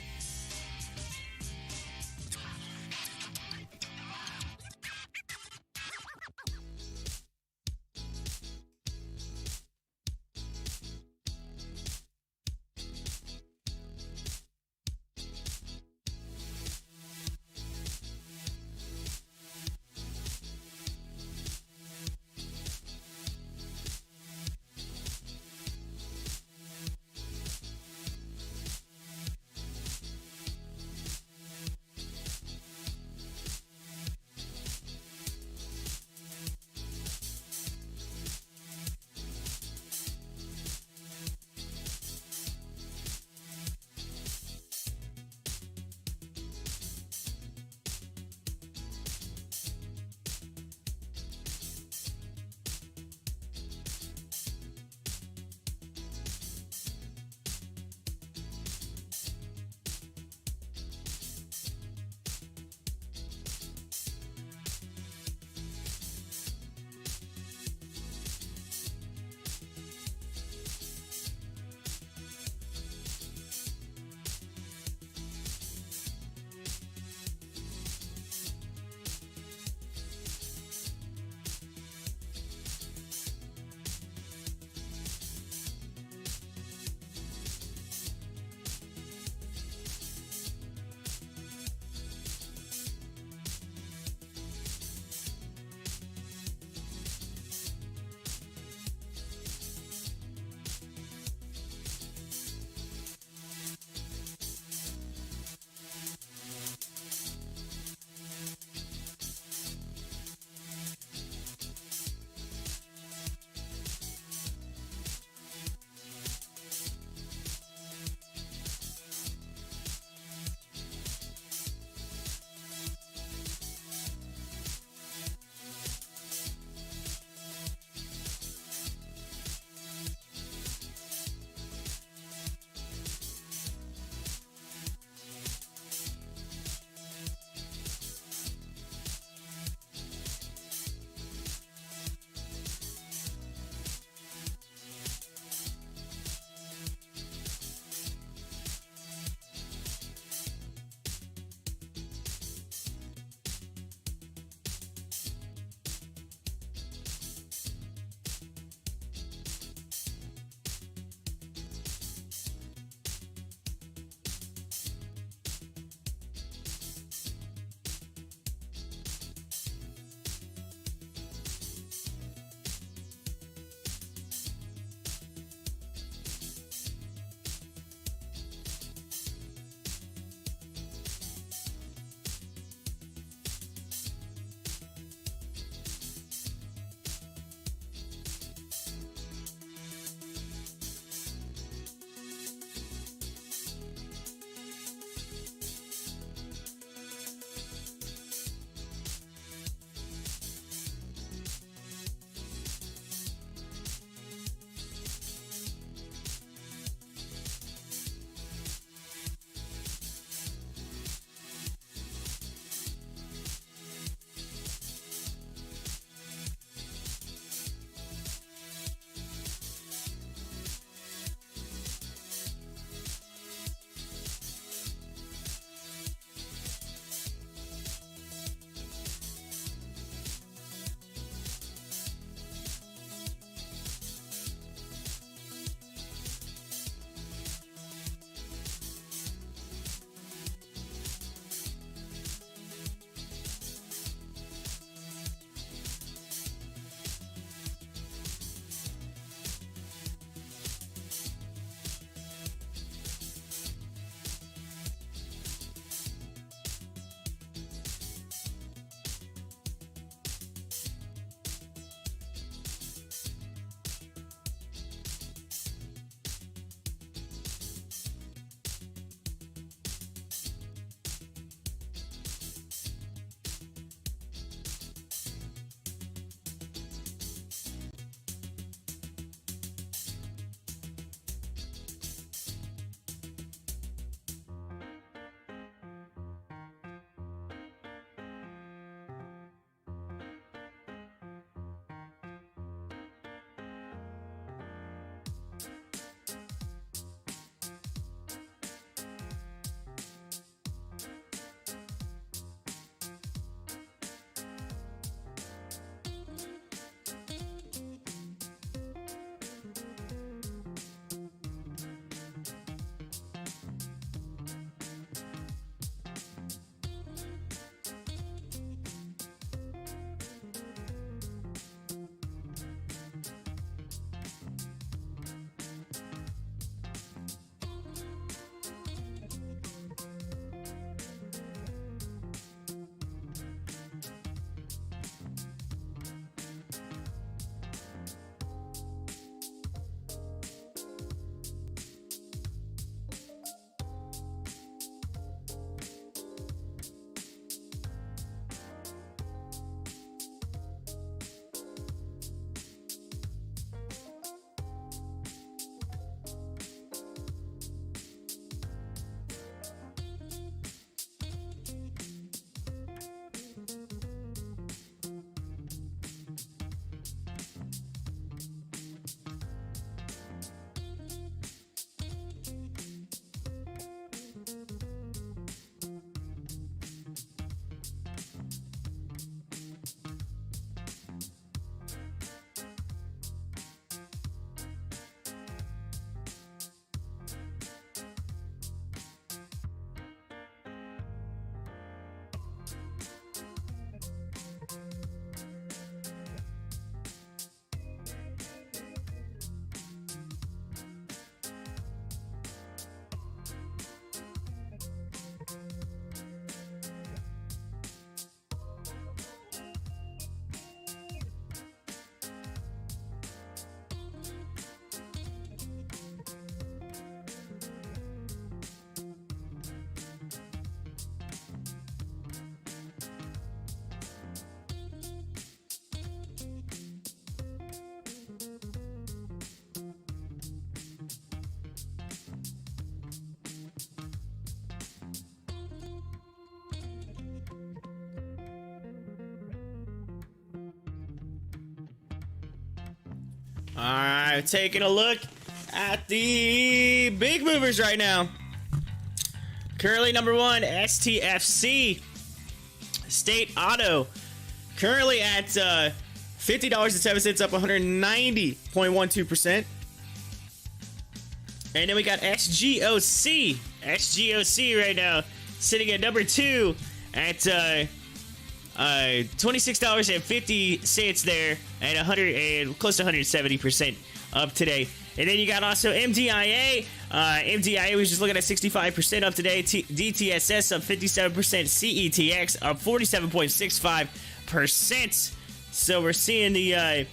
All right, taking a look at the big movers right now. Currently number one, STFC, State Auto. Currently at $50.07, up 190.12%. And then we got SGOC. SGOC right now sitting at number two at $26.50 there, and close to 170% up today. And then you got also MDIA. MDIA was just looking at 65% up today. DTSS up 57%. CETX up 47.65%. So we're seeing the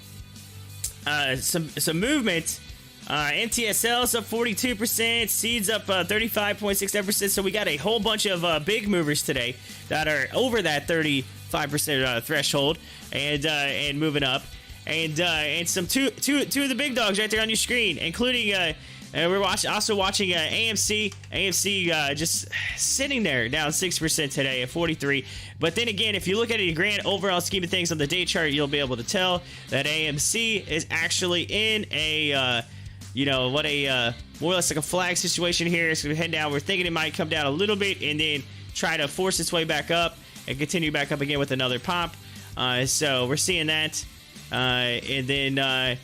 some movement. MTSL's up 42%. Seeds up 35.67%. So we got a whole bunch of big movers today that are over that 35% threshold and moving up. And some two of the big dogs right there on your screen, including we're also watching AMC. AMC just sitting there down 6% today at 43. But then again, if you look at a grand overall scheme of things on the day chart, you'll be able to tell that AMC is actually in a more or less like a flag situation here. It's going to head down. We're thinking it might come down a little bit and then try to force its way back up and continue back up again with another pop. So we're seeing that. And then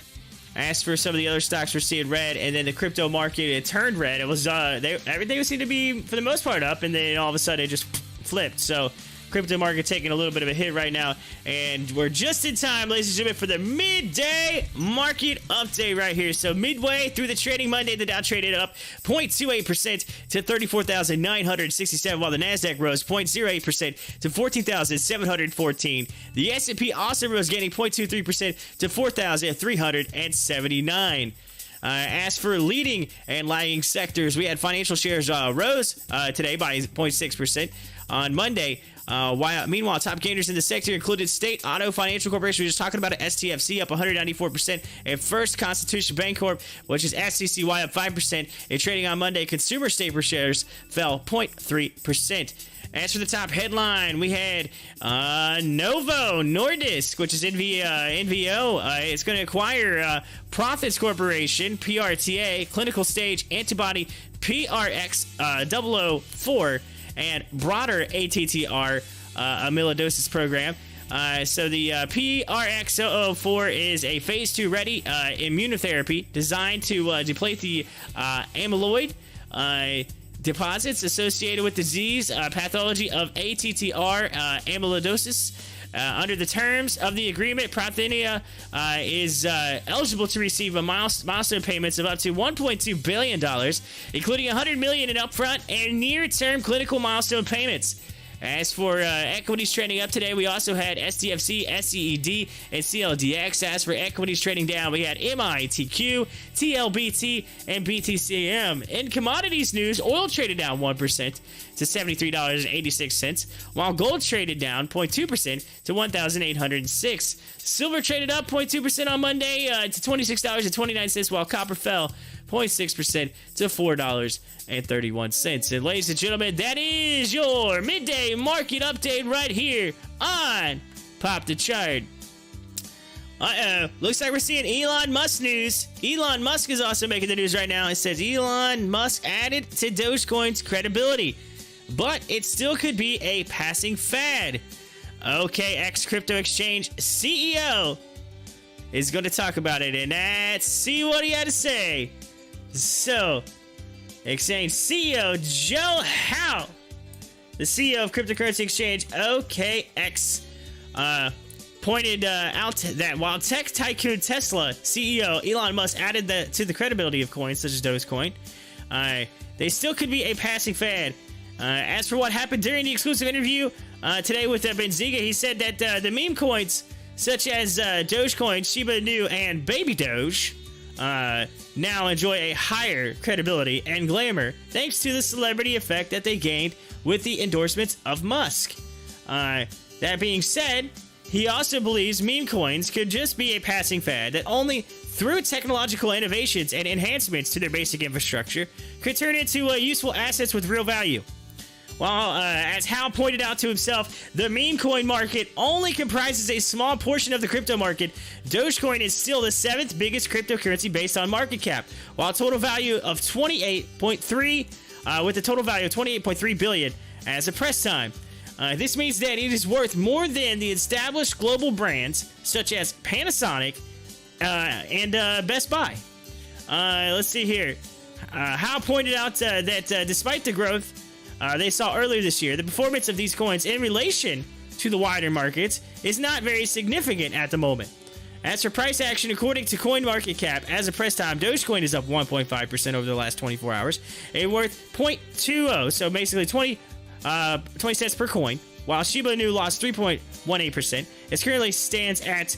as for some of the other stocks, we're seeing red. And then the crypto market, it turned red. It was everything seemed to be for the most part up, and then all of a sudden it just flipped. So crypto market taking a little bit of a hit right now, and we're just in time, ladies and gentlemen, for the midday market update right here. So midway through the trading Monday, the Dow traded up 0.28% to 34,967, while the Nasdaq rose 0.08% to 14,714. The S&P also rose, gaining 0.23% to 4,379. As for leading and lagging sectors, we had financial shares rose today by 0.6% on Monday. Meanwhile, top gainers in the sector included State Auto Financial Corporation, we were just talking about it, STFC up 194%, and First Constitution Bancorp, which is SCCY, up 5%. And trading on Monday, consumer staple shares fell 0.3%. As for the top headline, we had Novo Nordisk, which is NVO. It's going to acquire Profits Corporation, PRTA, clinical stage antibody PRX004, and broader ATTR amyloidosis program. So the PRX004 is a phase 2 ready immunotherapy designed to deplete the amyloid deposits associated with disease pathology of ATTR amyloidosis. Under the terms of the agreement, Prothenia is eligible to receive a milestone payments of up to $1.2 billion, including $100 million in upfront and near-term clinical milestone payments. As for equities trading up today, we also had STFC, SCED, and CLDX. As for equities trading down, we had MITQ, TLBT, and BTCM. In commodities news, oil traded down 1% to $73.86, while gold traded down 0.2% to $1,806. Silver traded up 0.2% on Monday to $26.29, while copper fell 0.6% to $4.31. And ladies and gentlemen, that is your midday market update right here on Pop the Chart. Looks like we're seeing Elon Musk news. Elon Musk is also making the news right now. It says Elon Musk added to Dogecoin's credibility, but it still could be a passing fad. OKX crypto exchange CEO is going to talk about it, and let's see what he had to say. So, exchange CEO Joe Howe, the CEO of cryptocurrency exchange OKX, pointed out that while tech tycoon Tesla CEO Elon Musk added to the credibility of coins such as Dogecoin, they still could be a passing fad. As for what happened during the exclusive interview today with Benzinga, he said that the meme coins such as Dogecoin, Shiba Inu, and Baby Doge now enjoy a higher credibility and glamour thanks to the celebrity effect that they gained with the endorsements of Musk. That being said, he also believes meme coins could just be a passing fad that only through technological innovations and enhancements to their basic infrastructure could turn into useful assets with real value. Well, as Hal pointed out to himself, the meme coin market only comprises a small portion of the crypto market. Dogecoin is still the 7th biggest cryptocurrency based on market cap, while a total value of 28.3 billion as of press time. This means that it is worth more than the established global brands such as Panasonic and Best Buy. Let's see here. Hal pointed out that despite the growth they saw earlier this year, the performance of these coins in relation to the wider markets is not very significant at the moment. As for price action, according to CoinMarketCap, as of press time, Dogecoin is up 1.5% over the last 24 hours, and worth 0.20, so basically 20 cents per coin, while Shiba Inu lost 3.18%. It currently stands at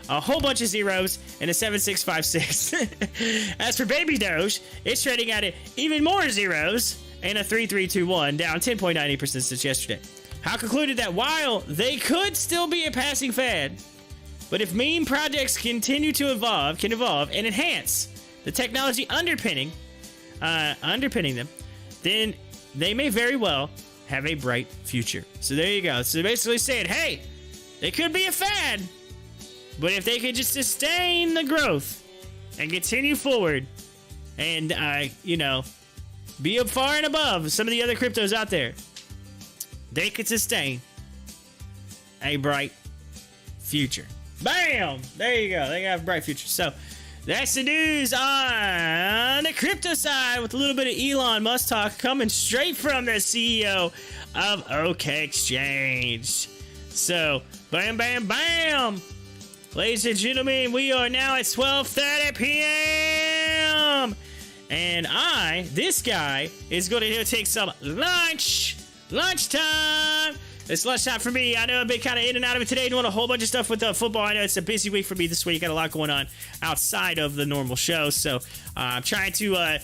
a whole bunch of zeros and a 7656. As for Baby Doge, it's trading at even more zeros and a 3321, down 10.98% since yesterday. Hal concluded that while they could still be a passing fad, but if meme projects continue to evolve and enhance the technology underpinning them, then they may very well have a bright future. So there you go. So basically saying, hey, they could be a fad, but if they could just sustain the growth and continue forward and, be up far and above some of the other cryptos out there, they could sustain a bright future. Bam! There you go. They have a bright future. So that's the news on the crypto side with a little bit of Elon Musk talk coming straight from the CEO of OK Exchange. So, bam, bam, bam! Ladies and gentlemen, we are now at 12:30 p.m. And this guy, is going to take some lunchtime. It's lunchtime for me. I know I've been kind of in and out of it today, doing a whole bunch of stuff with football. I know it's a busy week for me this week. Got a lot going on outside of the normal show. So I'm trying to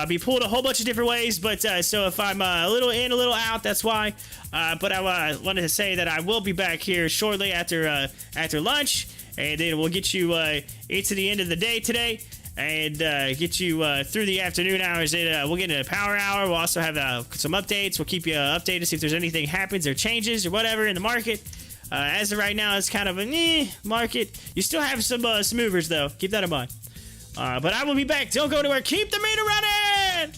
be pulled a whole bunch of different ways. But so if I'm a little in, a little out, that's why. But I wanted to say that I will be back here shortly after lunch. And then we'll get you into the end of the day today. And get you through the afternoon hours. And we'll get into a power hour. We'll also have some updates. We'll keep you updated, see if there's anything happens or changes or whatever in the market. As of right now, it's kind of a market. You still have some movers, though. Keep that in mind. But I will be back. Don't go anywhere. Keep the meter running!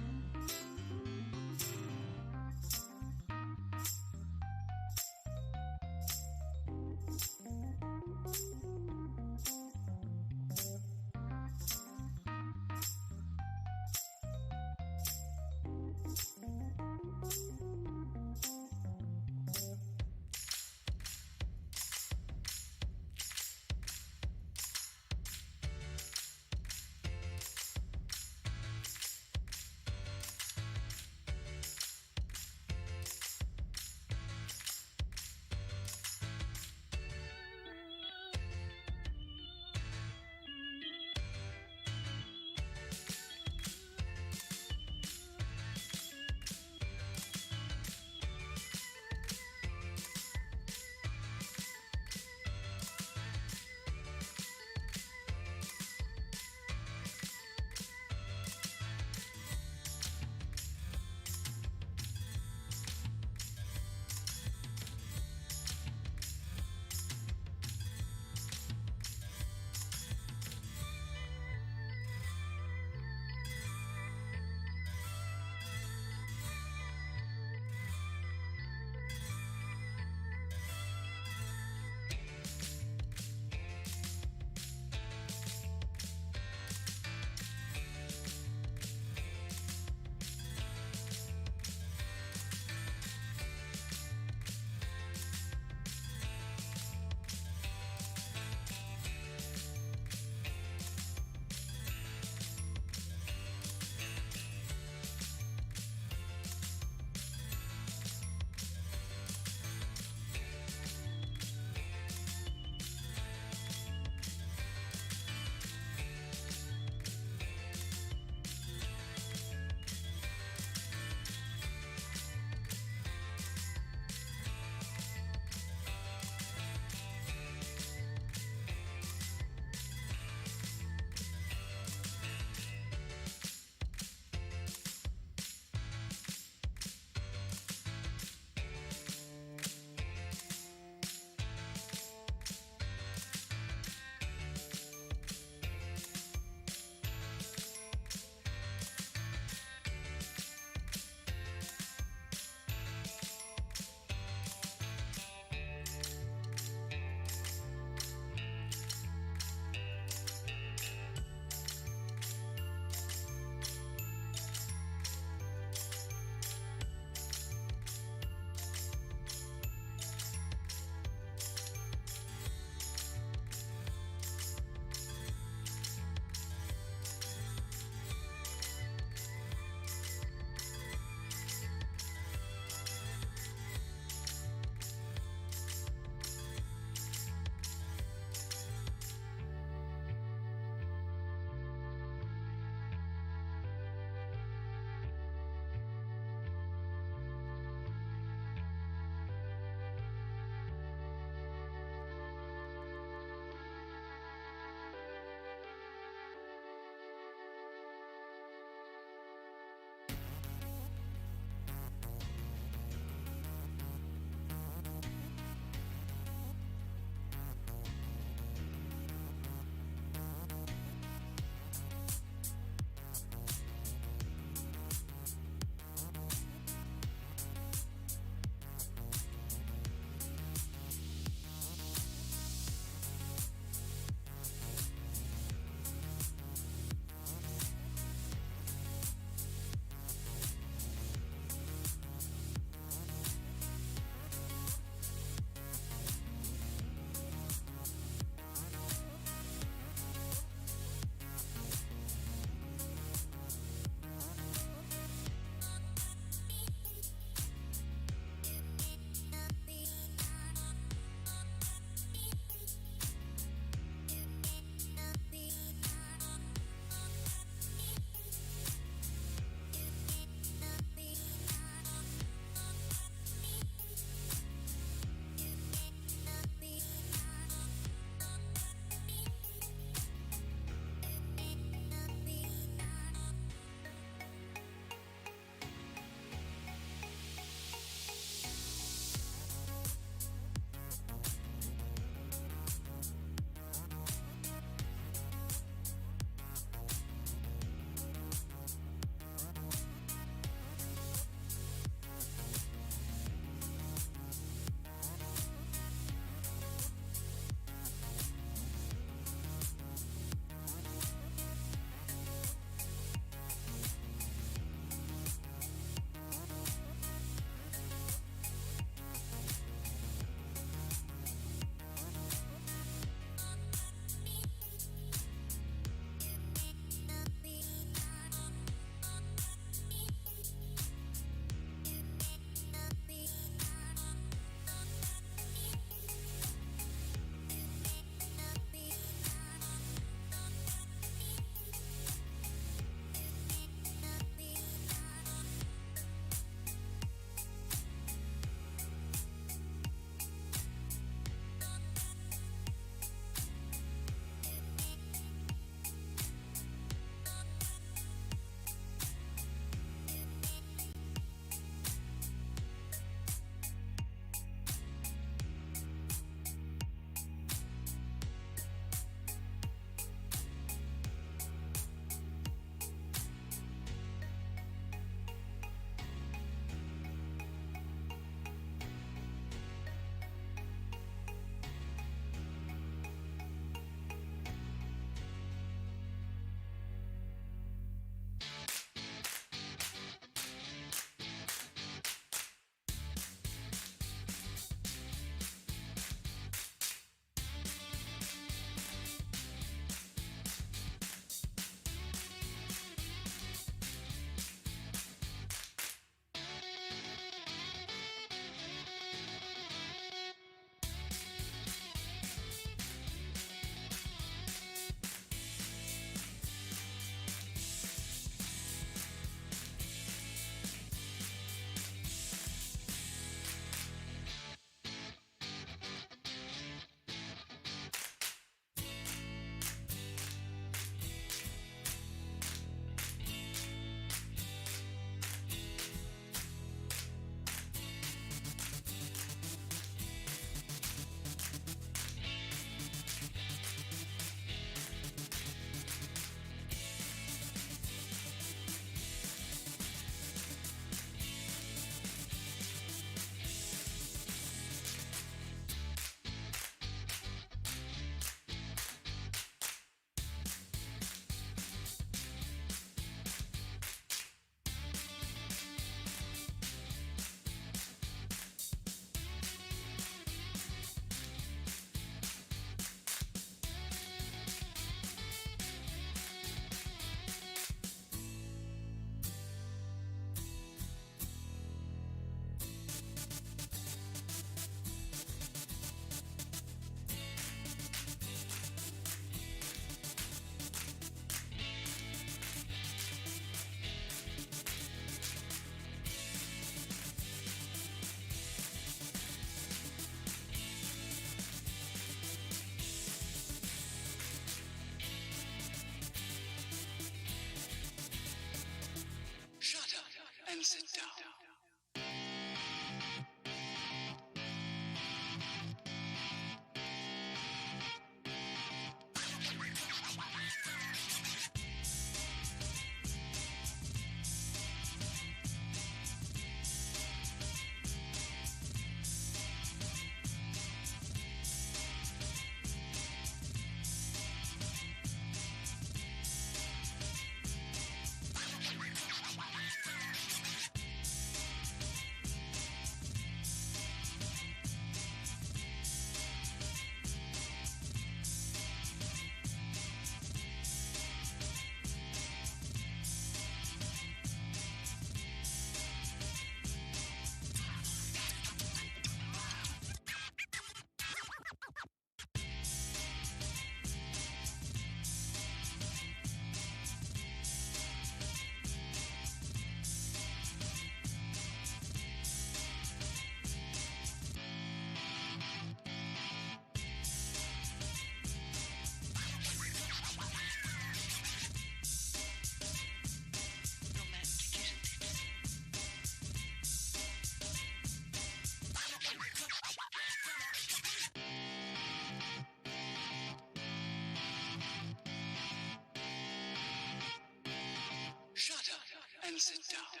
and sit down.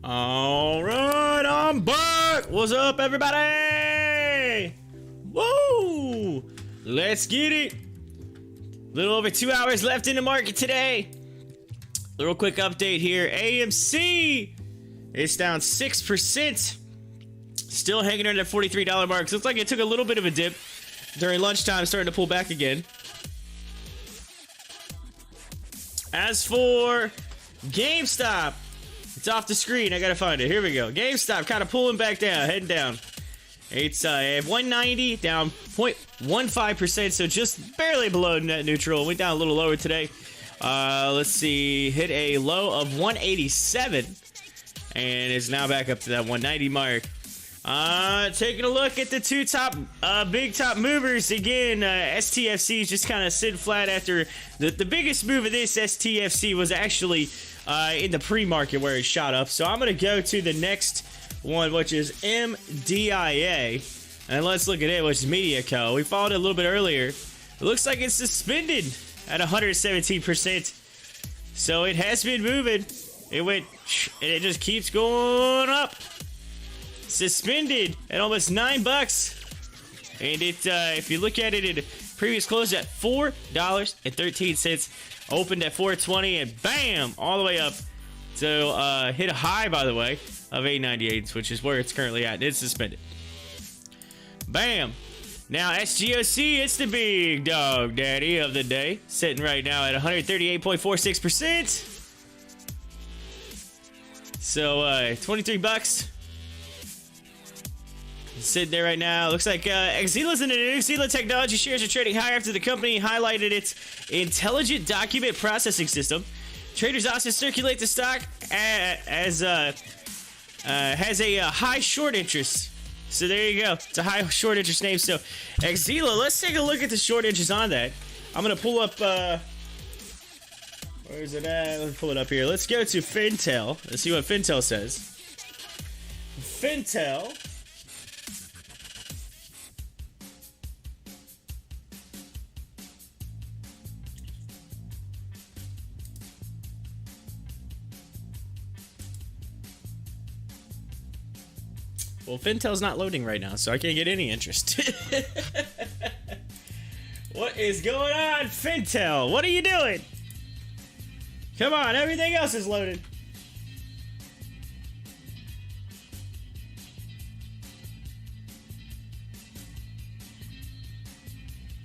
All right, I'm back. What's up, everybody? Woo! Let's get it. Little over 2 hours left in the market today. Little quick update here. AMC is down 6%. Still hanging around that $43 mark. Looks like it took a little bit of a dip during lunchtime, starting to pull back again. As for GameStop, it's off the screen. I gotta find it. Here we go. GameStop kind of pulling back down, heading down. It's at 190, down 0.15%, so just barely below net neutral. Went down a little lower today. Let's see, hit a low of 187, and is now back up to that 190 mark. Taking a look at the two big top movers again. STFC is just kind of sitting flat after the biggest move of this STFC was actually in the pre-market where it shot up. So I'm gonna go to the next one, which is MDIA, and let's look at it, which is MediaCo. We followed it a little bit earlier. It looks like it's suspended at 117%. So it has been moving. It went, and it just keeps going up. Suspended at almost $9, and it if you look at it, it previous closed at $4.13, opened at $4.20, and bam, all the way up. So hit a high, by the way, of $8.98, which is where it's currently at. It's suspended. Bam. Now SGOC, it's the big dog daddy of the day, sitting right now at 138.46%. So $23. Sitting there right now. Looks like Exila's in the news. Exila Technology shares are trading higher after the company highlighted its intelligent document processing system. Traders also circulate the stock as has a high short interest. So there you go. It's a high short interest name. So Exila, let's take a look at the short interest on that. I'm gonna pull up. Where is it at? Let's pull it up here. Let's go to Fintel. Let's see what Fintel says. Fintel. Well, Fintel's not loading right now, so I can't get any interest. What is going on, Fintel? What are you doing? Come on, everything else is loaded.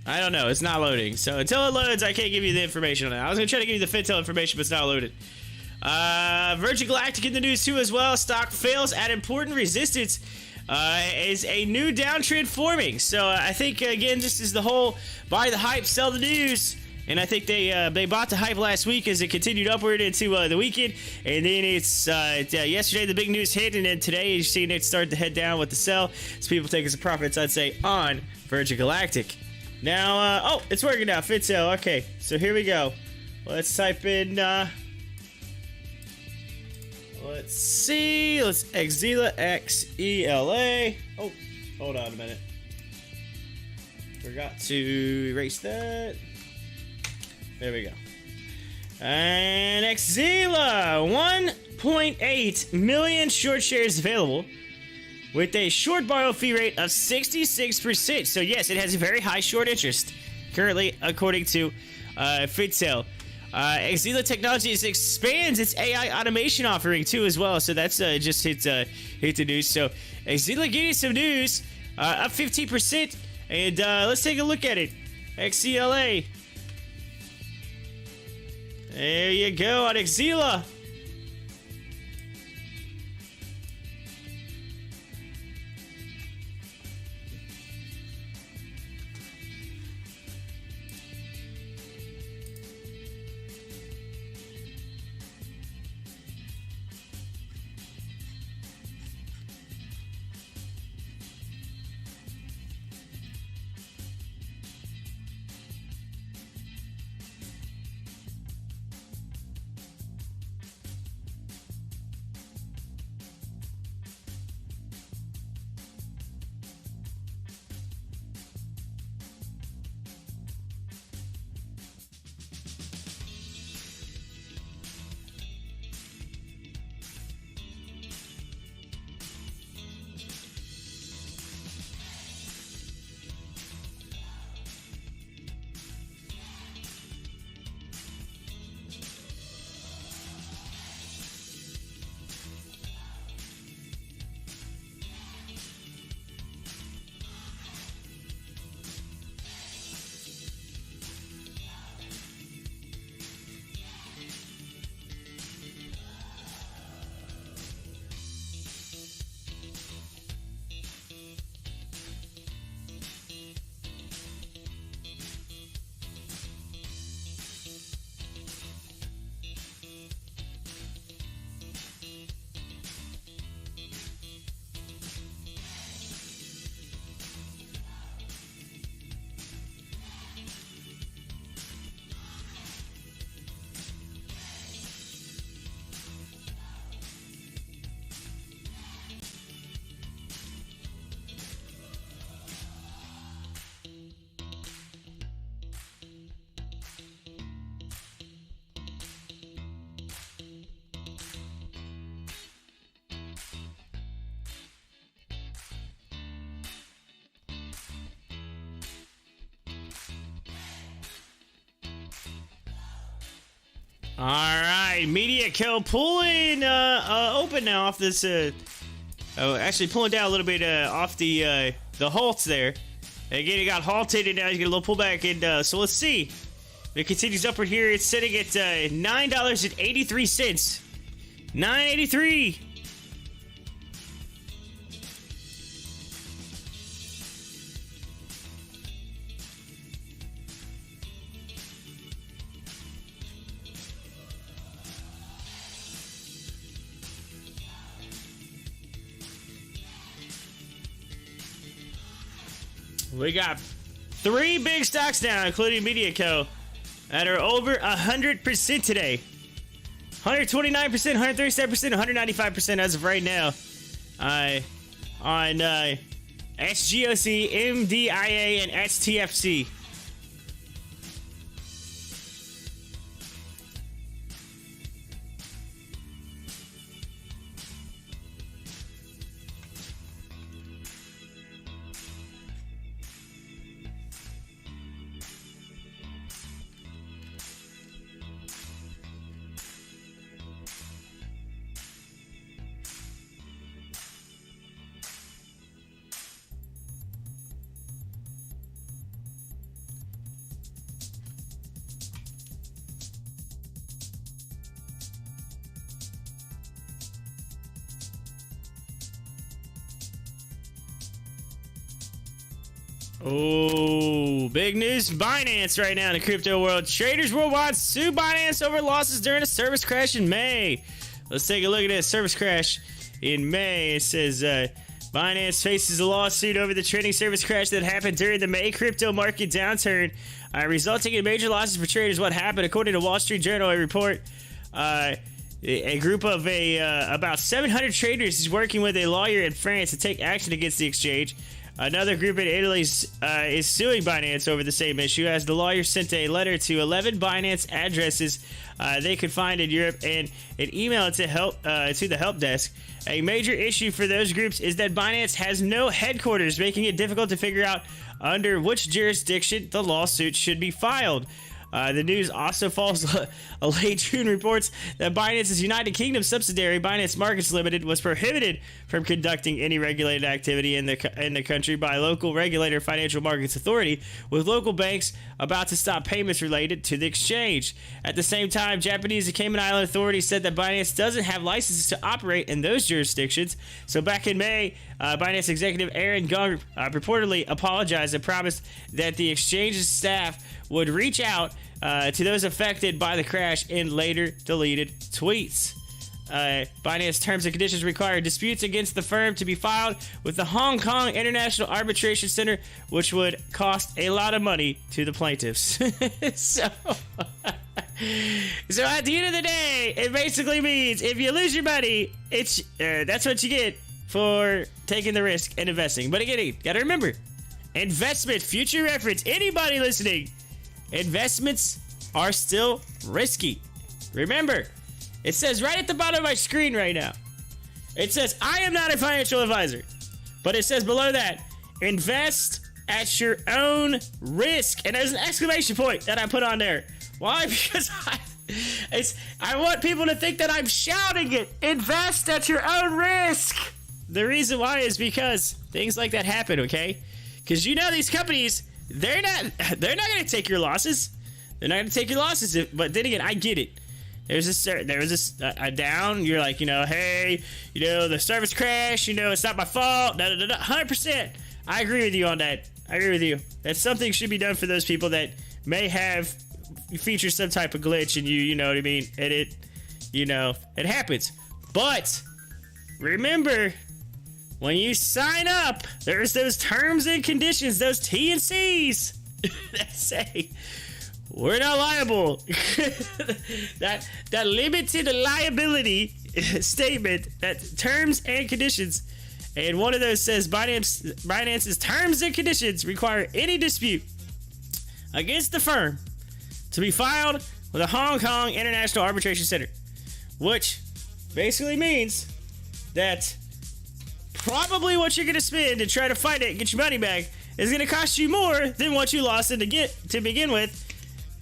I don't know. It's not loading. So until it loads, I can't give you the information on that. I was going to try to give you the Fintel information, but it's not loaded. Virgin Galactic in the news too as well. Stock fails at important resistance. Is a new downtrend forming. So I think again, this is the whole buy the hype, sell the news. And I think they bought the hype last week as it continued upward into the weekend. And then it's yesterday the big news hit, and then today you're seeing it start to head down with the sell. So people taking some profits, I'd say, on Virgin Galactic. Now, oh, it's working now. Fintel. Okay, so here we go. Let's type in. Let's see. Let's Exila, X-E-L-A. Oh, hold on a minute. Forgot to erase that. There we go. And Exila, 1.8 million short shares available with a short borrow fee rate of 66%. So yes, it has a very high short interest currently, according to Fintel. Exila Technologies expands its AI automation offering too as well. So that's just hit the news. So Exila getting some news, up 15%. And let's take a look at it. XCLA. There you go on Exila. All right, Media Co. pulling open now off this. Actually pulling down a little bit off the halts there. Again, it got halted and now he's getting a little pullback. And so let's see. If it continues upward here. It's sitting at $9.83. $9.83. We got 3 big stocks now, including MediaCo, that are over 100% today. 129%, 137%, 195% as of right now. On SGOC, MDIA, and STFC. Oh, big news. Binance right now in the crypto world. Traders worldwide sue Binance over losses during a service crash in May. Let's take a look at this service crash in May. It says Binance faces a lawsuit over the trading service crash that happened during the May crypto market downturn, resulting in major losses for traders. What happened? According to Wall Street Journal, a report, a group of about 700 traders is working with a lawyer in France to take action against the exchange. Another group in Italy is suing Binance over the same issue, as the lawyer sent a letter to 11 Binance addresses they could find in Europe and an email to the help desk. A major issue for those groups is that Binance has no headquarters, making it difficult to figure out under which jurisdiction the lawsuit should be filed. The news also follows a late June reports that Binance's United Kingdom subsidiary, Binance Markets Limited, was prohibited from conducting any regulated activity in the country by local regulator Financial Markets Authority, with local banks about to stop payments related to the exchange. At the same time, Japanese and Cayman Island authorities said that Binance doesn't have licenses to operate in those jurisdictions. So back in May, Binance executive Aaron Gong reportedly apologized and promised that the exchange's staff would reach out to those affected by the crash in later deleted tweets. Binance terms and conditions require disputes against the firm to be filed with the Hong Kong International Arbitration Center, which would cost a lot of money to the plaintiffs. So at the end of the day, it basically means if you lose your money, it's that's what you get for taking the risk and investing. But again, you gotta remember, investment, future reference, anybody listening, investments are still risky. Remember, it says right at the bottom of my screen right now, it says, I am not a financial advisor. But it says below that, invest at your own risk. And there's an exclamation point that I put on there. Why? Because I want people to think that I'm shouting it. Invest at your own risk. The reason why is because things like that happen, okay? Because you know these companies, they're not going to take your losses. They're not going to take your losses. But then again, I get it. There was a down. You're like, hey, the service crash. It's not my fault. 100%. I agree with you on that. I agree with you. That something should be done for those people that may have featured some type of glitch, and you know what I mean. And it happens. But remember, when you sign up, there's those terms and conditions, those T&Cs that say we're not liable. that limited liability statement, that terms and conditions, and one of those says Binance's terms and conditions require any dispute against the firm to be filed with the Hong Kong International Arbitration Center, which basically means that probably what you're going to spend to try to fight it and get your money back is going to cost you more than what you lost to begin with,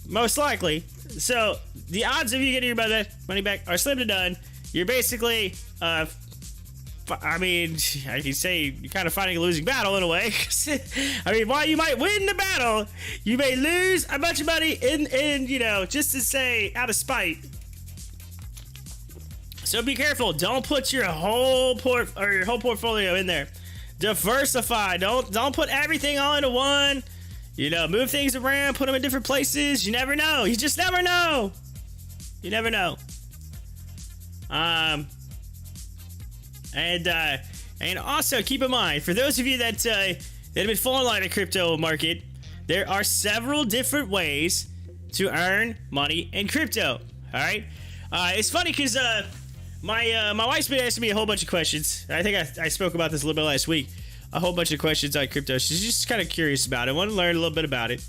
most likely. So the odds of you getting your money back are slim to none. You're basically, I mean, I can say you're kind of fighting a losing battle in a way. I mean, while you might win the battle, you may lose a bunch of money in you know, just to say, out of spite. So be careful. Don't put your whole portfolio in there. Diversify. Don't put everything all into one. You know, move things around, put them in different places. You never know. You just never know. You never know. And also keep in mind, for those of you that have been following along the crypto market, there are several different ways to earn money in crypto. All right. It's funny because my wife's been asking me a whole bunch of questions. I think I spoke about this a little bit last week. A whole bunch of questions on crypto. She's just kind of curious about it. Want to learn a little bit about it.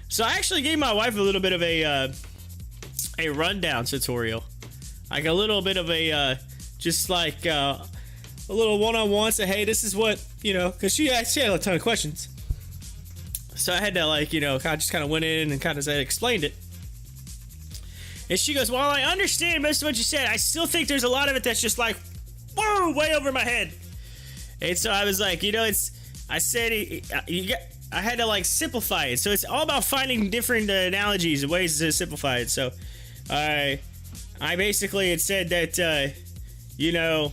So I actually gave my wife a little bit of a rundown tutorial, like a little bit of a just like a little one-on-one. Say, hey, this is what, you know, because she had a ton of questions. So I had to, like, you know, kind of went in and kind of explained it. And she goes, well, I understand most of what you said. I still think there's a lot of it that's just like, whoa, way over my head. And so I was like, you know, I had to like simplify it. So it's all about finding different analogies and ways to simplify it. So I basically had said that, you know,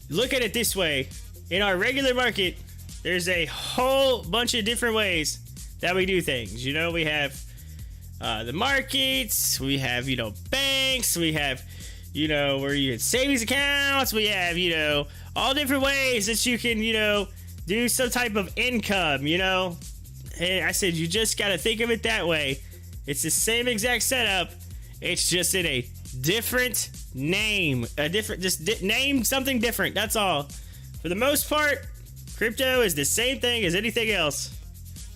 look at it this way. In our regular market, there's a whole bunch of different ways that we do things. You know, we have the markets, we have, you know, banks, we have, you know, where you get savings accounts, we have, you know, all different ways that you can, you know, do some type of income, you know. And I said, you just got to think of it that way. It's the same exact setup. It's just in a different name. Name something different. That's all. For the most part, crypto is the same thing as anything else.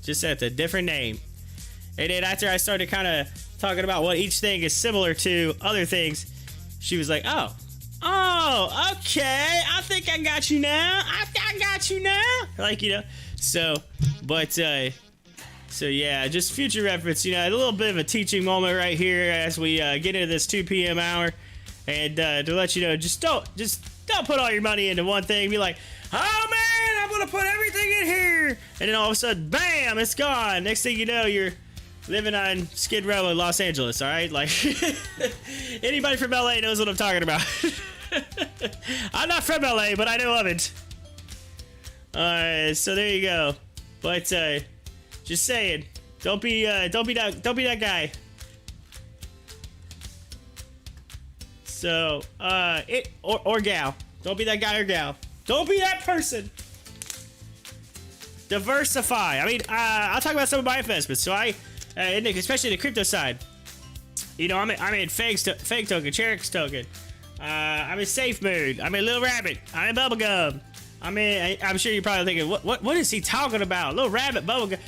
Just at a different name. And then after I started kind of talking about what each thing is similar to other things, she was like, oh, okay, I think I got you now. I got you now. Like, you know, so yeah, just future reference, you know, a little bit of a teaching moment right here as we get into this 2 p.m. hour. And to let you know, just don't put all your money into one thing. Be like, oh man, I'm going to put everything in here. And then all of a sudden, bam, it's gone. Next thing you know, you're living on Skid Row in Los Angeles, all right? Like, anybody from LA knows what I'm talking about. I'm not from LA, but I know of it. So there you go. But just saying, don't be that guy. So or gal, don't be that guy or gal. Don't be that person. Diversify. I mean, I'll talk about some of my investments. So especially the crypto side, you know, I'm in fake token, Cherix token. I'm in Safe Mood. I'm in Little Rabbit. I'm in Bubblegum. I'm sure you're probably thinking, what is he talking about? Little Rabbit, Bubblegum.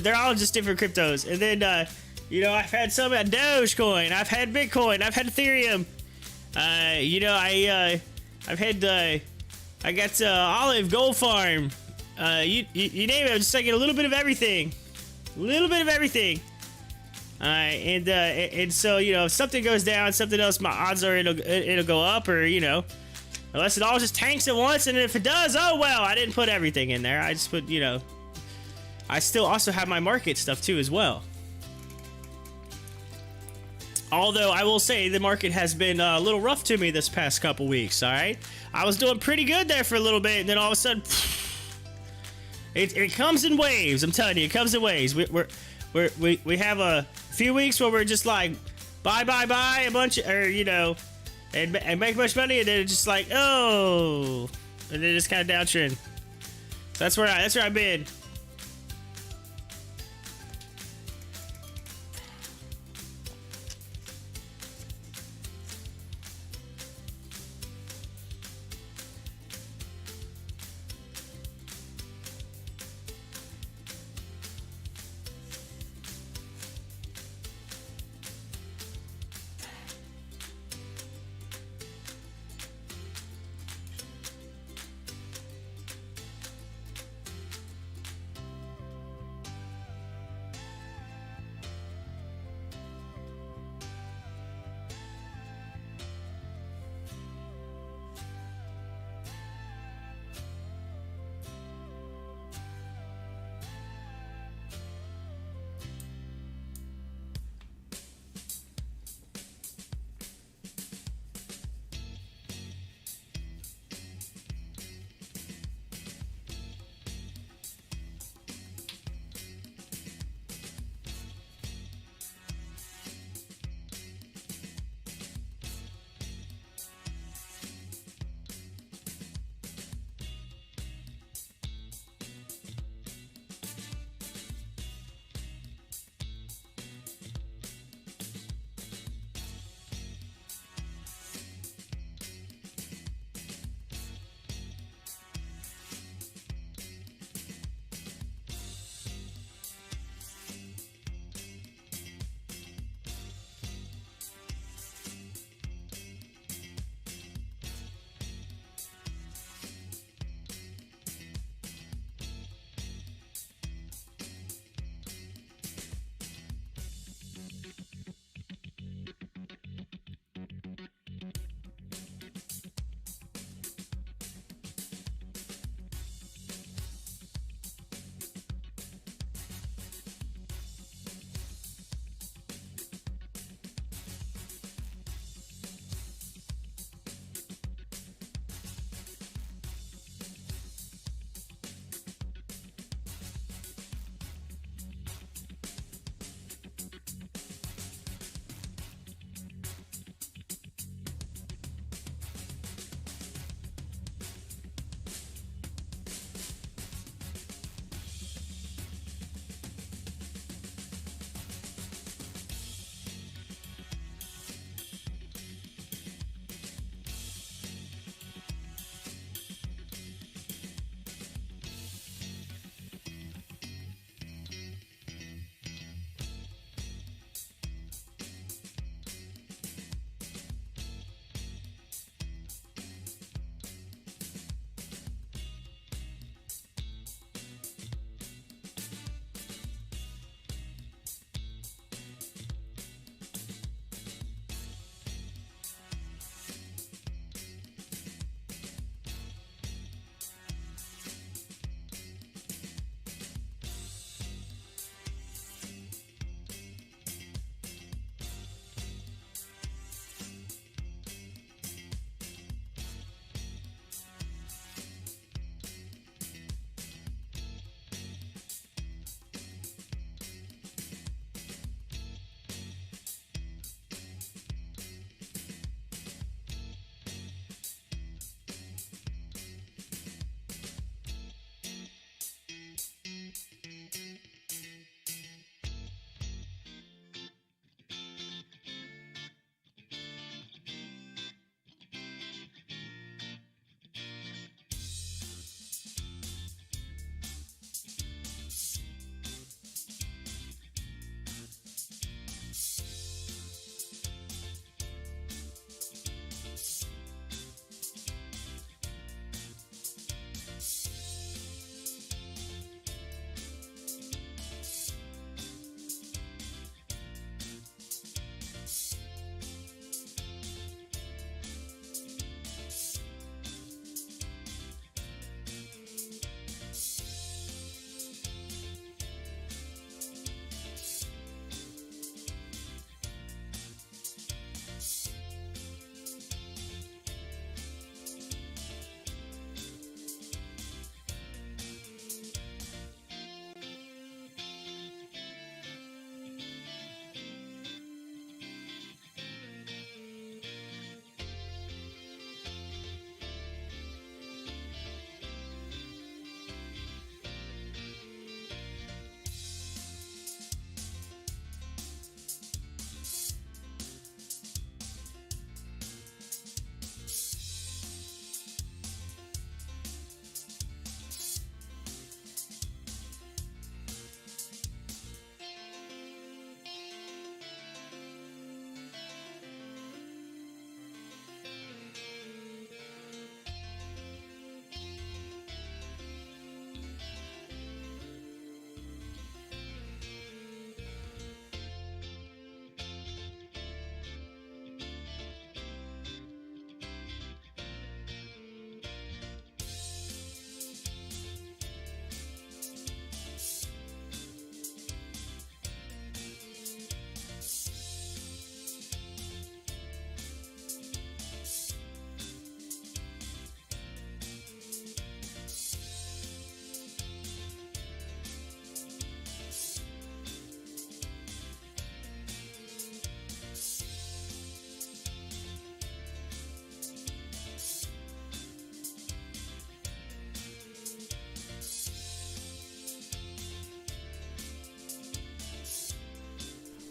They're all just different cryptos. And then, you know, I've had some at Dogecoin. I've had Bitcoin. I've had Ethereum. You know, I've had I got Olive, Gold Farm. You name it. I'm just taking a little bit of everything. And so, you know, if something goes down, something else, my odds are it'll go up, or, you know, unless it all just tanks at once. And if it does, oh well, I didn't put everything in there. I just put, you know, I still also have my market stuff too as well. Although I will say the market has been a little rough to me this past couple weeks. All right, I was doing pretty good there for a little bit, and then all of a sudden, it comes in waves. I'm telling you, it comes in waves. We have a few weeks where we're just like buy a bunch of, or, you know, and make much money, and then it's just like, oh, and then it's kind of downtrend. That's where I've been.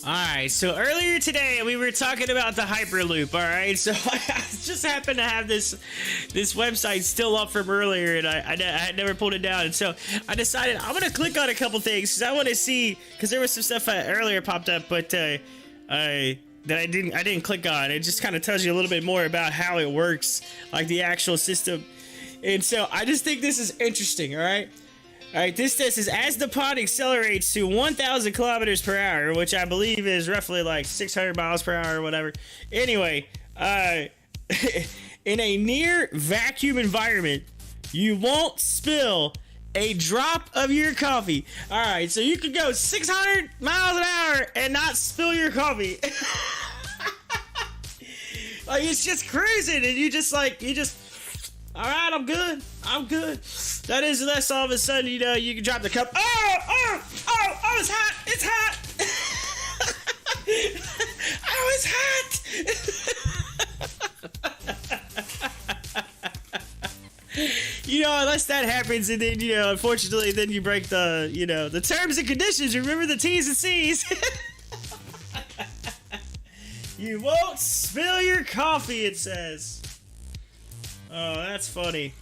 Alright, so earlier today we were talking about the Hyperloop, alright? So I just happened to have this website still up from earlier, and I had never pulled it down, and so I decided I'm gonna click on a couple things, because I want to see, because there was some stuff earlier popped up, but that I didn't click on. It just kind of tells you a little bit more about how it works, like the actual system. And so I just think this is interesting, alright? Alright, this test is as the pod accelerates to 1,000 kilometers per hour, which I believe is roughly like 600 miles per hour or whatever. Anyway, in a near vacuum environment, you won't spill a drop of your coffee. Alright, so you could go 600 miles an hour and not spill your coffee. Like, it's just cruising, and you just, alright, I'm good. That's all of a sudden, you know, you can drop the cup. Oh, it's hot. It's hot. Oh, it's hot. You know, unless that happens, and then, you know, unfortunately, then you break the, you know, the terms and conditions. Remember the T's and C's. You won't spill your coffee, it says. Oh, that's funny.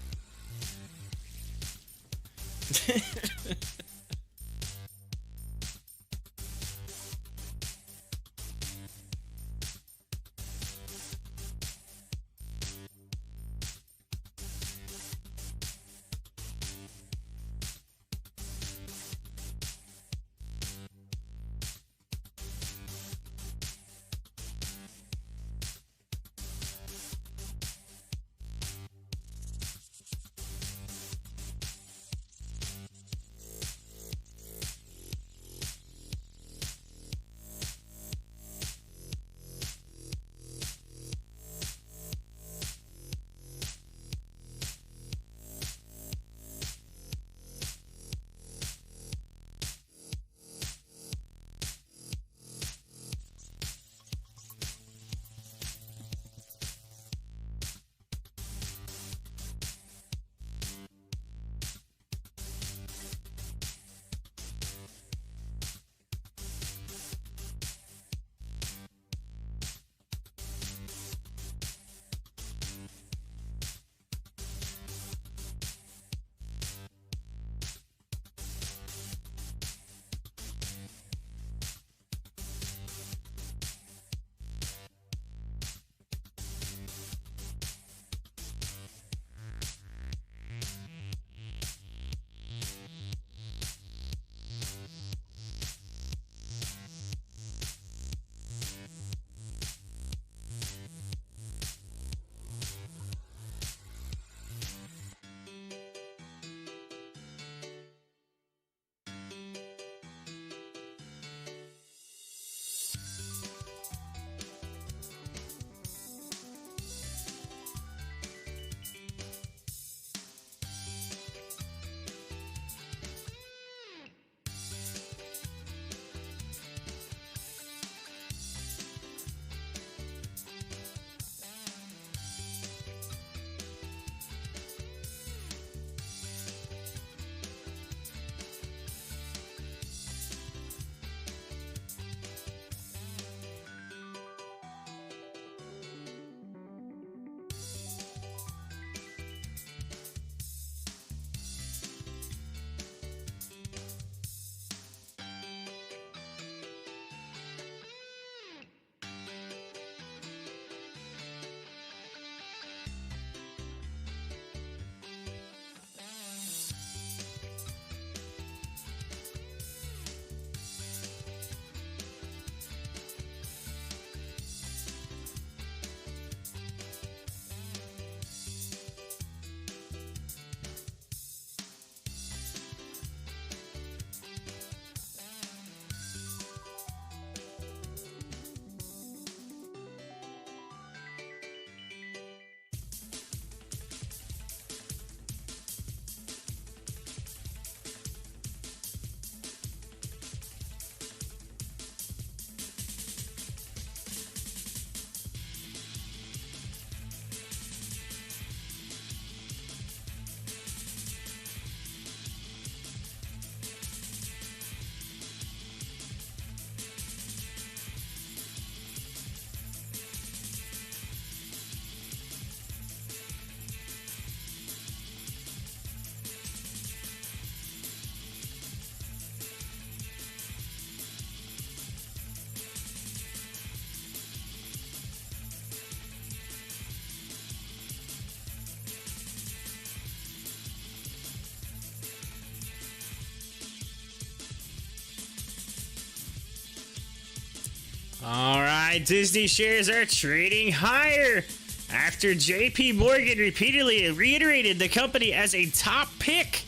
Disney shares are trading higher after JP Morgan repeatedly reiterated the company as a top pick,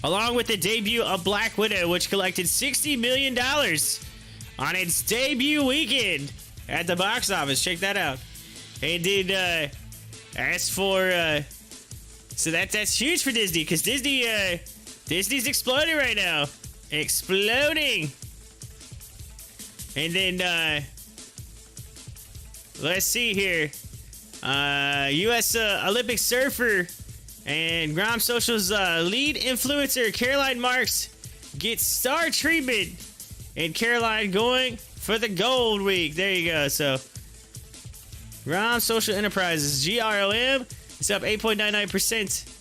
along with the debut of Black Widow, which collected $60 million on its debut weekend at the box office. Check that out. And then, as for, so that's huge for Disney, because Disney's exploding right now. Exploding. And then, let's see here. U.S. Olympic surfer and Grom Social's lead influencer, Caroline Marks, gets star treatment. And Caroline going for the Gold Week. There you go. So, Grom Social Enterprises, GROM, is up 8.99%.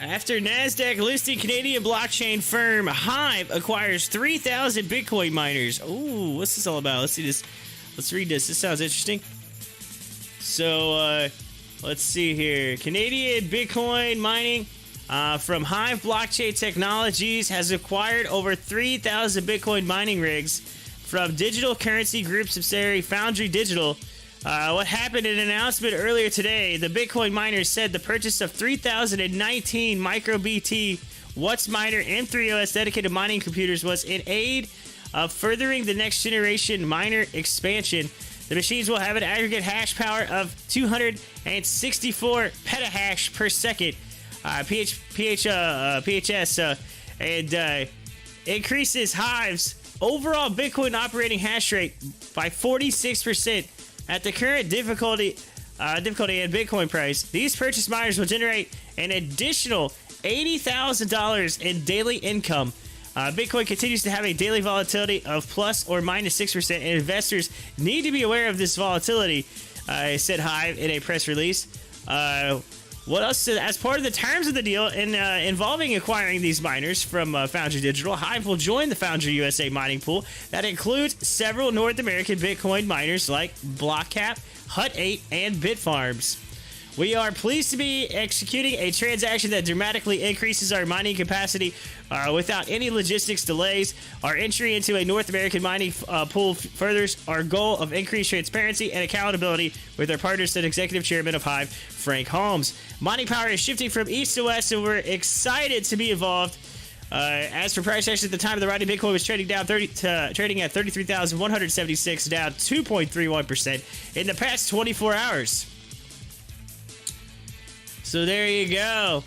After NASDAQ listing, Canadian blockchain firm HOFV acquires 3,000 Bitcoin miners. Ooh, what's this all about? Let's see this. Let's read this. This sounds interesting. So, let's see here. Canadian Bitcoin mining from HOFV Blockchain Technologies has acquired over 3,000 Bitcoin mining rigs from digital currency group subsidiary Foundry Digital. What happened in an announcement earlier today, the Bitcoin miners said the purchase of 3,019 microBT WhatsMiner M3OS dedicated mining computers was in aid of furthering the next generation miner expansion. The machines will have an aggregate hash power of 264 petahash per second, PHS, and increases HOFV's overall Bitcoin operating hash rate by 46%. At the current difficulty and Bitcoin price, these purchase miners will generate an additional $80,000 in daily income. Bitcoin continues to have a daily volatility of plus or minus 6%, and investors need to be aware of this volatility, said HOFV in a press release. What else? As part of the terms of the deal involving acquiring these miners from Foundry Digital, HOFV will join the Foundry USA mining pool that includes several North American Bitcoin miners like BlockCap, Hut8, and Bitfarms. We are pleased to be executing a transaction that dramatically increases our mining capacity without any logistics delays. Our entry into a North American mining pool furthers our goal of increased transparency and accountability with our partners, said Executive Chairman of HOFV, Frank Holmes. Mining power is shifting from east to west, and we're excited to be involved. As for price action at the time of the writing, Bitcoin was trading at 33,176, down 2.31% in the past 24 hours. So there you go.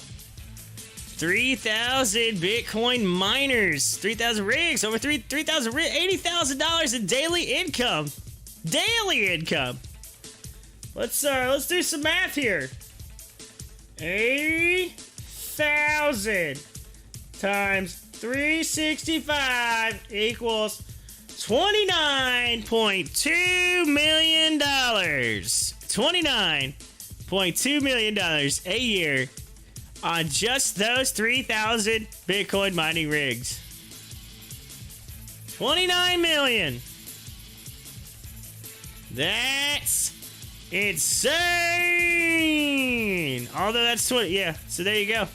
3,000 Bitcoin miners, 3,000 rigs, over 3,000 rigs, $80,000 in daily income. Daily income. Let's do some math here. 80,000 times 365 equals $29.2 million. $29.2 million a year on just those 3,000 Bitcoin mining rigs. 29 million. That's insane. Although that's 20, yeah. So there you go.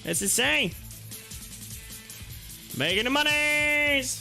That's insane. Making the monies.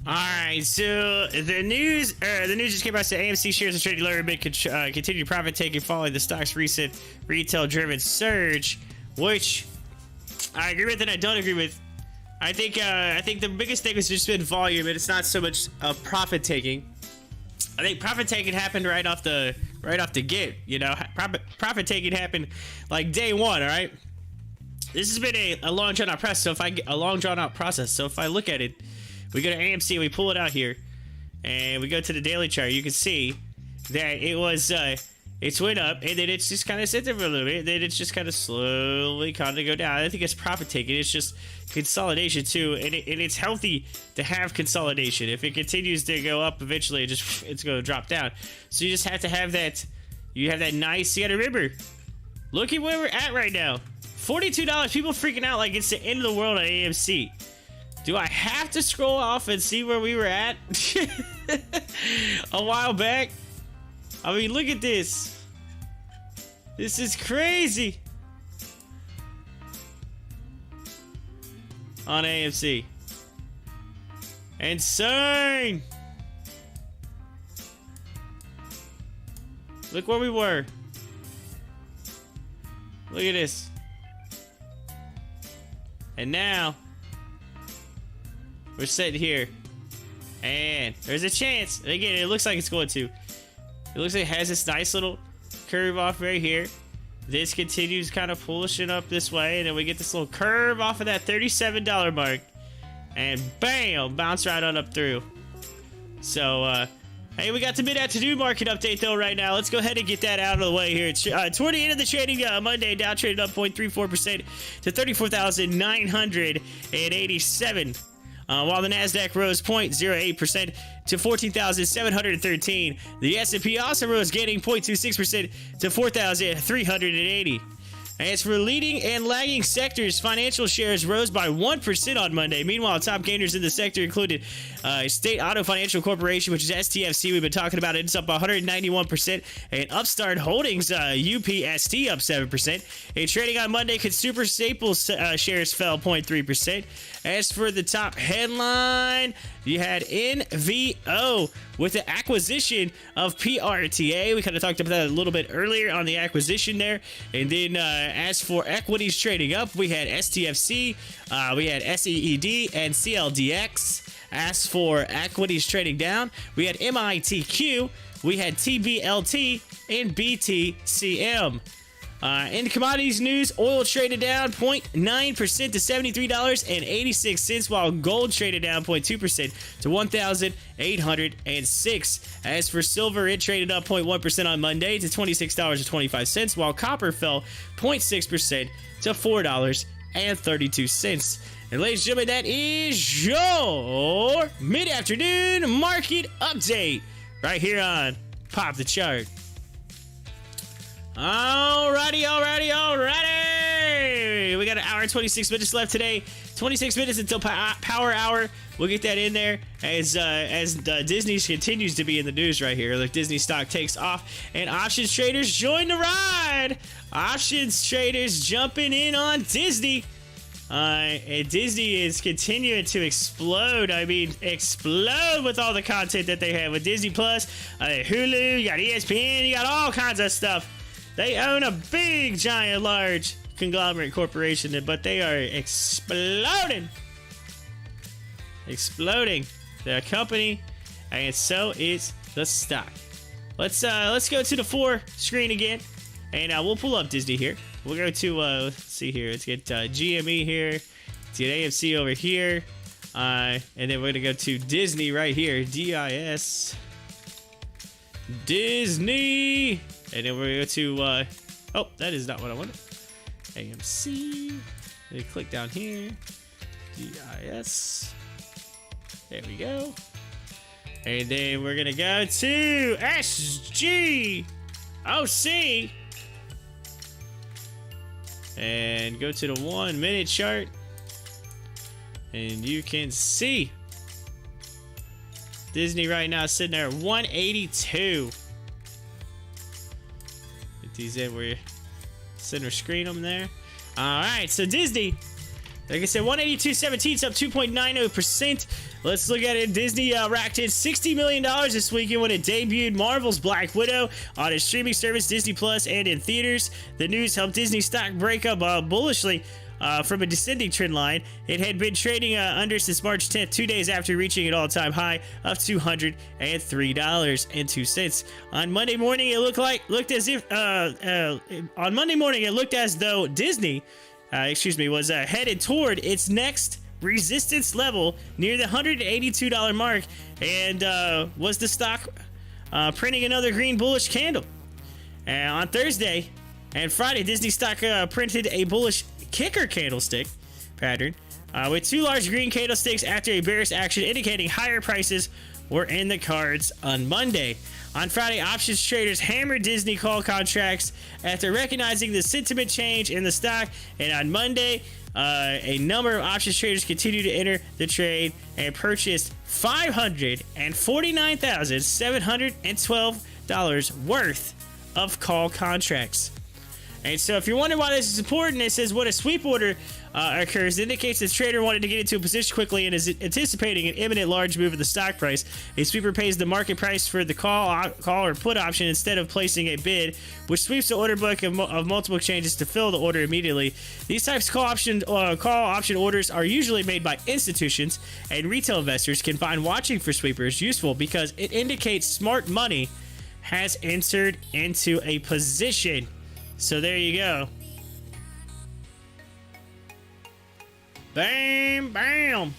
All right, so the news just came out that AMC shares are trading lower amid continued profit taking following the stock's recent retail-driven surge, which I agree with and I don't agree with. I think the biggest thing has just been volume, and it's not so much profit taking. I think profit taking happened right off the get. You know, profit taking happened like day one. All right, this has been a long drawn out process. So if I look at it. We go to AMC, we pull it out here, and we go to the daily chart. You can see that it's went up, and then it's just kind of sit there for a little bit, and then it's just kind of slowly kind of go down. I think it's profit taking. It's just consolidation too, and it's healthy to have consolidation. If it continues to go up, eventually it's going to drop down. So you just have to have that. You have that nice. You got to remember, look at where we're at right now. $42. People freaking out like it's the end of the world at AMC. Do I have to scroll off and see where we were at a while back? I mean, look at this. This is crazy. On AMC. Insane. Look where we were. Look at this. And now we're sitting here, and there's a chance. And again, it looks like it's going to. It looks like it has this nice little curve off right here. This continues kind of pushing up this way, and then we get this little curve off of that $37 mark, and bam, bounce right on up through. So, hey, we got the mid-afternoon market update though right now. Let's go ahead and get that out of the way here. Toward the end of the trading Monday, Dow traded up 0.34% to 34,987. While the Nasdaq rose 0.08% to 14,713. The S&P also rose, gaining 0.26% to 4,380. As for leading and lagging sectors, financial shares rose by 1% on Monday. Meanwhile, top gainers in the sector included State Auto Financial Corporation, which is STFC. We've been talking about it. It's up 191%. And Upstart Holdings, UPST, up 7%. And trading on Monday, consumer staples shares fell 0.3%. As for the top headline, you had NVO with the acquisition of PRTA. We kind of talked about that a little bit earlier on the acquisition there. And then as for equities trading up, we had STFC, we had SEED, and CLDX. As for equities trading down, we had MITQ, we had TBLT, and BTCM. In commodities news, oil traded down 0.9% to $73.86, while gold traded down 0.2% to $1,806. As for silver, it traded up 0.1% on Monday to $26.25, while copper fell 0.6% to $4.32. And ladies and gentlemen, that is your mid-afternoon market update right here on Pop the Chart. Alrighty. We got an hour and 26 minutes left today. 26 minutes until Power Hour. We'll get that in there as Disney continues to be in the news right here. Like Disney stock takes off, and options traders join the ride. Options traders jumping in on Disney. And Disney is continuing to explode. I mean, explode with all the content that they have with Disney Plus, Hulu. You got ESPN. You got all kinds of stuff. They own a big, giant, large conglomerate corporation, but they are exploding. Exploding. The company, and so is the stock. Let's go to the 4 screen again, and we'll pull up Disney here. We'll go to let's see here. Let's get GME here. Let's get AMC over here, and then we're gonna go to Disney right here. DIS. Disney. And then we're going to go to, oh, that is not what I wanted. AMC. Let me click down here. DIS. There we go. And then we're going to go to SGOC. And go to the 1 minute chart. And you can see Disney right now sitting there at 182. Get these in, we're center screen them there. All right, so Disney Like I said, 182.17, it's up 2.90%. Let's look at it. Disney racked in $60 million this weekend when it debuted Marvel's Black Widow on its streaming service Disney Plus and in theaters. The news helped Disney stock break up bullishly from a descending trend line. It had been trading under since March 10th, 2 days after reaching an all-time high of $203.02. On Monday morning, it looked as though Disney was headed toward its next resistance level near the $182 mark, and was the stock printing another green bullish candle. On Thursday and Friday, Disney stock printed a bullish kicker candlestick pattern with two large green candlesticks after a bearish action indicating higher prices were in the cards on Monday. On Friday, options traders hammered Disney call contracts after recognizing the sentiment change in the stock, and on Monday, a number of options traders continued to enter the trade and purchased $549,712 worth of call contracts. And so if you're wondering why this is important, it says when a sweep order occurs, it indicates the trader wanted to get into a position quickly and is anticipating an imminent large move in the stock price. A sweeper pays the market price for the call or put option instead of placing a bid, which sweeps the order book of multiple exchanges to fill the order immediately. These types of call option orders are usually made by institutions, and retail investors can find watching for sweepers useful because it indicates smart money has entered into a position. So there you go. Bam, bam.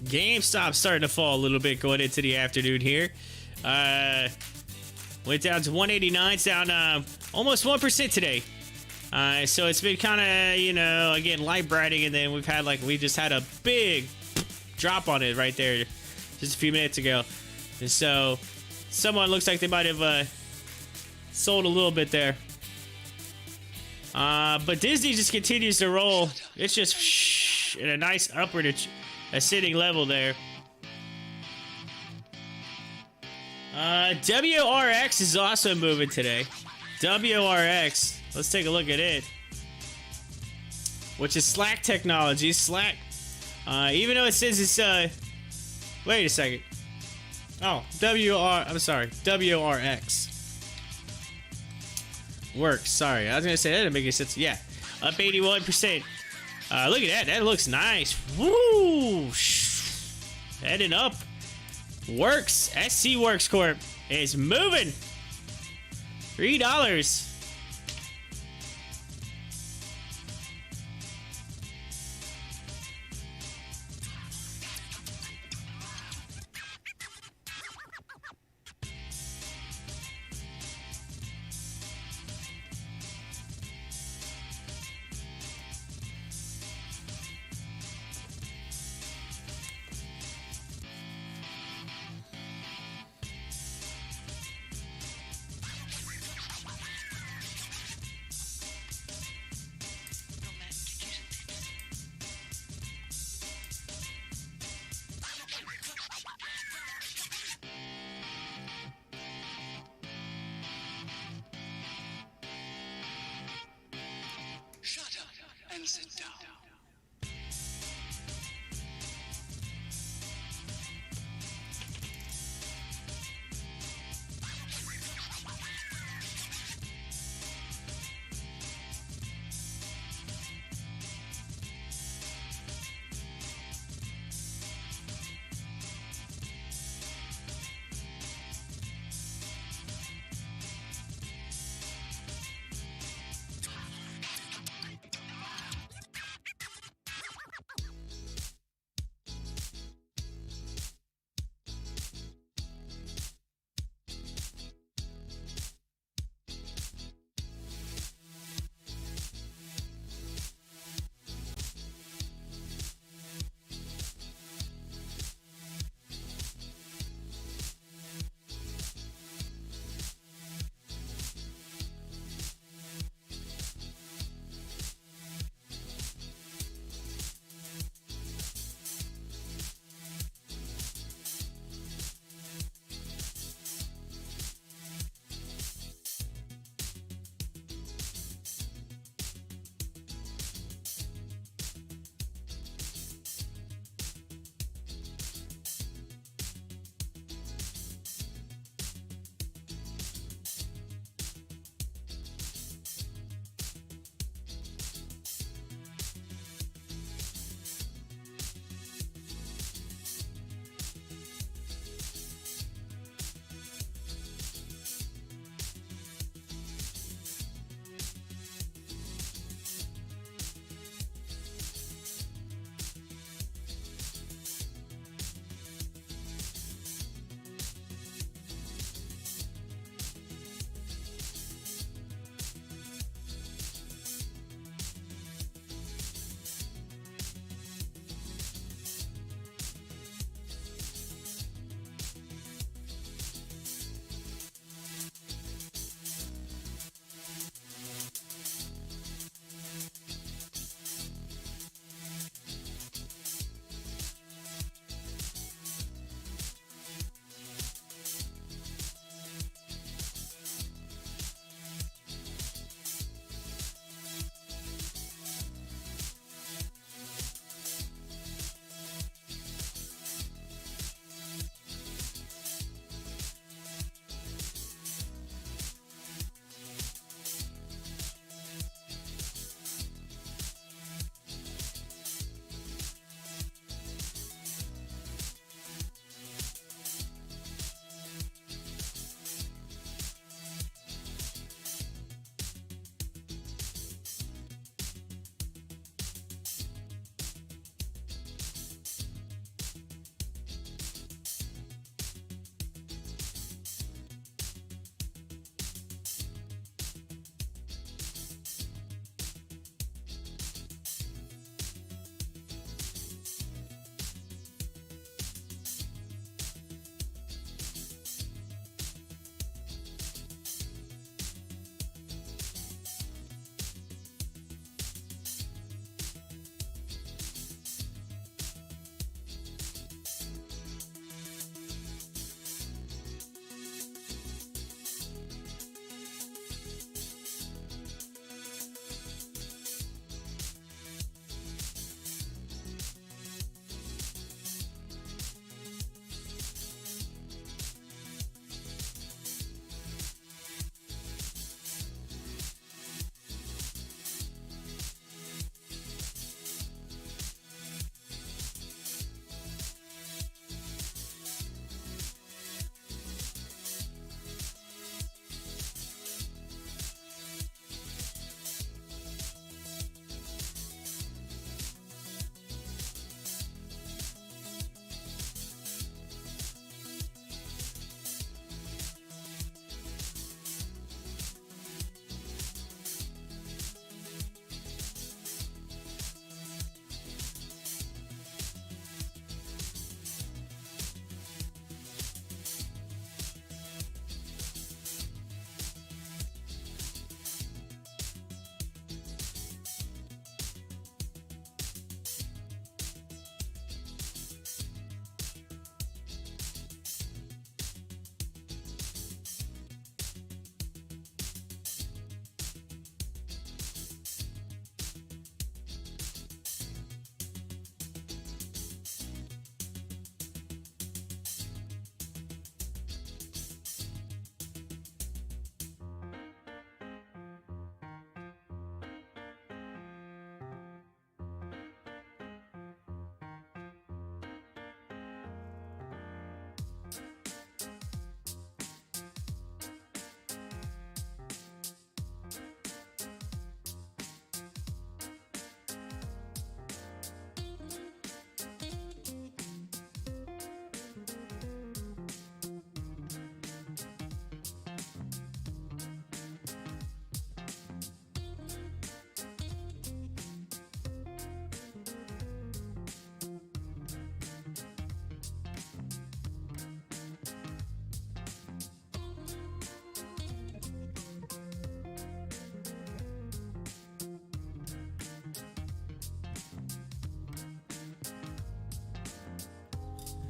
GameStop starting to fall a little bit going into the afternoon here. Went down to 189. It's down almost 1% today. So it's been kind of, you know, again, light brighting, and then we just had a big drop on it right there just a few minutes ago. And so someone looks like they might have sold a little bit there. But Disney just continues to roll. It's just in a nice upward ascending level there. WRX is also moving today. WRX, let's take a look at it. Which is Slack Technology. Slack, even though it says it's, wait a second. Oh, WRX. Works, sorry. I was gonna say, that didn't make any sense. Yeah, up 81%. Look at that, that looks nice. Woo! Heading up. Works, SC Works Corp is moving. $3. Shut up and sit down.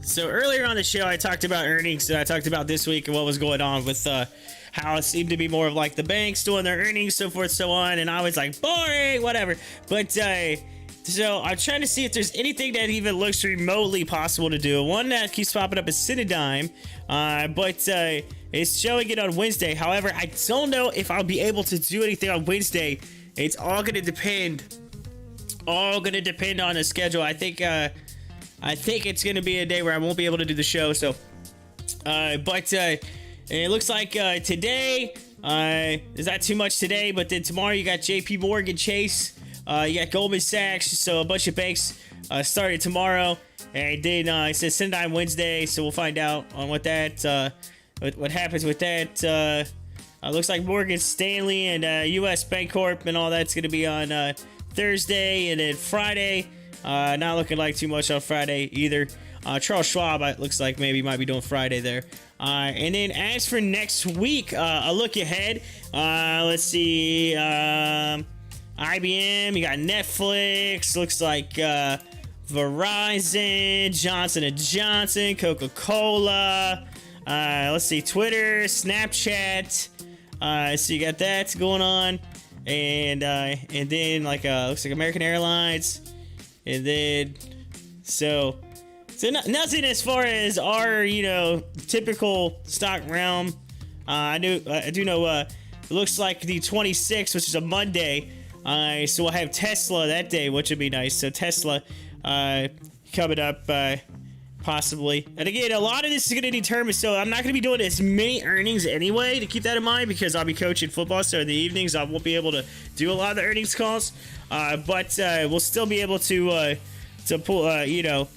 So earlier on the show, I talked about earnings. I talked about this week and what was going on with how it seemed to be more of like the banks doing their earnings, so forth, so on. And I was like, boring, whatever. But so I'm trying to see if there's anything that even looks remotely possible to do. One that keeps popping up is CIDM, but it's showing it on Wednesday. However, I don't know if I'll be able to do anything on Wednesday. It's all going to depend. All going to depend on the schedule. I think it's going to be a day where I won't be able to do the show. So, but it looks like today is not too much today, but then tomorrow you got JP Morgan Chase. You got Goldman Sachs, so a bunch of banks started tomorrow, and then it says CIDM Wednesday, so we'll find out on what that what happens with that. Looks like Morgan Stanley and U.S. Bancorp and all that's going to be on Thursday, and then Friday. Not looking like too much on Friday either. Charles Schwab, it looks like maybe might be doing Friday there. And then as for next week, a look ahead. Let's see. IBM, you got Netflix, looks like Verizon, Johnson & Johnson, Coca-Cola, let's see, Twitter, Snapchat, so you got that going on, and then like looks like American Airlines, and then so nothing as far as our typical stock realm. I do know it looks like the 26th, which is a Monday. So we'll have Tesla that day, which would be nice. So Tesla coming up possibly. And again, a lot of this is going to determine. So I'm not going to be doing as many earnings anyway, to keep that in mind, because I'll be coaching football. So in the evenings, I won't be able to do a lot of the earnings calls. But we'll still be able to pull, to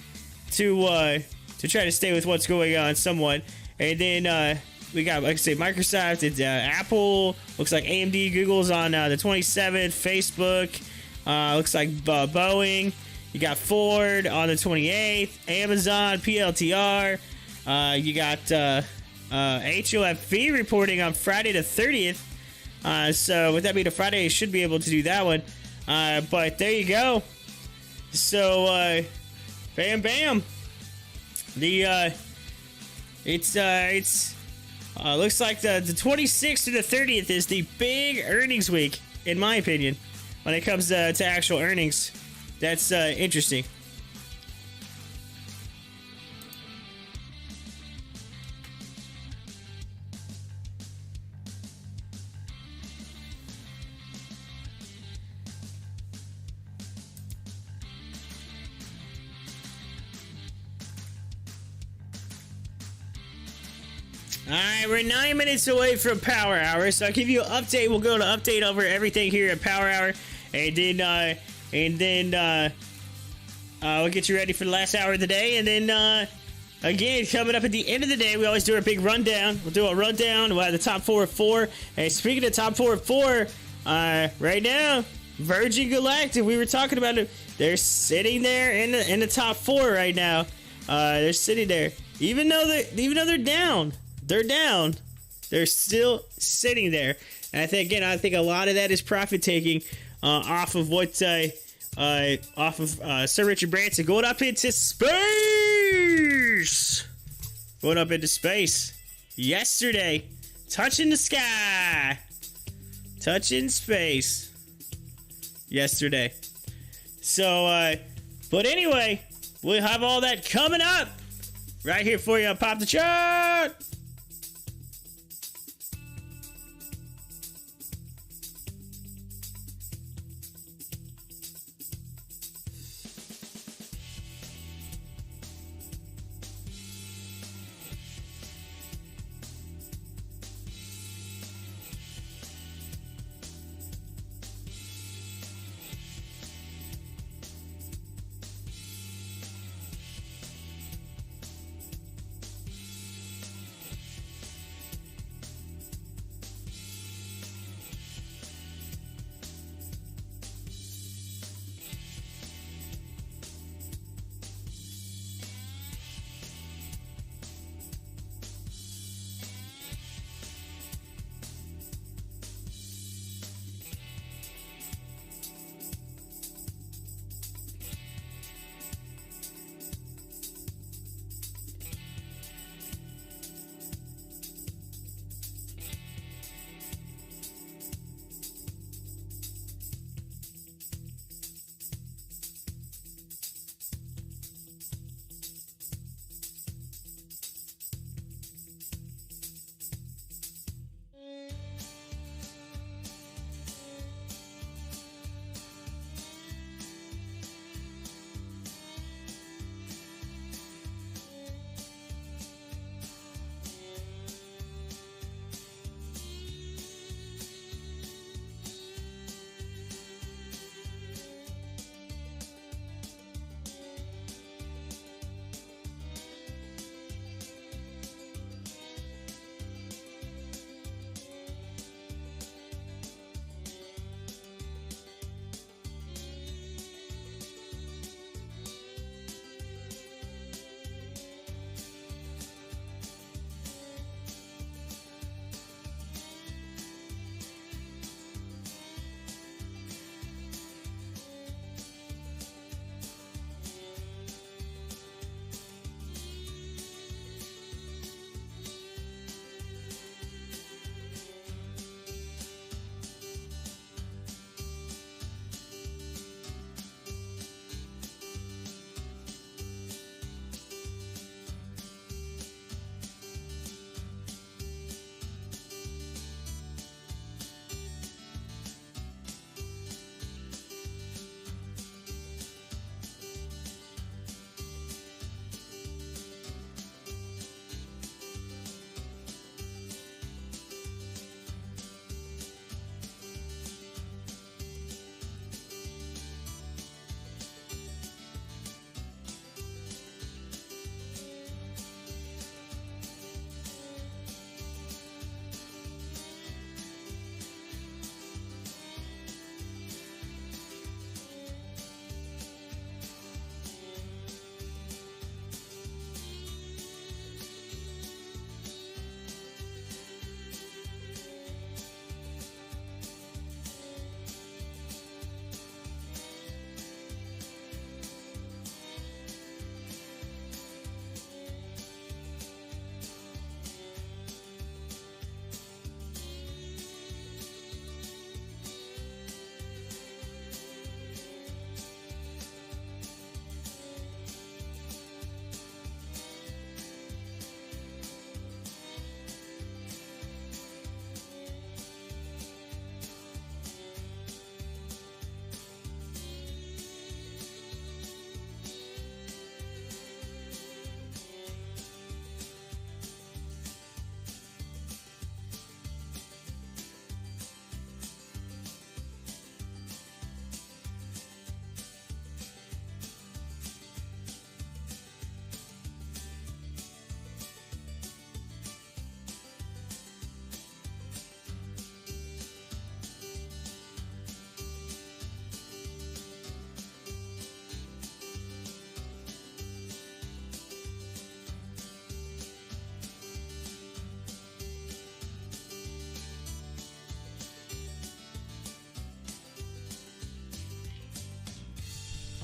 try to stay with what's going on somewhat. And then we got, like I say, Microsoft, it's Apple, looks like AMD, Google's on the 27th, Facebook, looks like Boeing, you got Ford on the 28th, Amazon, PLTR, you got HOFV reporting on Friday the 30th, so with that being a Friday, you should be able to do that one, but there you go. So, bam, bam, it's looks like the 26th to the 30th is the big earnings week, in my opinion, when it comes to actual earnings. That's interesting. Alright, we're 9 minutes away from Power Hour, so I'll give you an update. We'll go to update over everything here at Power Hour, and then we'll get you ready for the last hour of the day, and then again, coming up at the end of the day, we always do our big rundown. We'll do a rundown. We'll have the top 4 of 4. And speaking of top 4 of 4, right now, Virgin Galactic, we were talking about it. They're sitting there in the top 4 right now. They're sitting there, even though they're down. They're down. They're still sitting there. And I think a lot of that is profit taking off of what Sir Richard Branson going up into space. Going up into space yesterday, touching the sky, touching space yesterday. So, but anyway, we'll have all that coming up right here for you on Pop the Chart.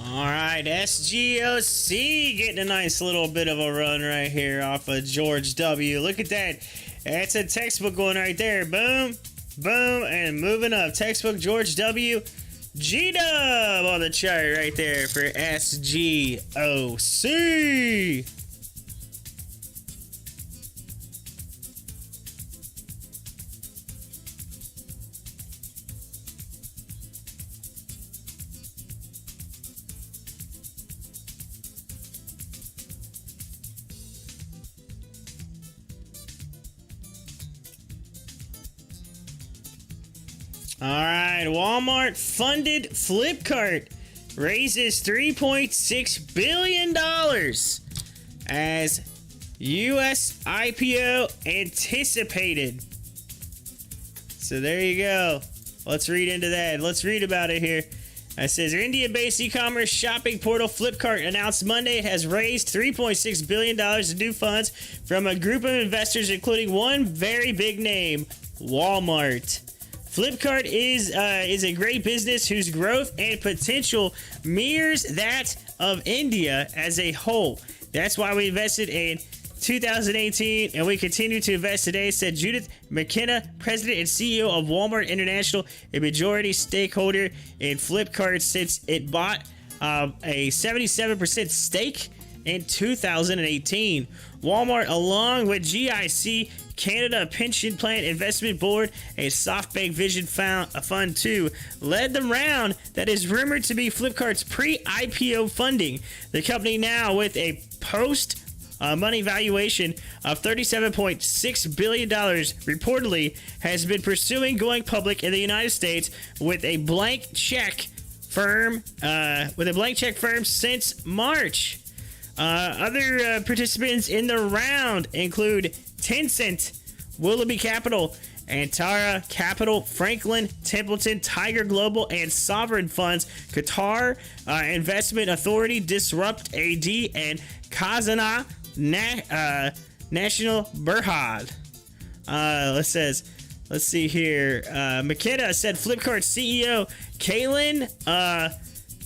All right, SGOC getting a nice little bit of a run right here off of George W. Look at that. That's a textbook going right there. Boom, boom, and moving up. Textbook George W. G-Dub on the chart right there for SGOC. All right, Walmart funded Flipkart raises $3.6 billion as U.S. IPO anticipated. So there you go. Let's read into that. Let's read about it here. It says, India-based e-commerce shopping portal Flipkart announced Monday it has raised $3.6 billion in new funds from a group of investors, including one very big name, Walmart. Flipkart is a great business whose growth and potential mirrors that of India as a whole. That's why we invested in 2018 and we continue to invest today, said Judith McKenna, president and CEO of Walmart International, a majority stakeholder in Flipkart since it bought a 77% stake in 2018. Walmart, along with GIC, Canada Pension Plan Investment Board, and SoftBank Vision Fund 2, led the round that is rumored to be Flipkart's pre-IPO funding. The company, now with a post-money valuation of $37.6 billion, reportedly has been pursuing going public in the United States with a blank check firm since March. Other participants in the round include Tencent, Willoughby Capital, Antara Capital, Franklin Templeton, Tiger Global, and Sovereign Funds, Qatar Investment Authority, Disrupt AD, and Khazanah National Berhad. Let's see here. McKenna said Flipkart CEO Kailan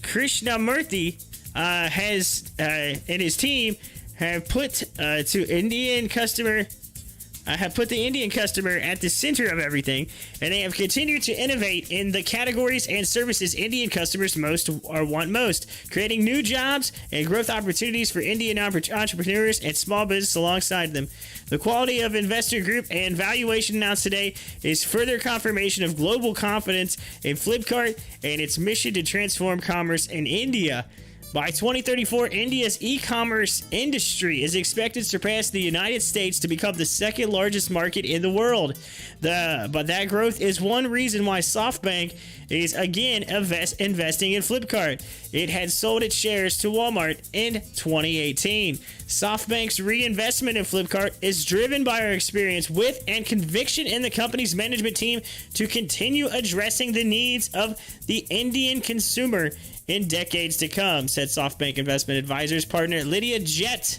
Krishnamurthy has and his team have put the Indian customer at the center of everything, and they have continued to innovate in the categories and services Indian customers want most, creating new jobs and growth opportunities for Indian entrepreneurs and small business alongside them. The quality of investor group and valuation announced today is further confirmation of global confidence in Flipkart and its mission to transform commerce in India. By 2034, India's e-commerce industry is expected to surpass the United States to become the second largest market in the world. But that growth is one reason why SoftBank is again investing in Flipkart. It had sold its shares to Walmart in 2018. SoftBank's reinvestment in Flipkart is driven by our experience with and conviction in the company's management team to continue addressing the needs of the Indian consumer in decades to come, said SoftBank Investment Advisors partner Lydia Jett.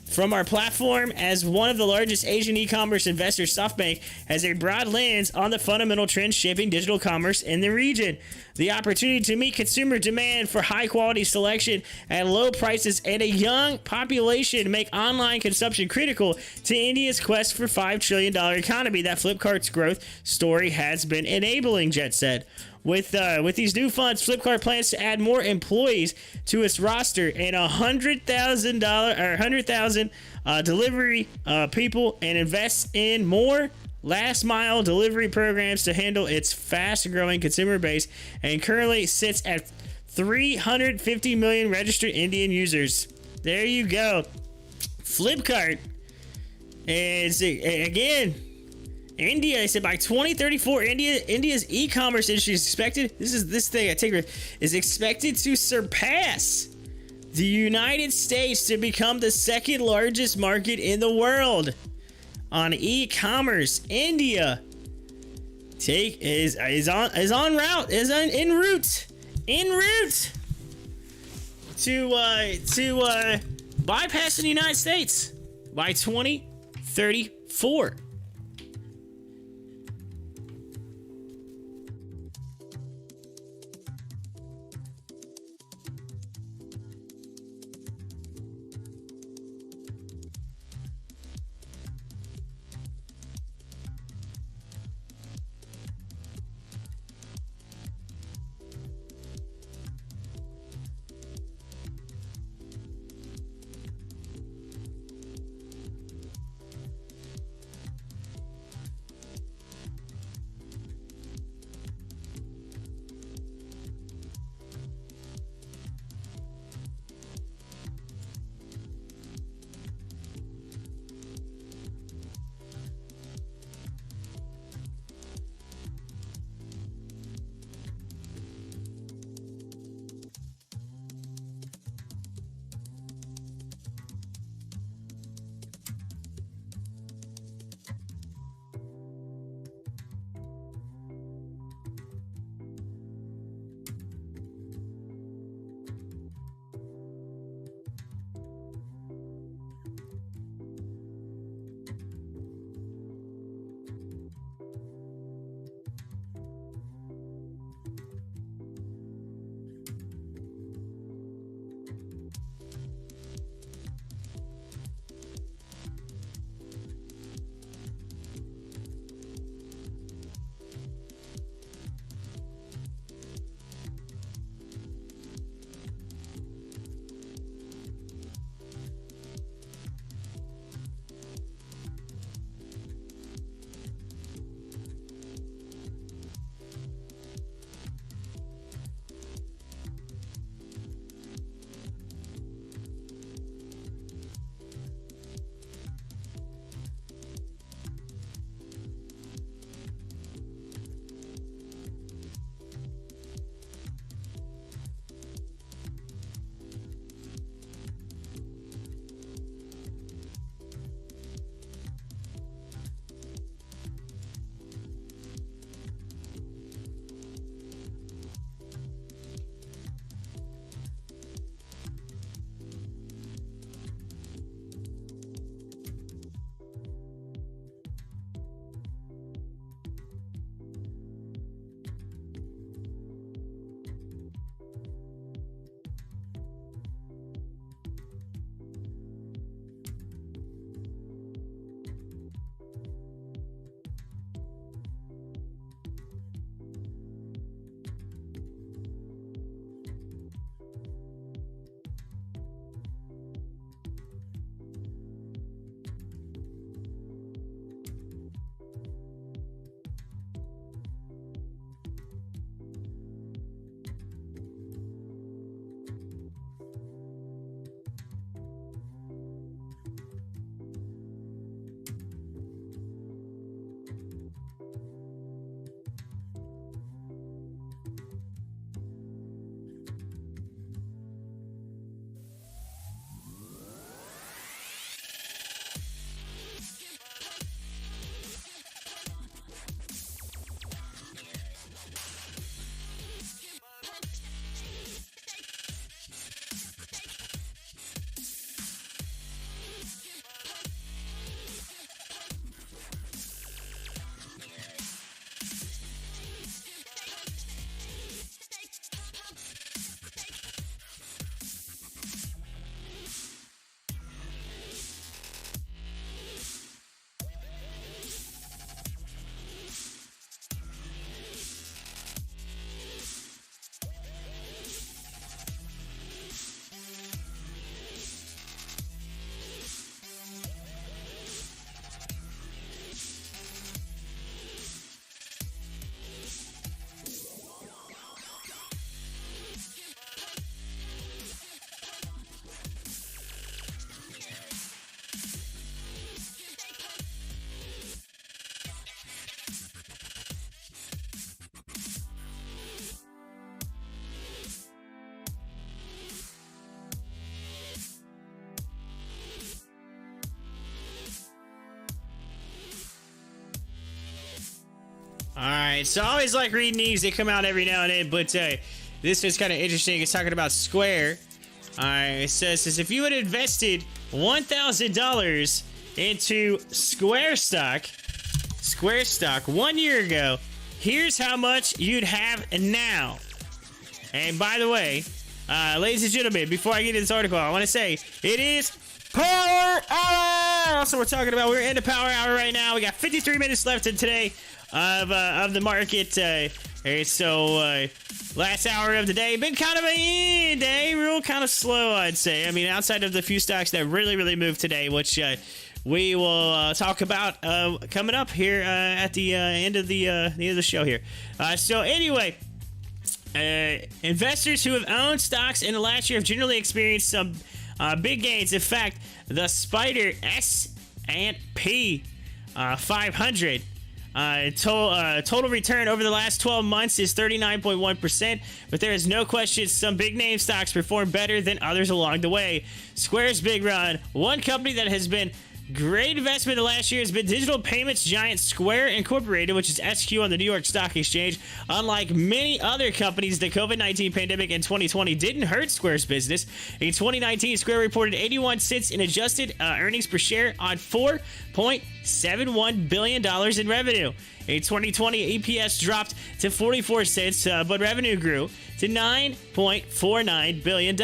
From our platform, as one of the largest Asian e-commerce investors, SoftBank has a broad lens on the fundamental trends shaping digital commerce in the region. The opportunity to meet consumer demand for high-quality selection at low prices and a young population make online consumption critical to India's quest for $5 trillion economy that Flipkart's growth story has been enabling, Jett said. With these new funds, Flipkart plans to add more employees to its roster and 100,000 delivery people, and invest in more last mile delivery programs to handle its fast growing consumer base, and currently sits at 350 million registered Indian users. There you go. Flipkart is, again, India, I said by 2034, India's e-commerce industry is expected, is expected to surpass the United States to become the second largest market in the world on e-commerce. India is en route to bypass the United States by 2034. right, so I always like reading these. They come out every now and then, but this was kind of interesting. It's talking about Square. All right, it says if you had invested $1,000 into Square stock 1 year ago, here's how much you'd have now. And by the way, ladies and gentlemen, before I get into this article, I want to say it is Power Hour! So we're in the Power Hour right now. We got 53 minutes left in today of the market. So last hour of the day, been kind of a day, real kind of slow, I'd say. I mean, outside of the few stocks that really moved today, which we will talk about coming up here at the end of the show here. So anyway, investors who have owned stocks in the last year have generally experienced some big gains. In fact, the Spider S&P 500 total return over the last 12 months is 39.1%, but there is no question some big name stocks perform better than others along the way. Square's big run. One company that has been great investment the last year has been digital payments giant Square Incorporated, which is SQ on the New York Stock Exchange. Unlike many other companies, the COVID-19 pandemic in 2020 didn't hurt Square's business. In 2019, Square reported 81 cents in adjusted earnings per share on $4.71 billion in revenue. In 2020, EPS dropped to 44 cents, but revenue grew to $9.49 billion.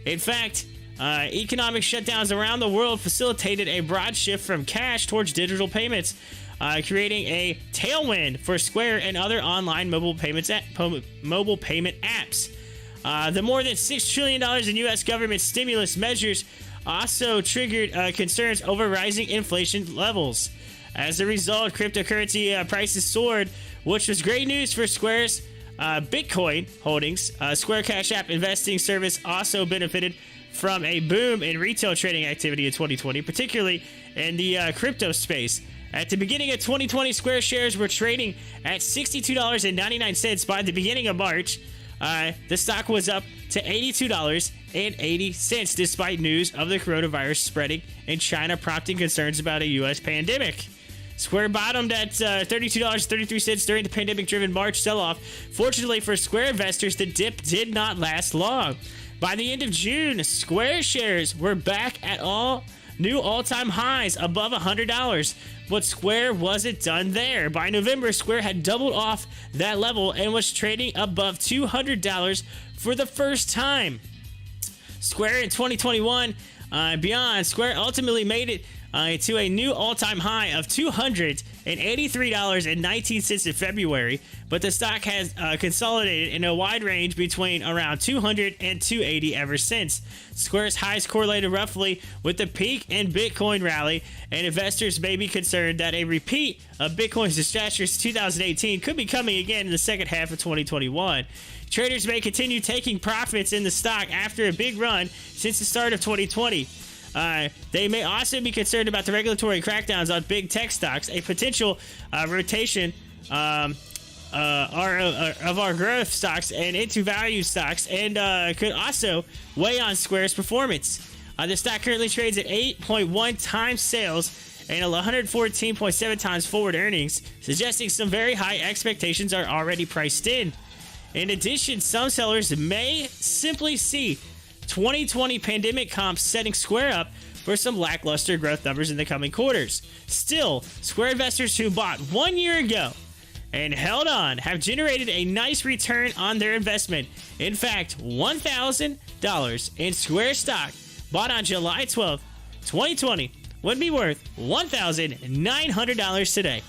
In fact, economic shutdowns around the world facilitated a broad shift from cash towards digital payments, creating a tailwind for Square and other online mobile payment apps. The more than $6 trillion in U.S. government stimulus measures also triggered concerns over rising inflation levels. As a result, cryptocurrency prices soared, which was great news for Square's Bitcoin holdings. Square Cash App investing service also benefited from a boom in retail trading activity in 2020, particularly in the crypto space. At the beginning of 2020, Square shares were trading at $62.99 by the beginning of March. The stock was up to $82.80 despite news of the coronavirus spreading in China, prompting concerns about a U.S. pandemic. Square bottomed at $32.33 during the pandemic-driven March sell-off. Fortunately for Square investors, the dip did not last long. By the end of June, Square shares were back at new all-time highs above $100. But Square wasn't done there. By November, Square had doubled off that level and was trading above $200 for the first time. Square in 2021 beyond, Square ultimately made it to a new all-time high of $283.19 in February, but the stock has consolidated in a wide range between around $200 and $280 ever since. Square's highs correlated roughly with the peak in Bitcoin rally, and investors may be concerned that a repeat of Bitcoin's disastrous 2018 could be coming again in the second half of 2021. Traders may continue taking profits in the stock after a big run since the start of 2020. They may also be concerned about the regulatory crackdowns on big tech stocks, a potential rotation of our growth stocks and into value stocks, and could also weigh on Square's performance. The stock currently trades at 8.1 times sales and 114.7 times forward earnings, suggesting some very high expectations are already priced in. In addition, some sellers may simply see 2020 pandemic comps setting Square up for some lackluster growth numbers in the coming quarters. Still, Square investors who bought 1 year ago and held on have generated a nice return on their investment. In fact, $1,000 in Square stock bought on July 12, 2020 would be worth $1,900 today.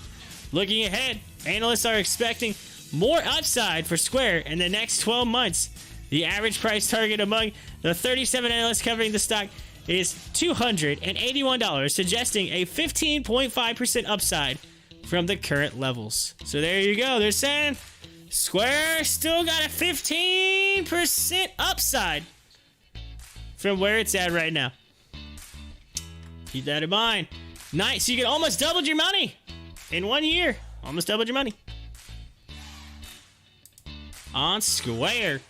Looking ahead, analysts are expecting more upside for Square in the next 12 months. The average price target among the 37 analysts covering the stock is $281, suggesting a 15.5% upside from the current levels. So there you go. They're saying Square still got a 15% upside from where it's at right now. Keep that in mind. Nice. So you get almost doubled your money in 1 year. Almost doubled your money on Square.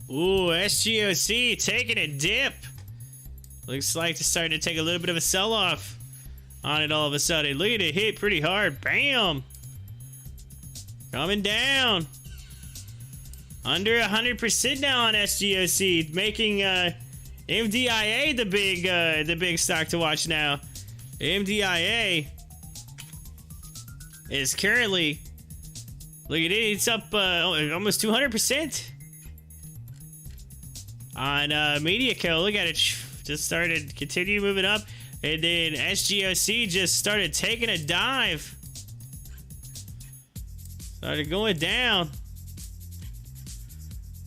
Ooh, SGOC taking a dip. Looks like it's starting to take a little bit of a sell-off on it all of a sudden. Look at it hit pretty hard. Bam! Coming down. Under 100% now on SGOC, making MDIA the big stock to watch now. MDIA is currently, look at it, it's up almost 200% on MediaCo. Look at it, just started, continue moving up, and then SGOC just started taking a dive. Started going down.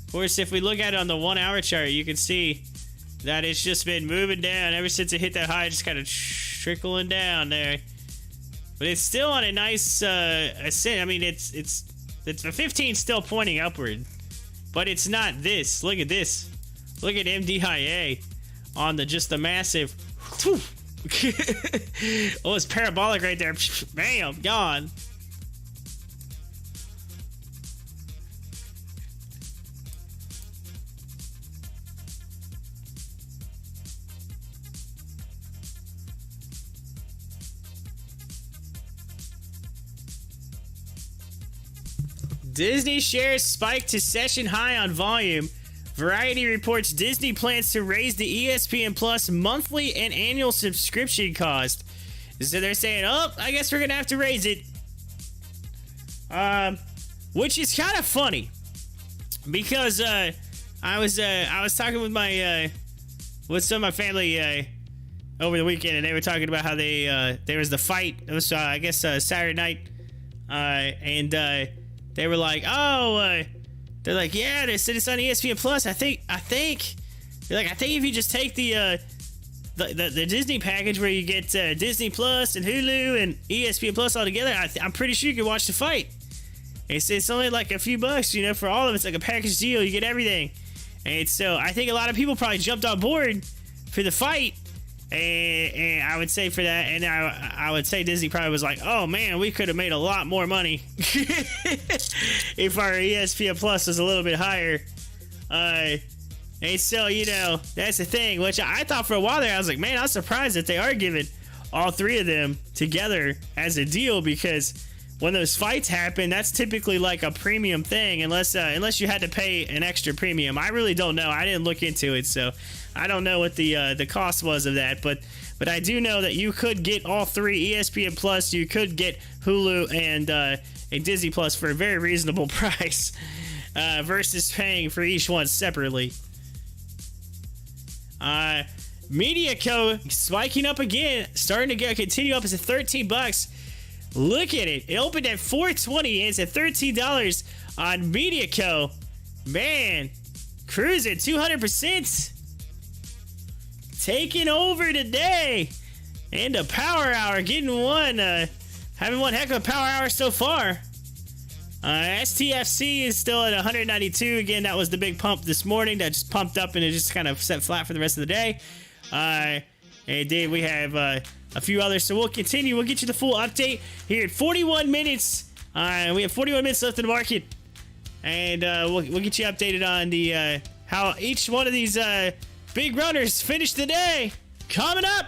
Of course, if we look at it on the 1 hour chart, you can see that it's just been moving down ever since it hit that high, just kind of trickling down there. But it's still on a nice ascent. I mean, it's the 15 still pointing upward, but it's not this. Look at this. Look at MDIA on the massive. Oh, it's parabolic right there. Bam, gone. Disney shares spike to session high on volume. Variety reports Disney plans to raise the ESPN Plus monthly and annual subscription cost. So they're saying, oh, I guess we're gonna have to raise it. Which is kind of funny because I was talking with my with some of my family over the weekend, and they were talking about how there was the fight. It was I guess Saturday night, and they were like, oh, they're like, yeah, they said it's on ESPN Plus. I think they're like, I think if you just take the Disney package where you get Disney Plus and Hulu and ESPN Plus all together, I'm pretty sure you can watch the fight. It's only like a few bucks, you know, for all of it. It's like a package deal. You get everything. And so I think a lot of people probably jumped on board for the fight. And I would say for that, and I would say Disney probably was like, oh man, we could have made a lot more money if our ESPN Plus was a little bit higher. And so, you know, that's the thing, which I thought for a while there, I was like, man, I'm surprised that they are giving all three of them together as a deal, because when those fights happen, that's typically like a premium thing, unless you had to pay an extra premium. I really don't know. I didn't look into it, so I don't know what the cost was of that, but I do know that you could get all three, ESPN Plus, you could get Hulu and Disney Plus for a very reasonable price, versus paying for each one separately. MediaCo spiking up again, starting to continue up. It's at $13. Look at it. It opened at $4.20 and it's at $13 on MediaCo. Man, cruising 200%. Taking over today. And a power hour, getting one. Having one heck of a power hour so far. STFC is still at 192. Again, that was the big pump this morning that just pumped up and it just kind of set flat for the rest of the day. And then we have a few others, so we'll continue. We'll get you the full update here at 41 minutes. We have 41 minutes left in the market, and we'll get you updated on the how each one of these big runners finished the day. Coming up.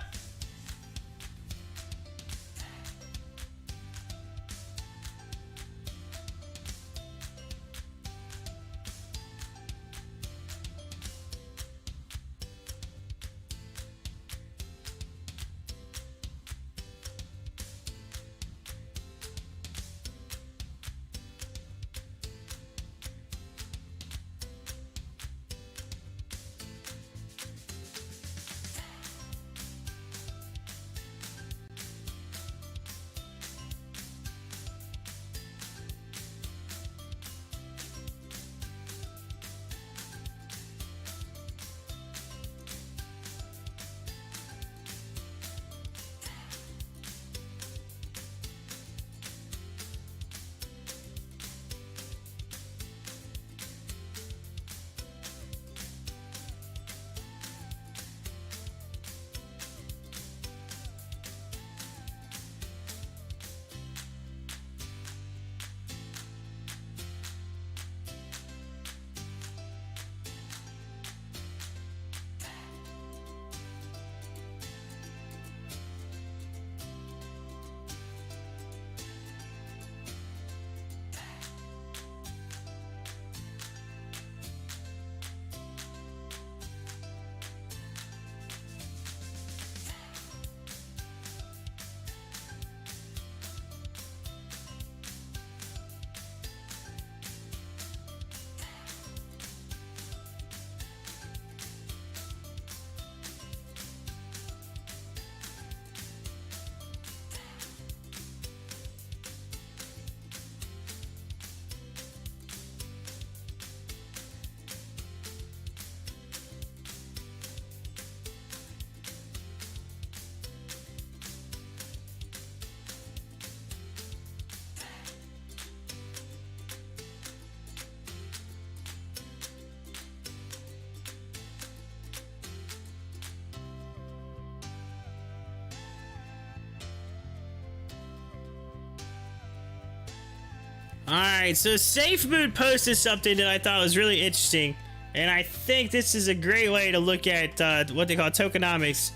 Alright, so SafeMoon posted something that I thought was really interesting, and I think this is a great way to look at what they call tokenomics,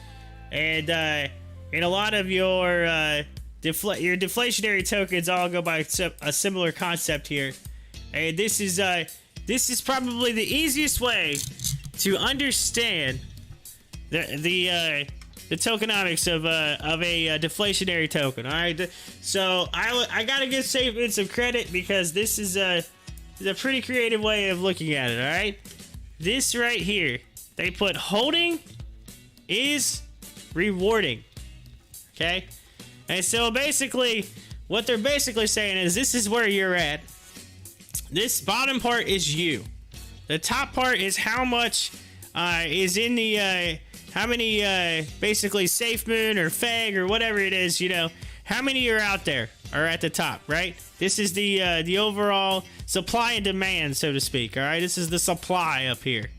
and a lot of your deflationary tokens all go by a similar concept here, and this is probably the easiest way to understand the tokenomics of a deflationary token. All right, so I gotta give SafeMoon some credit because this is a pretty creative way of looking at it. All right, this right here, they put holding is rewarding. Okay, and so basically, what they're basically saying is this is where you're at. This bottom part is you. The top part is how much is in the how many basically SafeMoon or FEG or whatever it is, you know, how many are out there are at the top, right? This is the overall supply and demand, so to speak. All right, this is the supply up here.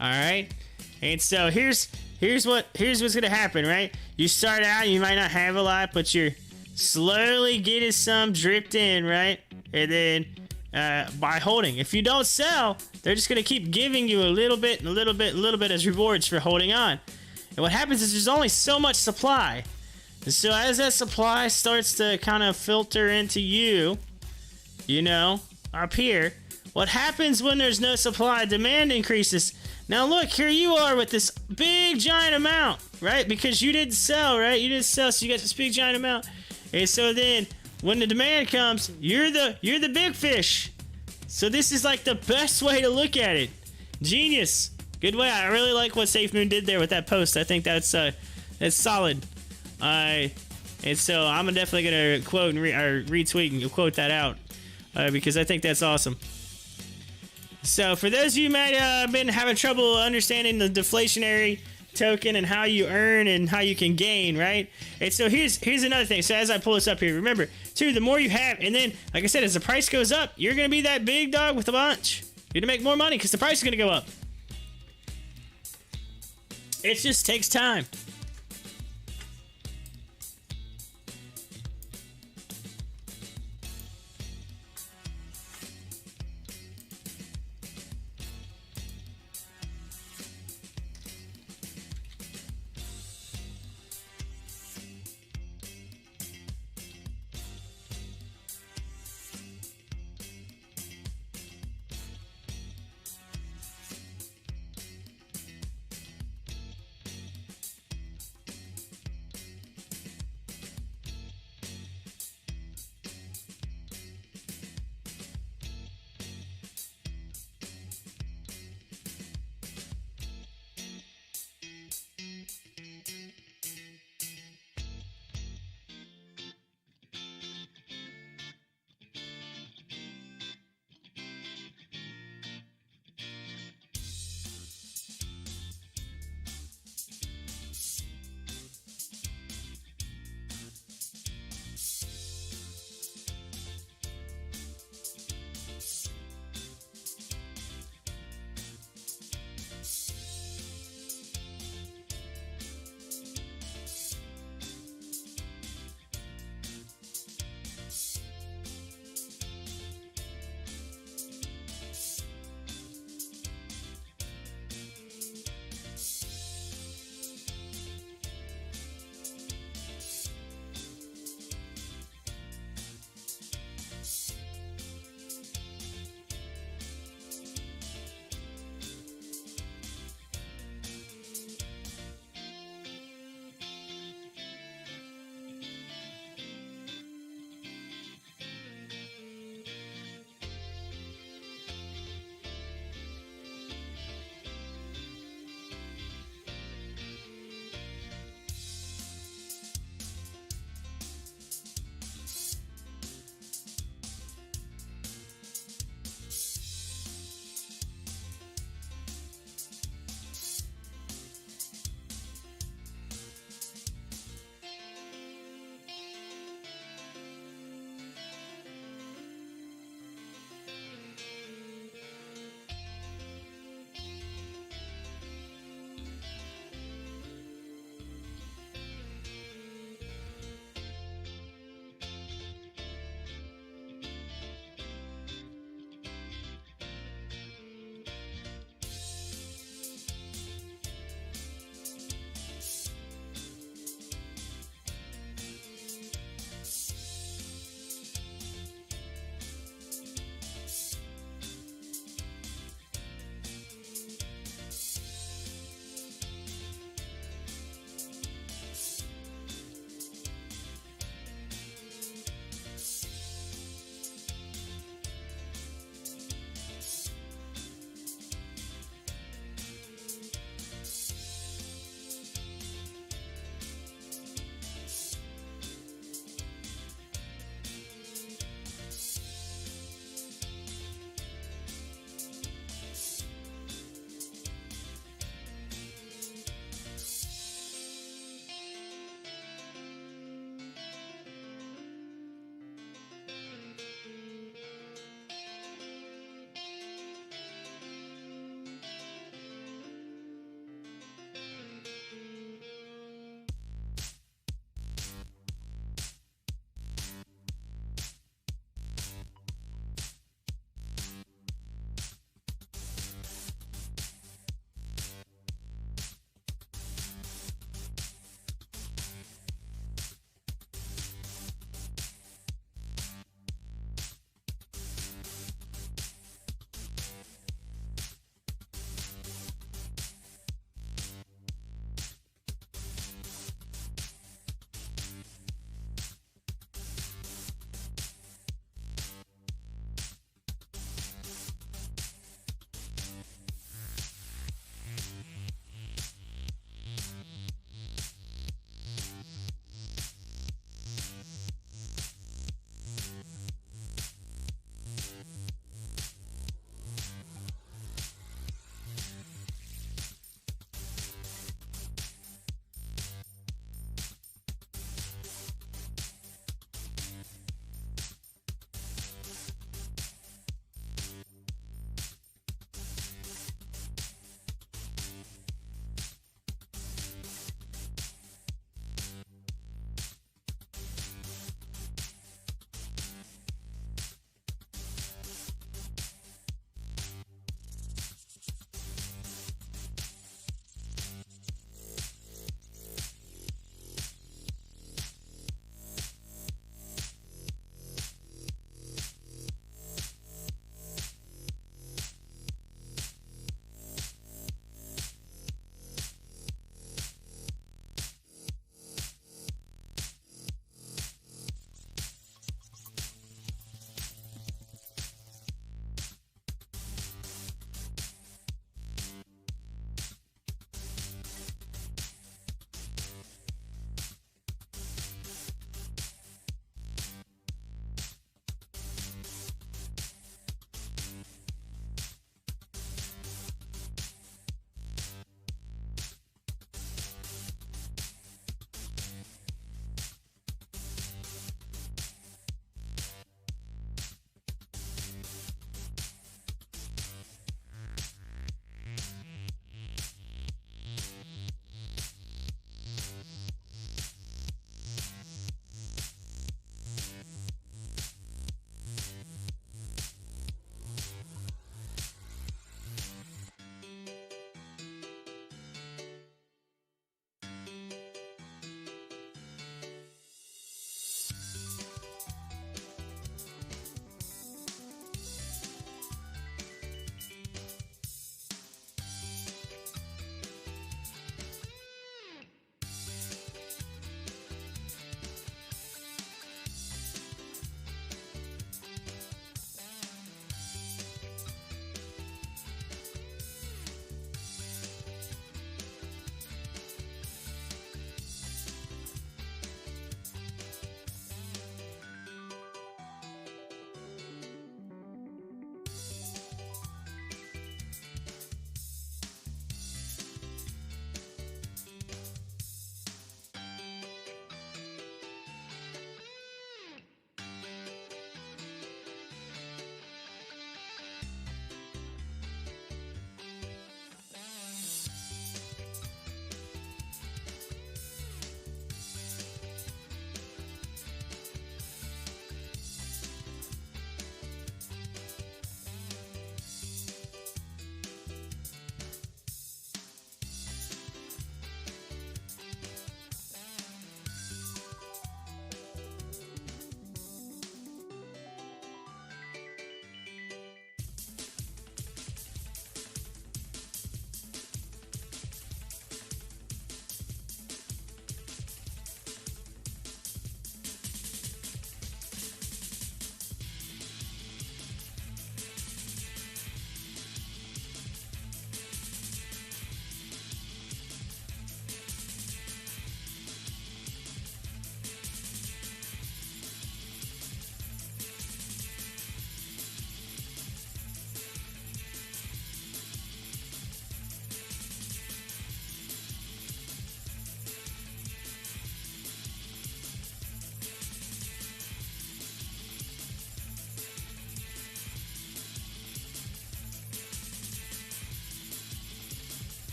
All right, and so here's what's gonna happen, right? You start out, you might not have a lot, but you're slowly getting some dripped in, right? And then by holding, if you don't sell, they're just gonna keep giving you a little bit and a little bit, a little bit as rewards for holding on. And what happens is there's only so much supply. And so as that supply starts to kind of filter into you, you know, up here, what happens when there's no supply? Demand increases. Now look, here you are with this big giant amount, right? Because you didn't sell, right? You didn't sell, so you got this big giant amount. And so then when the demand comes, you're the big fish. So this is like the best way to look at it. Genius. Good way. I really like what SafeMoon did there with that post. I think that's solid. And so I'm definitely gonna quote and retweet and quote that out because I think that's awesome. So for those of you who might have been having trouble understanding the deflationary token and how you earn and how you can gain, right? And so here's another thing. So as I pull this up here, remember too, the more you have, and then like I said, as the price goes up, you're gonna be that big dog with a bunch. You're gonna make more money because the price is gonna go up. It just takes time.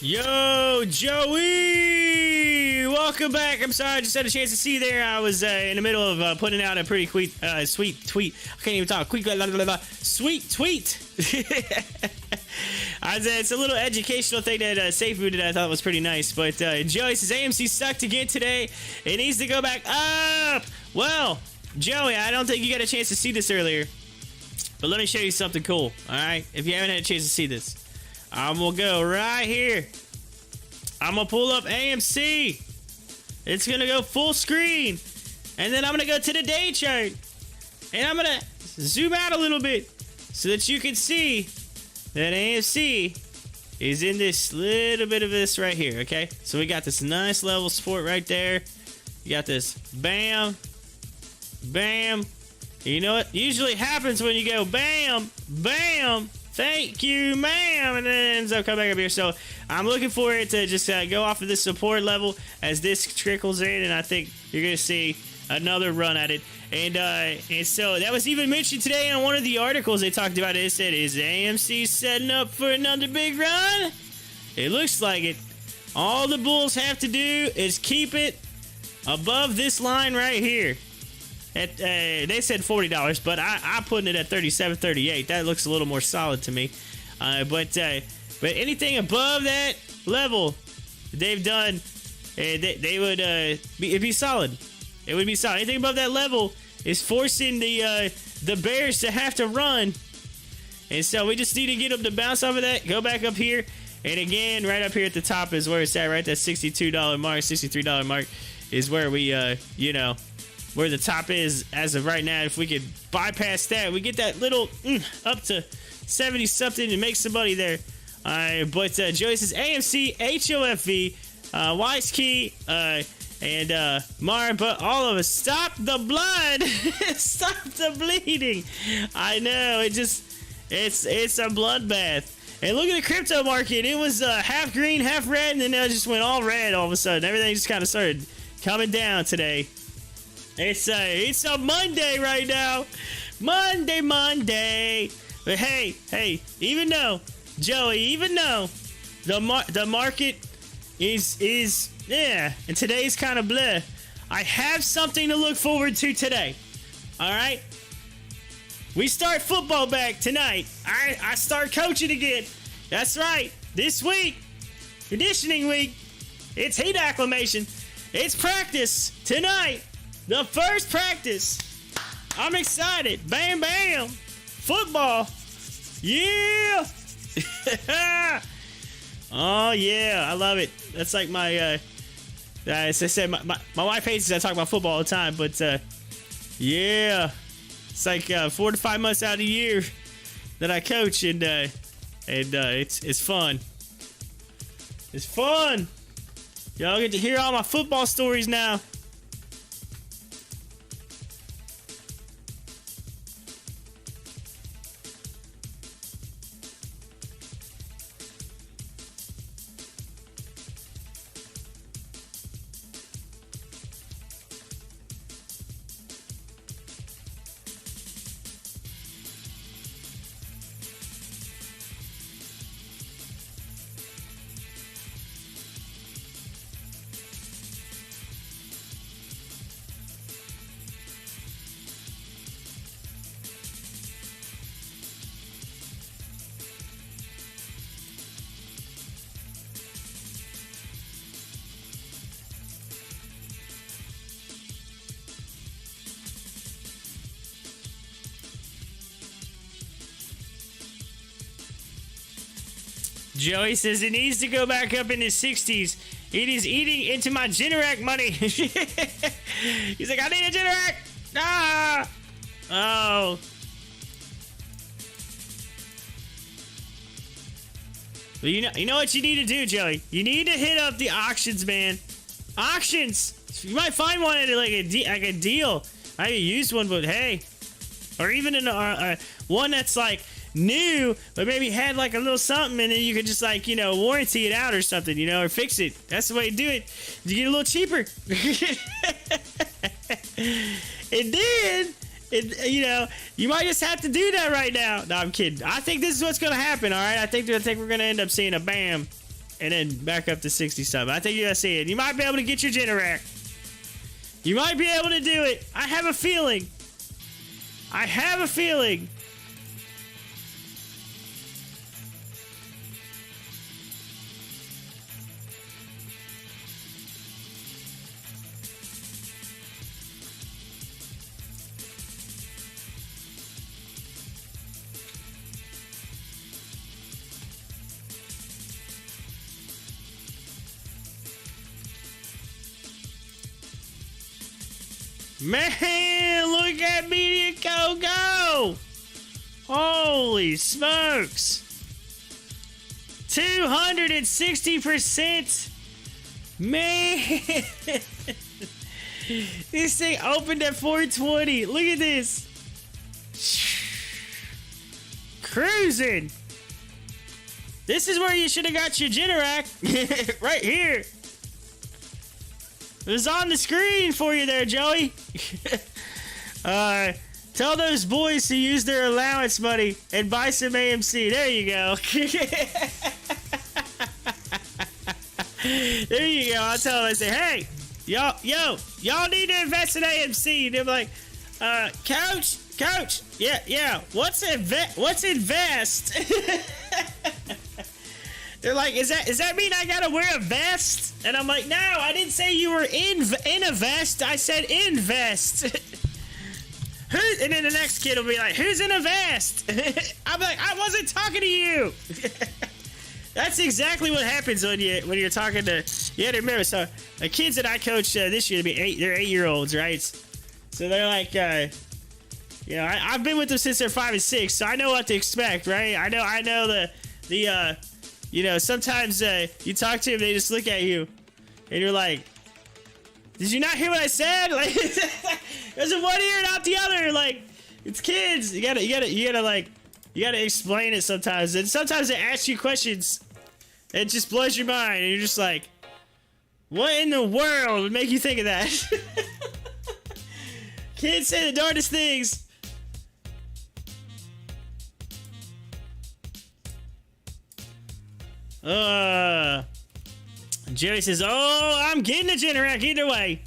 Yo, Joey! Welcome back. I'm sorry, I just had a chance to see you there. I was in the middle of putting out a pretty sweet tweet. I can't even talk. Sweet tweet. It's a little educational thing that Safe did I thought was pretty nice. But Joey says AMC sucked again today. It needs to go back up. Well, Joey, I don't think you got a chance to see this earlier. But let me show you something cool, all right? If you haven't had a chance to see this. I'm gonna go right here. I'm gonna pull up AMC. It's gonna go full screen. And then I'm gonna go to the day chart. And I'm gonna zoom out a little bit so that you can see that AMC is in this little bit of this right here, okay? So we got this nice level support right there. You got this bam, bam. You know what usually happens when you go bam, bam, thank you, ma'am, and then it ends up coming back up here. So I'm looking for it to just go off of this support level as this trickles in, and I think you're going to see another run at it. And so that was even mentioned today in one of the articles they talked about it. It said, is AMC setting up for another big run? It looks like it. All the bulls have to do is keep it above this line right here. They said $40, but I'm putting it at $37.38. That looks a little more solid to me. But anything above that level, they've done. They would it'd be solid. It would be solid. Anything above that level is forcing the bears to have to run, and so we just need to get them to bounce off of that, go back up here, and again, right up here at the top is where it's at. Right, that $62 mark, $63 mark is where we where the top is as of right now. If we could bypass that, we get that little up to 70 something and make somebody there. But Joey says AMC, HOFV, Wise Key, and Mar, but all of us, stop the blood. Stop the bleeding. I know, it's a bloodbath. And look at the crypto market. It was half green, half red, and then it just went all red all of a sudden. Everything just kind of started coming down today. It's a Monday right now. Monday. But hey, even though, Joey, the market is and today's kind of bleh, I have something to look forward to today. All right? We start football back tonight. I start coaching again. That's right. This week, conditioning week, it's heat acclimation. It's practice tonight. The first practice. I'm excited. Bam, bam. Football. Yeah. Oh, yeah. I love it. That's like my, as I said, my wife hates it. I talk about football all the time, but, yeah. It's like 4 to 5 months out of the year that I coach, and it's fun. It's fun. Y'all get to hear all my football stories now. Joey says it needs to go back up in the 60s. It is eating into my Generac money. He's like, I need a Generac. Ah! Oh. Well, you know what you need to do, Joey? You need to hit up the auctions, man. Auctions. You might find one at like a deal. I used one, but hey. Or even one that's like new, but maybe had like a little something, and then you could just like, warranty it out or something, or fix it. That's the way to do it. You get a little cheaper. And then, you might just have to do that right now. No, I'm kidding. I think this is what's going to happen, all right? I think we're going to end up seeing a bam and then back up to 60 something. I think you're gonna see it. You might be able to get your Generac. You might be able to do it. I have a feeling. I have a feeling. Man, look at Media go! Holy smokes! 260%! Man! This thing opened at 420. Look at this. Cruising! This is where you should have got your Generac. Right here. It was on the screen for you there, Joey. Tell those boys to use their allowance money and buy some AMC. There you go. There you go. I'll tell them, I say, hey, y'all need to invest in AMC. And they're like, coach, yeah, what's invest? They're like, is that mean I gotta wear a vest? And I'm like, no, I didn't say you were in a vest. I said invest. And then the next kid will be like, who's in a vest? I'm like, I wasn't talking to you. That's exactly what happens when you're talking to. You have to remember. So the kids that I coach this year, they're 8-year-olds, right? So they're like, I've been with them since they're 5 and 6, so I know what to expect, right? I know the sometimes you talk to them, they just look at you, and you're like, did you not hear what I said? Like, there's a one ear and out the other. Like, it's kids. You gotta explain it sometimes. And sometimes they ask you questions. It just blows your mind, and you're just like, what in the world would make you think of that? Kids say the darndest things. Jerry says, oh, I'm getting a Generac either way.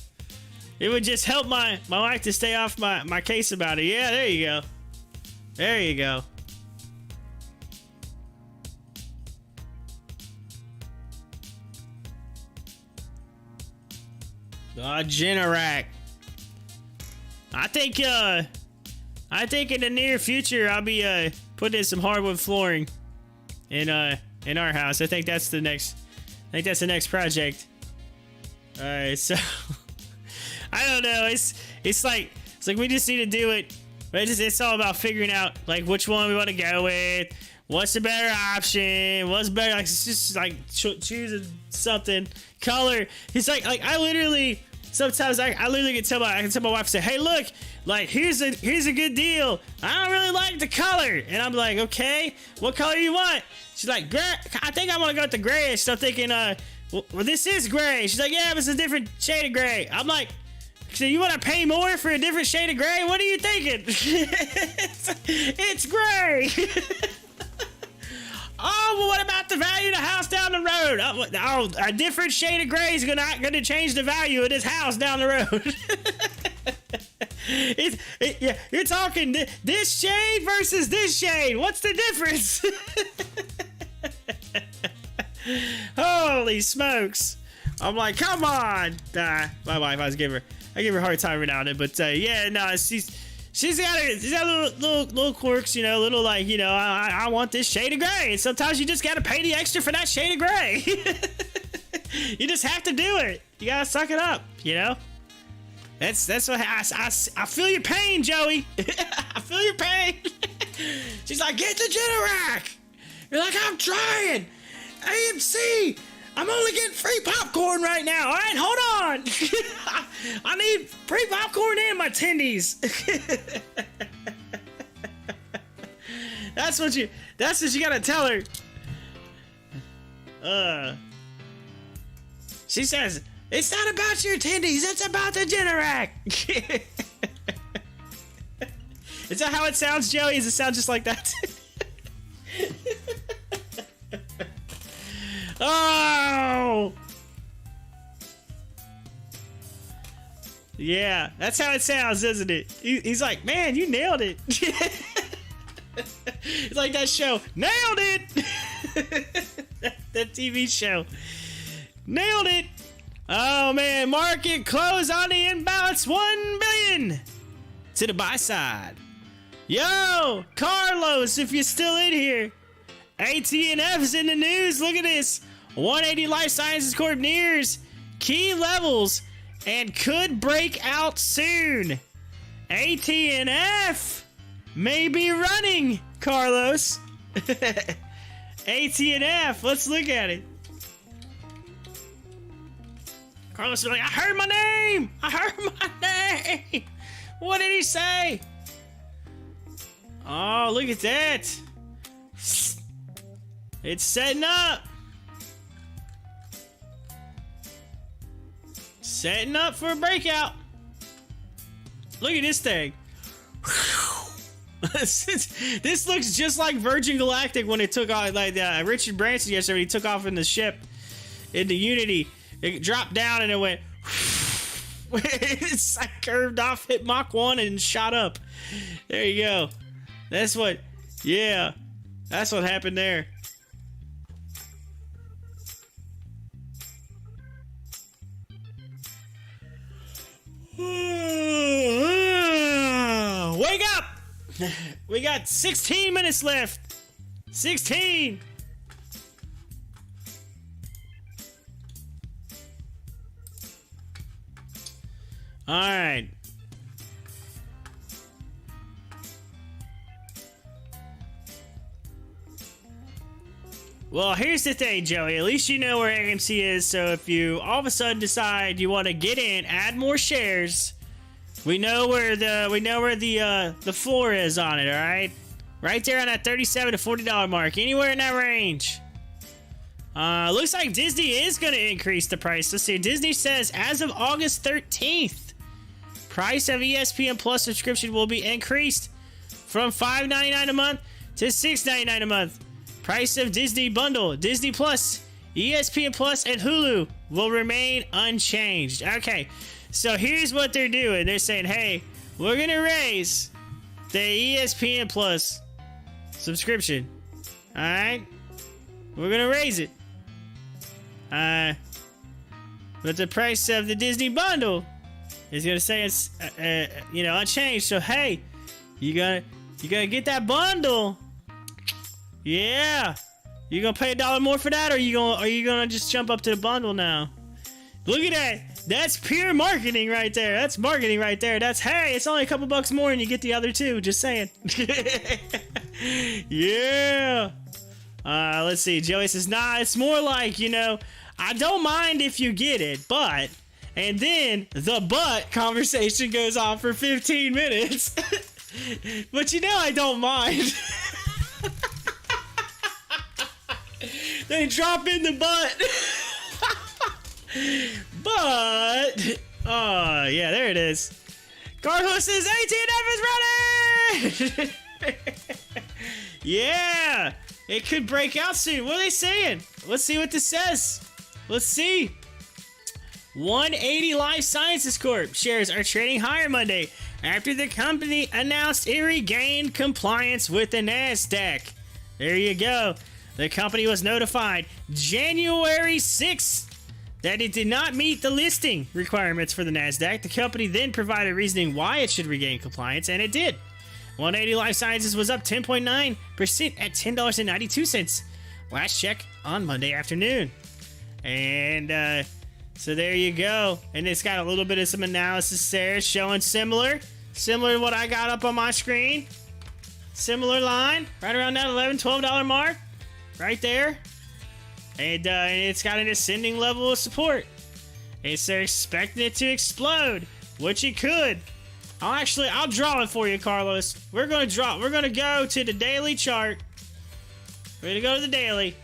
It would just help my wife to stay off my case about it. Yeah, there you go. There you go. Generac. I think in the near future I'll be putting in some hardwood flooring in our house. I think that's the next project. Alright, so I don't know. It's like we just need to do it. But it's all about figuring out like which one we want to go with. What's the better option? What's better? Like it's just like choosing something. Color. It's like I literally sometimes I literally can tell my wife, say, hey, look, like here's a good deal. I don't really like the color, and I'm like, okay, what color do you want? She's like, gray. I think I want to go with the grayish. So I'm thinking, well, this is gray. She's like, yeah, but it's a different shade of gray. I'm like, so you want to pay more for a different shade of gray? What are you thinking? It's gray. Oh, well, what about the value of the house down the road? Oh, a different shade of gray is not gonna change the value of this house down the road. You're talking this shade versus this shade. What's the difference? Holy smokes! I'm like, come on. My wife, I give her a hard time every now and then, but yeah, no, she's got little quirks, little like, I want this shade of gray. And sometimes you just gotta pay the extra for that shade of gray. You just have to do it. You gotta suck it up, That's what I feel your pain, Joey. I feel your pain. She's like, get the Generac. You're like, I'm trying. AMC. I'm only getting free popcorn right now. All right, hold on. I need free popcorn and my tendies. That's what you gotta tell her. She says, it's not about your tendies, it's about the Generac. Is that how it sounds, Joey? Does it sound just like that? Oh! Yeah, that's how it sounds, isn't it? He's like, man, you nailed it. It's like that show, nailed it. that TV show, nailed it. Oh man, market close on the imbalance, 1 billion to the buy side. Yo, Carlos, if you're still in here, AT&F is in the news. Look at this. 180 Life Sciences Corp nears key levels and could break out soon. AT&F may be running, Carlos. AT&F, let's look at it. Carlos is like, I heard my name. I heard my name. What did he say? Oh, look at that. It's setting up. Setting up for a breakout. Look at this thing. This looks just like Virgin Galactic when it took off, like Richard Branson yesterday. He took off in the ship into Unity. It dropped down and it went. It's like curved off, hit Mach 1 and shot up. There you go. That's what. Yeah, that's what happened there. Wake up! We got 16 minutes left. 16. All right. Well, here's the thing, Joey. At least you know where AMC is. So if you all of a sudden decide you want to get in, add more shares, we know where the floor is on it. All right, right there on that $37 to $40 mark, anywhere in that range. Looks like Disney is going to increase the price. Let's see. Disney says as of August 13th, price of ESPN Plus subscription will be increased from $5.99 a month to $6.99 a month. Price of Disney bundle, Disney Plus, ESPN Plus, and Hulu will remain unchanged. Okay, so here's what they're doing. They're saying, hey, we're going to raise the ESPN Plus subscription. All right? We're going to raise it. But the price of the Disney bundle is going to say it's, unchanged. So, hey, you gotta get that bundle. Yeah, you gonna pay $1 more for that, or are you gonna just jump up to the bundle now? Look at that. That's pure marketing right there. That's marketing right there. That's, hey, it's only a couple bucks more and you get the other two. Just saying. Yeah. Let's see. Joey says, nah, it's more like, I don't mind if you get it, but, and then the but conversation goes on for 15 minutes. But I don't mind. They drop in the butt. But, oh, yeah, there it is. Carlos says AT&F is ready! Yeah, it could break out soon. What are they saying? Let's see what this says. Let's see. 180 Life Sciences Corp shares are trading higher Monday after the company announced it regained compliance with the NASDAQ. There you go. The company was notified January 6th that it did not meet the listing requirements for the NASDAQ. The company then provided reasoning why it should regain compliance, and it did. 180 Life Sciences was up 10.9% at $10.92 last check on Monday afternoon. And so there you go. And it's got a little bit of some analysis there showing similar to what I got up on my screen. Similar line, right around that $11, $12 mark. Right there. And it's got an ascending level of support. And so they're expecting it to explode, which it could. I'll draw it for you, Carlos. We're going to go to the daily chart. We're going to go to the daily.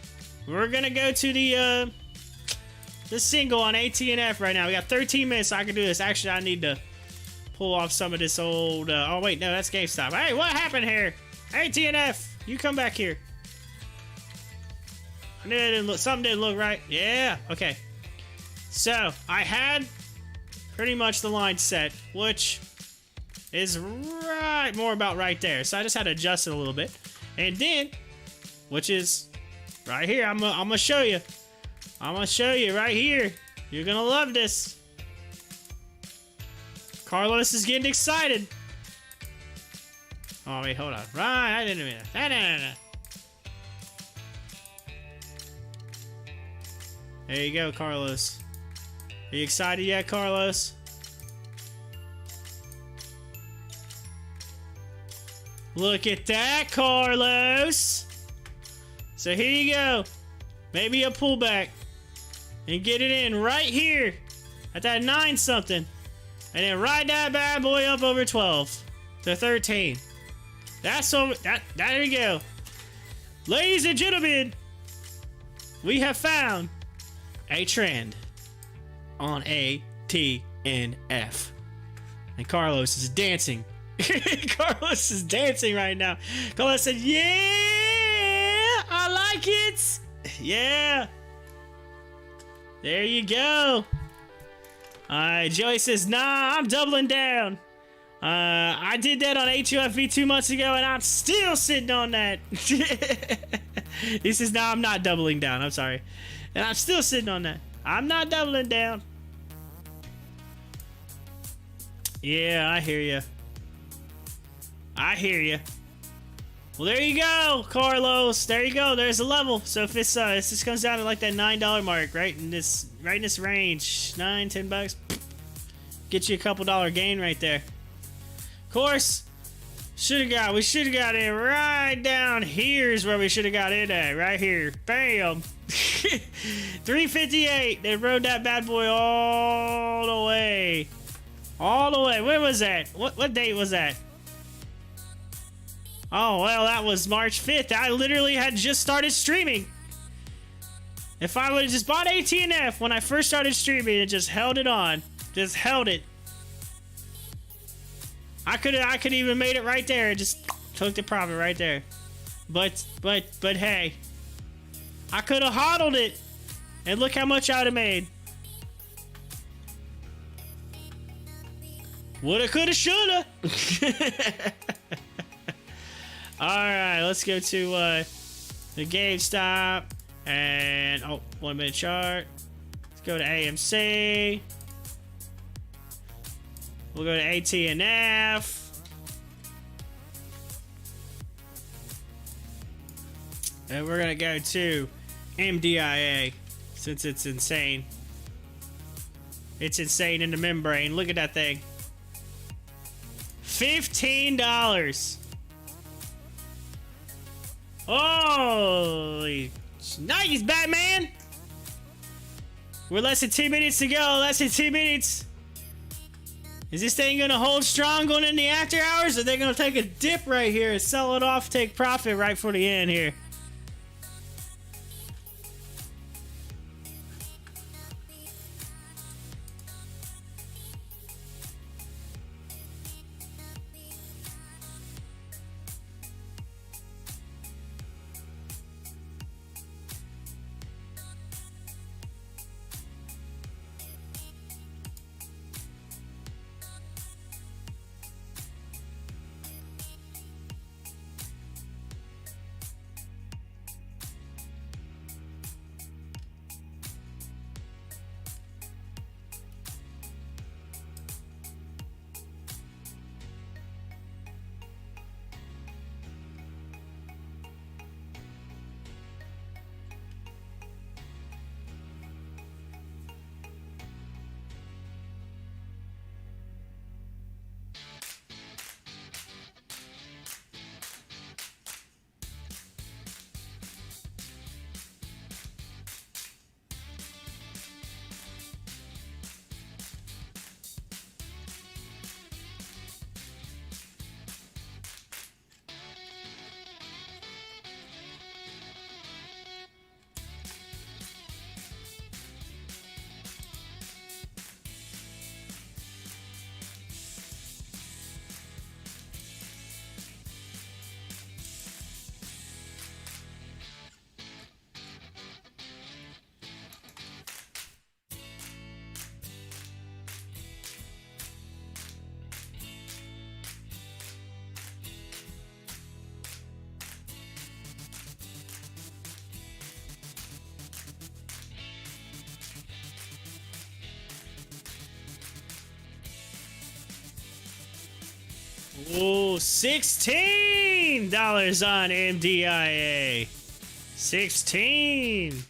We're going to go to the single on AT&F right now. We got 13 minutes so I can do this. Actually, I need to pull off some of this old... oh, wait, no, that's GameStop. Hey, what happened here? AT&F, you come back here. I knew it didn't look, something didn't look right. Yeah, okay. So, I had pretty much the line set, which is right, more about right there. So I just had to adjust it a little bit. And then, which is right here, I'm gonna show you. I'm gonna show you right here. You're gonna love this. Carlos is getting excited. Oh, wait, hold on. Right, I didn't mean that. No. There you go, Carlos. Are you excited yet, Carlos? Look at that, Carlos. So here you go. Maybe a pullback. And get it in right here. At that 9 something. And then ride that bad boy up over 12. To 13. That's over. There you go. Ladies and gentlemen. We have found a trend on ATNF. And Carlos is dancing. Carlos is dancing right now. Carlos said, yeah, I like it. Yeah. There you go. Alright, Joey says, nah, I'm doubling down. I did that on HOFV 2 months ago and I'm still sitting on that. He says, no, I'm not doubling down. I'm sorry. And I'm still sitting on that. I'm not doubling down. Yeah, I hear you. I hear you. Well, there you go, Carlos. There you go. There's a level. So if this just comes down to like that $9 mark, right in this range, $9-10, get you a couple dollar gain right there. Of course, we should have got it right down here is where we should have got it at, right here. Bam. 358. They rode that bad boy all the way. All the way. Where was that? What date was that? Oh, well, that was March 5th. I literally had just started streaming. If I would have just bought ATNF when I first started streaming and just held it on. Just held it. I could even made it right there and just took the profit right there. But hey. I could have hodled it. And look how much I would have made. Woulda, coulda, shoulda. Alright, let's go to the GameStop. And, 1 minute chart. Let's go to AMC. We'll go to ATNF. And we're gonna go to MDIA, since it's insane. It's insane in the membrane. Look at that thing. $15. Holy nice, Batman! We're less than 2 minutes to go. Less than 2 minutes. Is this thing gonna hold strong going in the after hours? Or are they gonna take a dip right here and sell it off, take profit right for the end here? Oh, $16 on MDIA. 16.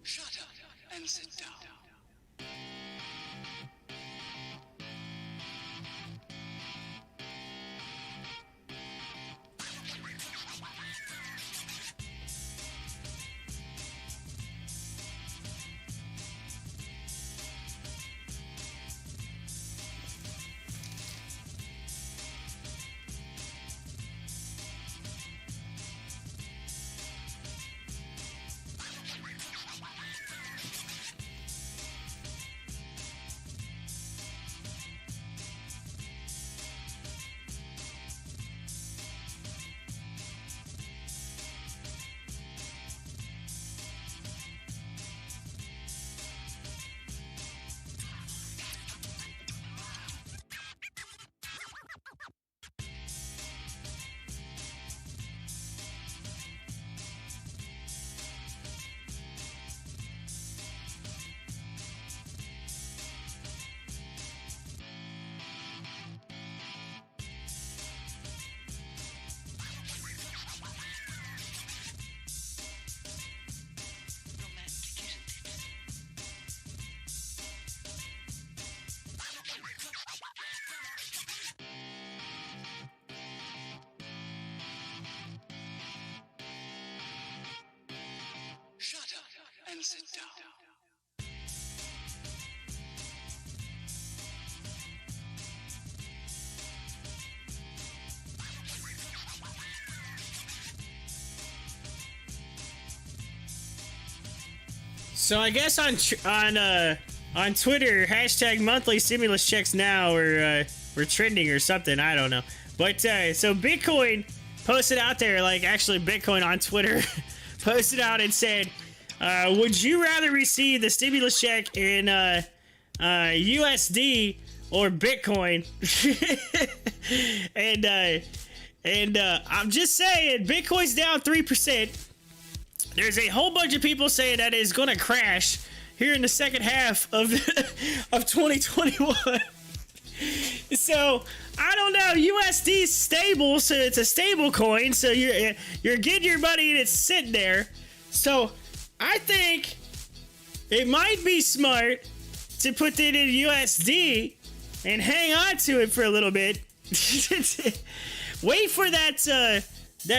Shut up and sit down. Shut up and sit down. So I guess on Twitter, hashtag monthly stimulus checks now were trending or something. I don't know. But so Bitcoin posted out there, like actually Bitcoin on Twitter posted out and said, would you rather receive the stimulus check in USD or Bitcoin? and I'm just saying, Bitcoin's down 3%. There's a whole bunch of people saying that it's going to crash here in the second half of 2021. So I don't know. USD's stable, so it's a stable coin. So you're getting your money and it's sitting there. So I think it might be smart to put it in USD and hang on to it for a little bit. Wait for that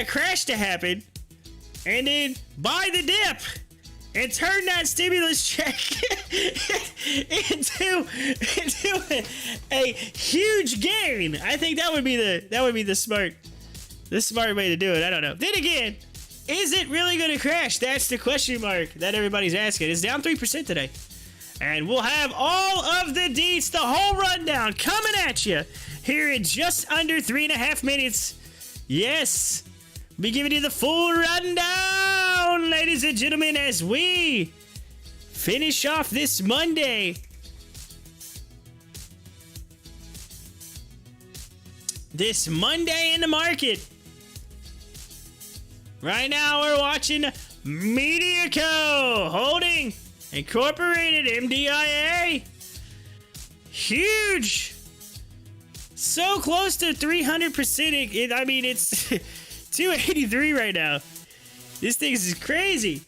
crash to happen, and then buy the dip and turn that stimulus check into a huge gain. I think that would be the smart way to do it. I don't know. Then again, is it really going to crash? That's the question mark that everybody's asking. It's down 3% today. And we'll have all of the deets, the whole rundown coming at you here in just under 3.5 minutes. Yes, be giving you the full rundown, ladies and gentlemen, as we finish off this Monday. This Monday in the market. Right now we're watching MediaCo Holding Incorporated, MDIA. Huge. So close to 300%. I mean, it's 283 right now. This thing is crazy.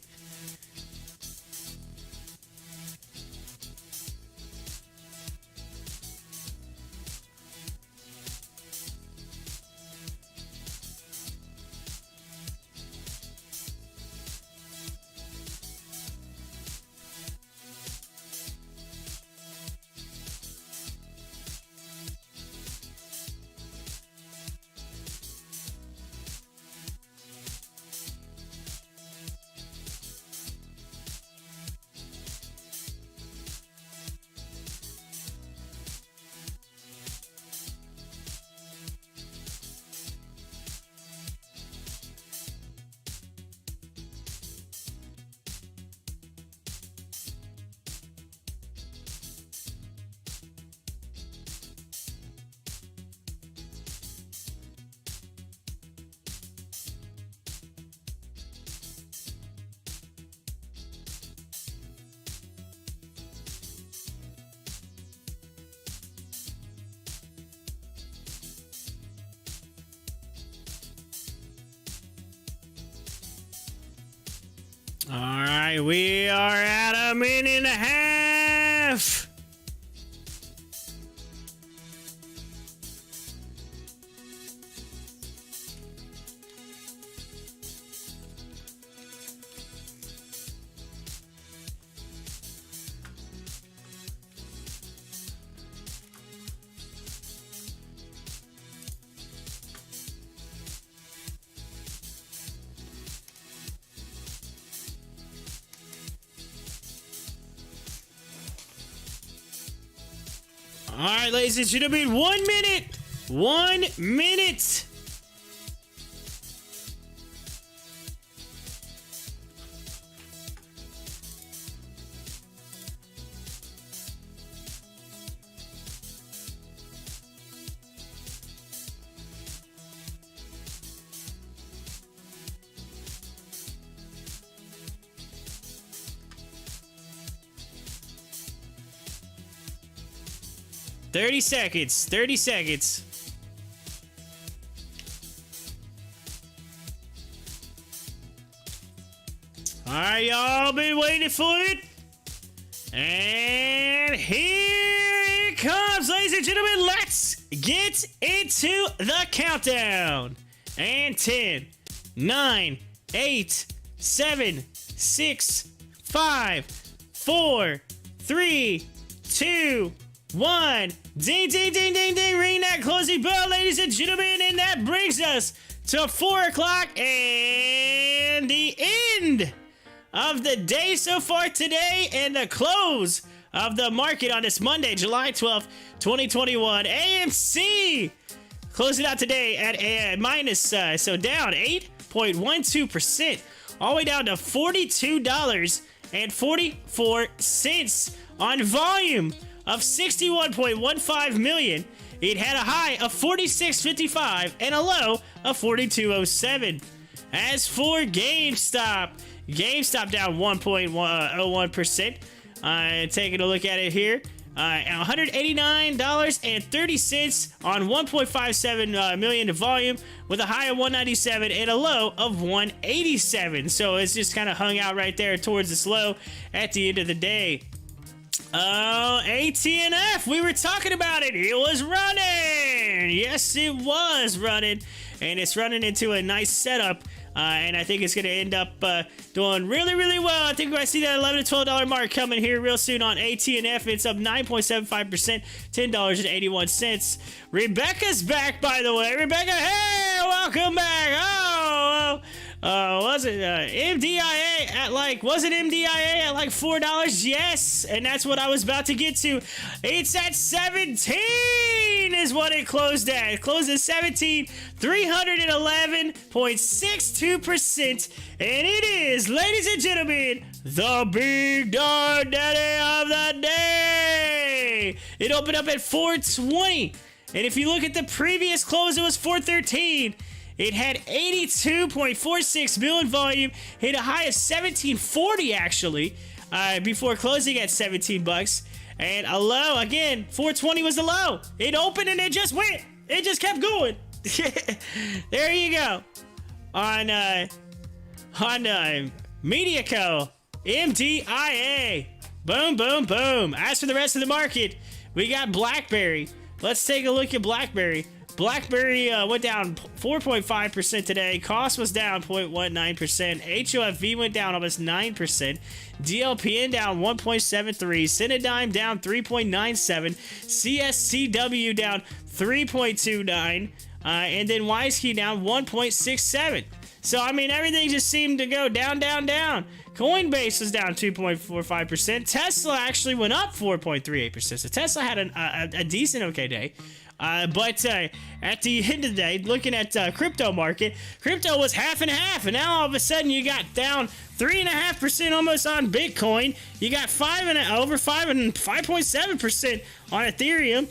All right, we are at a minute and a half. All right, ladies and gentlemen, 1 minute. 1 minute. Thirty seconds. 30 seconds. All right, y'all been waiting for it. And here it comes, ladies and gentlemen. Let's get into the countdown. And 10, 9, 8, 7, 6, 5, 4, 3, 2, 1. Ding, ding, ding, ding, ding. Ring that closing bell, ladies and gentlemen. And that brings us to 4 o'clock and the end of the day so far today and the close of the market on this Monday, July 12th, 2021. AMC closing out today at a minus, so down 8.12%, all the way down to $42.44 on volume of 61.15 million. It had a high of 46.55 and a low of 42.07. As for GameStop down 1.01%. Taking a look at it here. $189.30 on 1.57 million in volume, with a high of 197 and a low of 187. So it's just kind of hung out right there towards this low at the end of the day. Oh, AT&F, we were talking about it. It was running. Yes, it was running. And it's running into a nice setup. And I think it's going to end up doing really, really well. I think we're going to see that $11 to $12 mark coming here real soon on AT&F. It's up 9.75%, $10.81. Rebecca's back, by the way. Rebecca, hey, welcome back. Was it MDIA at like $4? Yes, and that's what I was about to get to. It's at 17 is what it closed at. It closed at 17, 311.62%, and it is, ladies and gentlemen, the big dog daddy of the day. It opened up at 420, and if you look at the previous close, it was 413. It had 82.46 million volume, hit a high of 1740 actually, before closing at 17 bucks. And a low, again, 420 was the low. It opened and it just went. It just kept going. There you go. On Mediaco, MDIA. Boom, boom, boom. As for the rest of the market, we got BlackBerry. Let's take a look at BlackBerry. BlackBerry went down 4.5% today. Cost was down 0.19%. HOFV went down almost 9%. DLPN down 1.73. CIDM down 3.97. CSCW down 3.29. And then WiseKey down 1.67. So, I mean, everything just seemed to go down, down, down. COINBASE was down 2.45%. Tesla actually went up 4.38%. So Tesla had a decent okay day. But at the end of the day, looking at crypto market, crypto was half and half, and now all of a sudden you got down 3.5% almost on Bitcoin. You got 5.7% on Ethereum.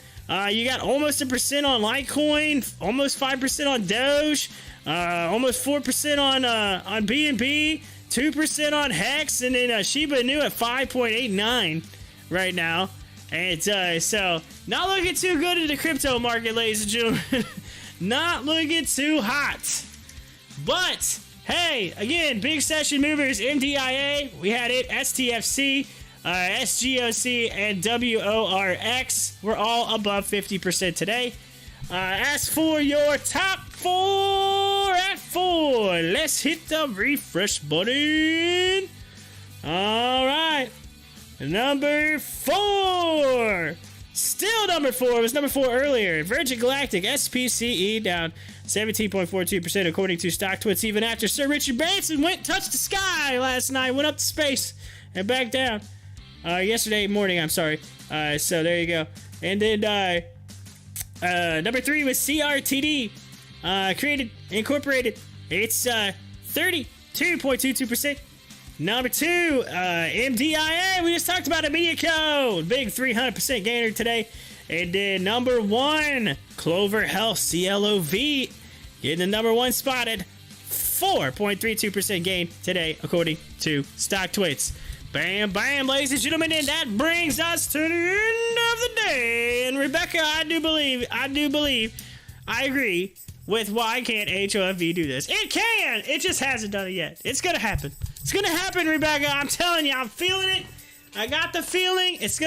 You got almost 1% on Litecoin, almost 5% on Doge, almost 4% on BNB, 2% on Hex, and then Shiba Inu at 5.89 right now. And so, not looking too good in the crypto market, ladies and gentlemen. Not looking too hot. But Hey, again, big session movers, MDIA, we had it, STFC, SGOC, and WORX. We're all above 50% today. As for your top 4 at 4, let's hit the refresh button. All right, number 4. Still number 4. It was number 4 earlier. Virgin Galactic SPCE down 17.42% according to Stocktwits, even after Sir Richard Branson touched the sky last night, went up to space and back down. Yesterday morning, I'm sorry. So there you go. And then number 3 was CRTD, incorporated. It's 32.22%. Number 2, MDIA. We just talked about a media code. Big 300% gainer today. And then number 1, Clover Health, CLOV, getting the number 1 spot at 4.32% gain today, according to Stocktwits. Bam, bam, ladies and gentlemen, and that brings us to the end of the day. And Rebecca, I agree with why can't HOFV do this. It can. It just hasn't done it yet. It's gonna happen. It's gonna happen, Rebecca. I'm telling you, I'm feeling it. I got the feeling. It's gonna